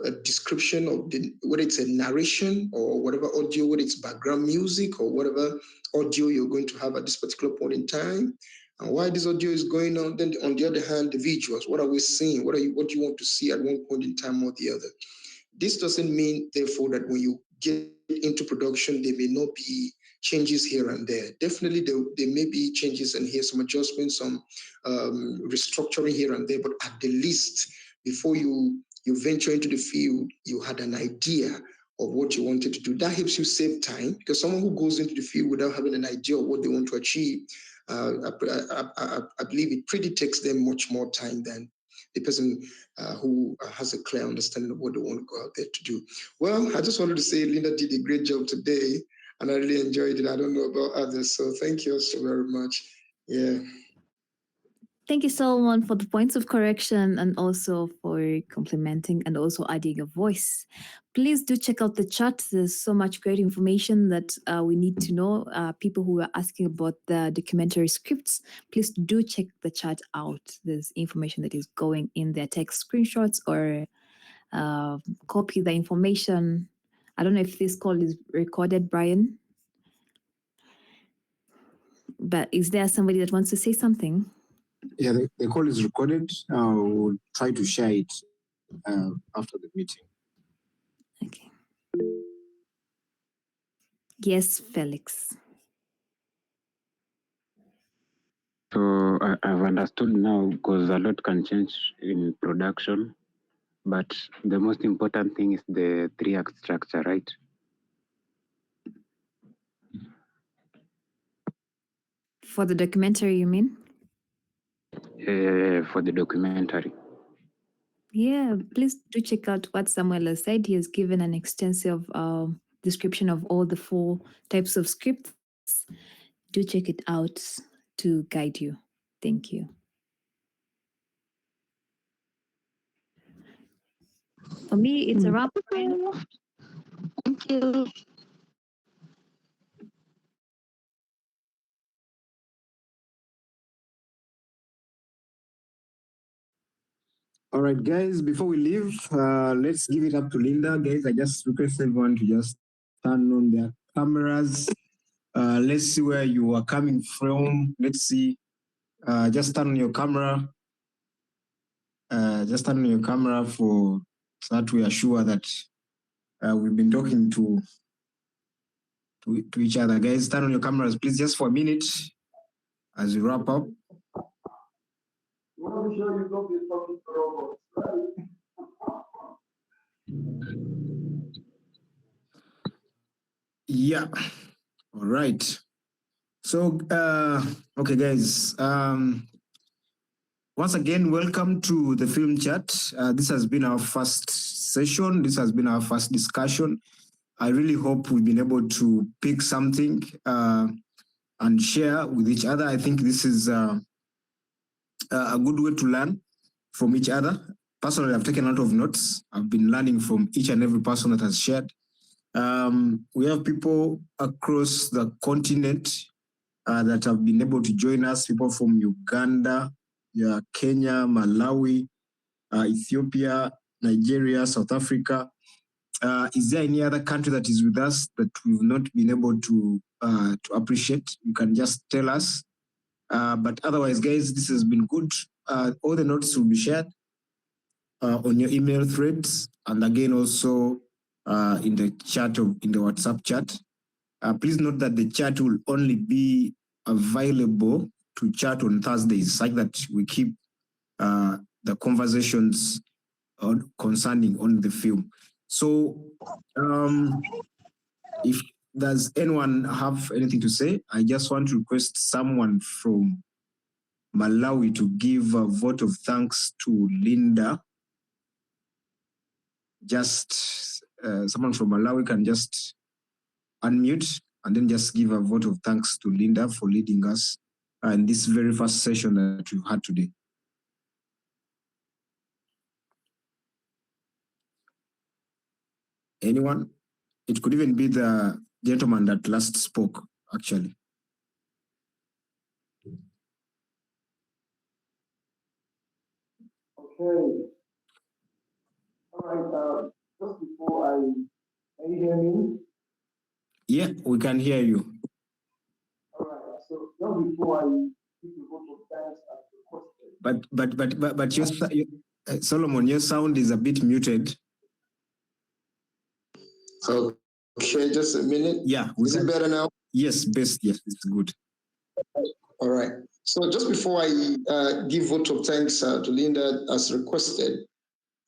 a description of whether it's a narration or whatever audio, whether it's background music or whatever audio you're going to have at this particular point in time, and why this audio is going on. Then on the other hand, the visuals. What are we seeing? What do you want to see at one point in time or the other? This doesn't mean, therefore, that when you get into production, there may not be changes here and there. Definitely, there may be changes and here, some adjustments, some restructuring here and there. But at the least, before you venture into the field, you had an idea of what you wanted to do. That helps you save time, because someone who goes into the field without having an idea of what they want to achieve, I believe it pretty takes them much more time than the person who has a clear understanding of what they want to go out there to do. Well, I just wanted to say Linda did a great job today, and I really enjoyed it. I don't know about others, so thank you so very much. Yeah. Thank you, Solomon, for the points of correction and also for complimenting and also adding a voice. Please do check out the chat. There's so much great information that we need to know. People who are asking about the documentary scripts, please do check the chat out. There's information that is going in there. Take screenshots or copy the information. I don't know if this call is recorded, Brian. But is there somebody that wants to say something? Yeah, the call is recorded. We'll try to share it after the meeting. Okay. Yes, Felix. So I've understood now, because a lot can change in production, but the most important thing is the 3-act structure, right? For the documentary, you mean? For the documentary. Yeah, please do check out what Samuel has said. He has given an extensive description of all the 4 types of scripts. Do check it out to guide you. Thank you. For me, it's a wrap. Thank you. All right, guys, before we leave, let's give it up to Linda. Guys, I just request everyone to just turn on their cameras. Let's see where you are coming from. Let's see. Just turn on your camera. Just turn on your camera so that we are sure that we've been talking to each other. Guys, turn on your cameras, please, just for a minute as we wrap up. Yeah. All right. So, okay, guys. Once again, welcome to the Film Chat. This has been our first session. This has been our first discussion. I really hope we've been able to pick something and share with each other. I think this is a good way to learn from each other. Personally, I've taken a lot of notes. I've been learning from each and every person that has shared. We have people across the continent that have been able to join us, people from Uganda, Kenya, Malawi, Ethiopia, Nigeria, South Africa. Is there any other country that is with us that we've not been able to appreciate? You can just tell us. But otherwise, guys, this has been good. All the notes will be shared on your email threads, and again also in the chat in the WhatsApp chat. Please note that the chat will only be available to chat on Thursdays, such that we keep the conversations concerning on the film. So if does anyone have anything to say, I just want to request someone from Malawi to give a vote of thanks to Linda. Just someone from Malawi can just unmute and then just give a vote of thanks to Linda for leading us in this very first session that we've had today. Anyone? It could even be the gentleman that last spoke, actually. Okay. All right, just before can you hear me? Yeah, we can hear you. All right, so just before I give the vote of thanks as requested. But Solomon, your sound is a bit muted. Okay, just a minute. Yeah. Is it better now? Yes, best. Yes, it's good. All right. So just before I give vote of thanks to Linda as requested,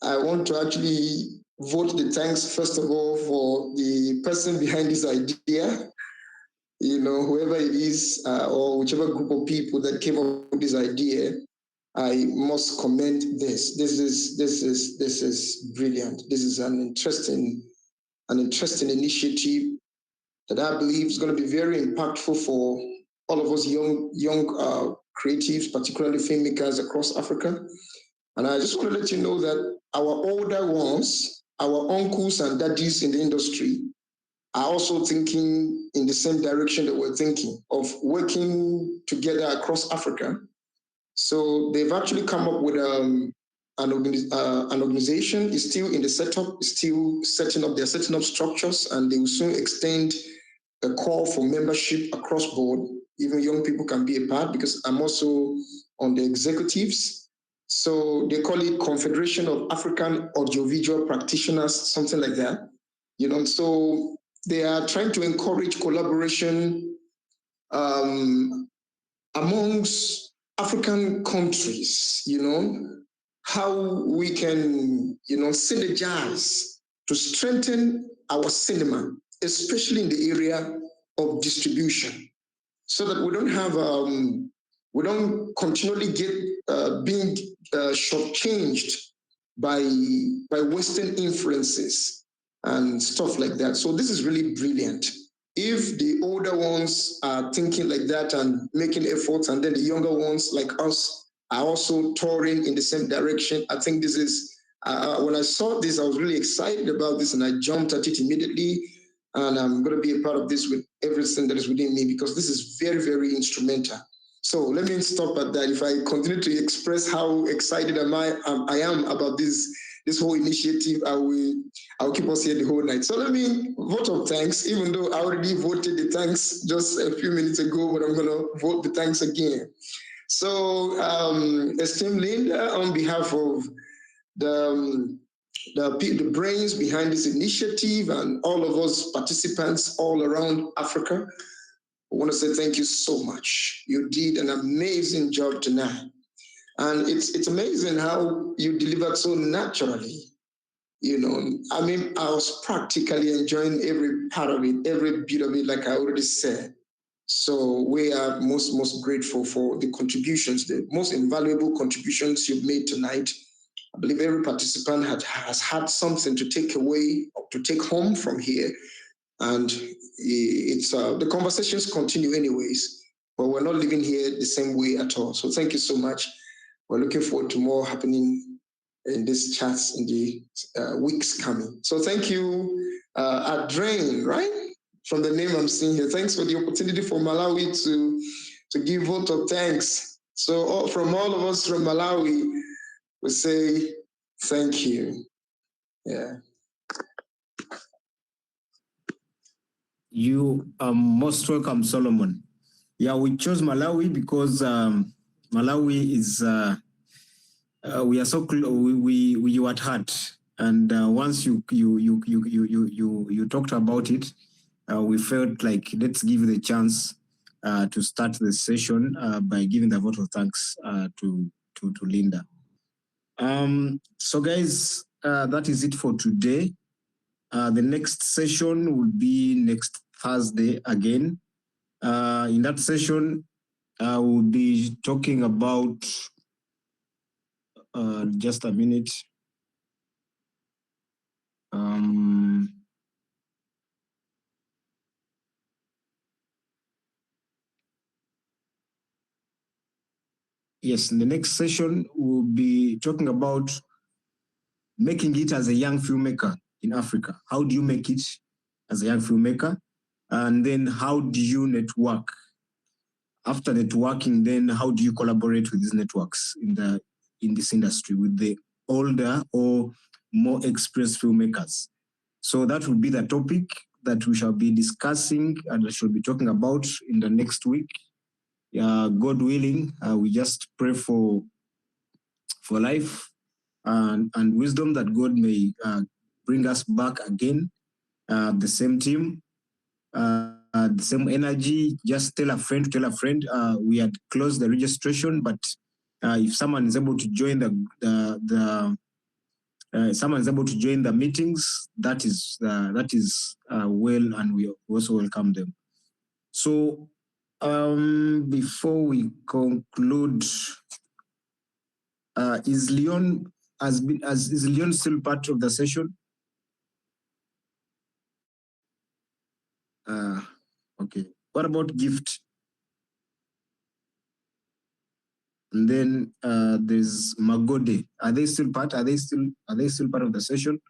I want to actually vote the thanks, first of all, for the person behind this idea. You know, whoever it is, or whichever group of people that came up with this idea, I must commend this. This is brilliant. This is an interesting initiative that I believe is going to be very impactful for all of us young creatives, particularly filmmakers across Africa. And I just want to let you know that our older ones, our uncles and daddies in the industry, are also thinking in the same direction that we're thinking of working together across Africa. So they've actually come up with an organization. Is still in the setup, is still setting up. They're setting up structures, and they will soon extend a call for membership across board. Even young people can be a part, because I'm also on the executives. So they call it Confederation of African Audiovisual Practitioners, something like that. You know, so they are trying to encourage collaboration amongst African countries, you know, how we can, you know, synergize to strengthen our cinema, especially in the area of distribution, so that we don't have, we don't continually get being shortchanged by Western influences and stuff like that. So this is really brilliant. If the older ones are thinking like that and making efforts, and then the younger ones like us are also touring in the same direction, I think this is, when I saw this, I was really excited about this, and I jumped at it immediately. And I'm going to be a part of this with everything that is within me, because this is very, very instrumental. So let me stop at that. If I continue to express how excited I am about this whole initiative, I'll keep us here the whole night. So let me vote of thanks, even though I already voted the thanks just a few minutes ago, but I'm going to vote the thanks again. So, esteemed Linda, on behalf of the brains behind this initiative and all of us participants all around Africa, I want to say thank you so much. You did an amazing job tonight. And it's amazing how you delivered so naturally. You know, I mean, I was practically enjoying every part of it, every bit of it, like I already said. So we are most grateful for the contributions, the most invaluable contributions you've made tonight. I believe every participant has had something to take away or to take home from here. And it's the conversations continue anyways, but we're not living here the same way at all. So thank you so much. We're looking forward to more happening in these chats in the weeks coming. So thank you, Adrain, right? From the name I'm seeing here. Thanks for the opportunity for Malawi to give vote of thanks. So from all of us from Malawi, we say thank you. Yeah. You are most welcome, Solomon. Yeah, we chose Malawi because Malawi is we are so close. We were at heart, and once you talked about it, we felt like let's give the chance to start the session by giving the vote of thanks to Linda. So guys, that is it for today. The next session will be next Thursday again. In that session, we'll be talking about, just a minute. Yes, in the next session, we'll be talking about making it as a young filmmaker in Africa. How do you make it as a young filmmaker? And then how do you network? After networking, then how do you collaborate with these networks in this industry with the older or more experienced filmmakers. So that will be the topic that we shall be discussing and I shall be talking about in the next week. God willing, we just pray for life and wisdom that God may bring us back again, the same team, the same energy. Just tell a friend, we had closed the registration, but if someone is able to join someone is able to join the meetings, that is well, and we also welcome them. So before we conclude, is Leon still part of the session? Okay. What about Gift? And then there's Magode. Are they still part? Are they still part of the session?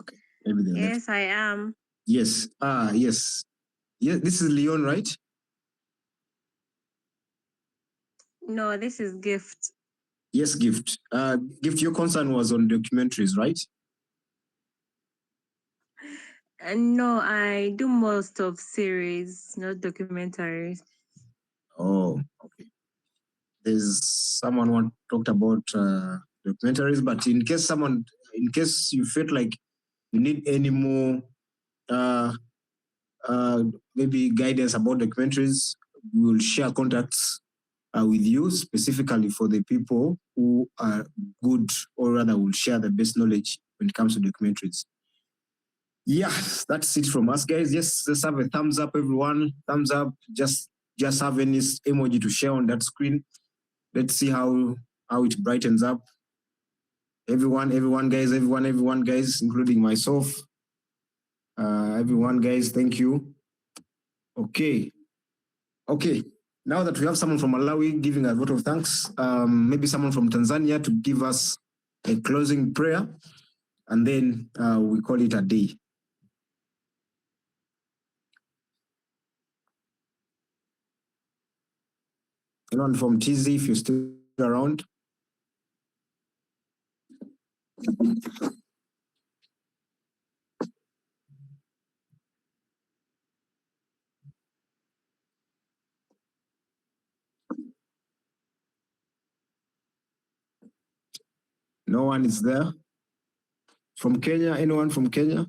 Okay, maybe they're left. Yes, I am. Yes. Yes. Yes. This is Leon, right? No, this is Gift. Yes, Gift. Gift, your concern was on documentaries, right? No, I do most of series, not documentaries. Oh, okay. There's someone who talked about documentaries, but in case you felt like you need any more maybe guidance about documentaries, we will share contacts with you specifically for the people who are good, or rather will share the best knowledge when it comes to documentaries. Yeah, that's it from us, guys. Yes, just have a thumbs up, everyone. Thumbs up. Just have any emoji to share on that screen. Let's see how it brightens up. Everyone, guys, including myself. Everyone, guys, thank you. Okay. Now that we have someone from Malawi giving a vote of thanks, maybe someone from Tanzania to give us a closing prayer, and then we call it a day. Anyone from TZ, if you're still around? No one is there. From Kenya, anyone from Kenya?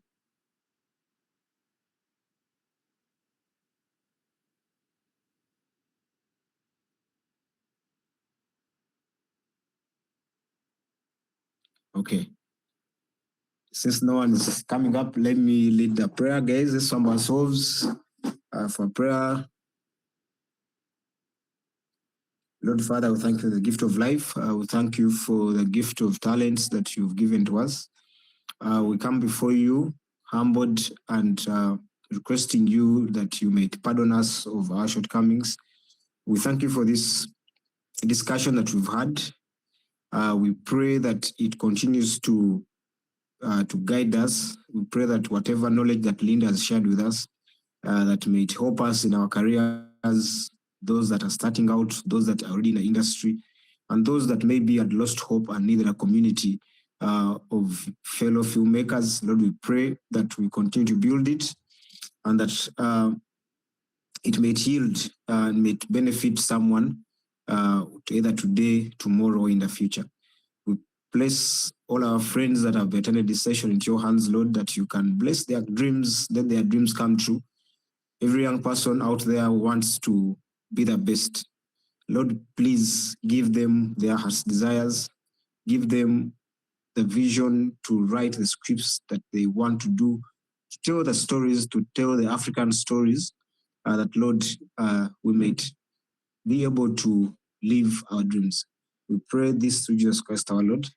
Okay. Since no one is coming up, let me lead the prayer, guys. Let's sum ourselves for prayer. Lord Father, we thank you for the gift of life. We thank you for the gift of talents that you've given to us. We come before you, humbled and requesting you that you may pardon us of our shortcomings. We thank you for this discussion that we've had. We pray that it continues to guide us. We pray that whatever knowledge that Linda has shared with us, that may it help us in our careers, those that are starting out, those that are already in the industry, and those that maybe had lost hope and needed a community of fellow filmmakers. Lord, we pray that we continue to build it, and that it may yield and may benefit someone either today, tomorrow, or in the future. We place all our friends that have attended this session into your hands, Lord, that you can bless their dreams, let their dreams come true. Every young person out there wants to be the best. Lord, please give them their heart's desires. Give them the vision to write the scripts that they want to do, to tell the stories, to tell the African stories, that, Lord, we may be able to live our dreams. We pray this through Jesus Christ our Lord.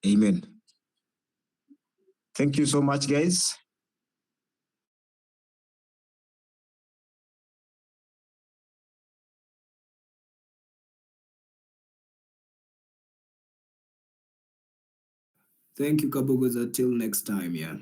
Amen. Thank you so much, guys. Thank you, Kabugoza. Till next time, yeah.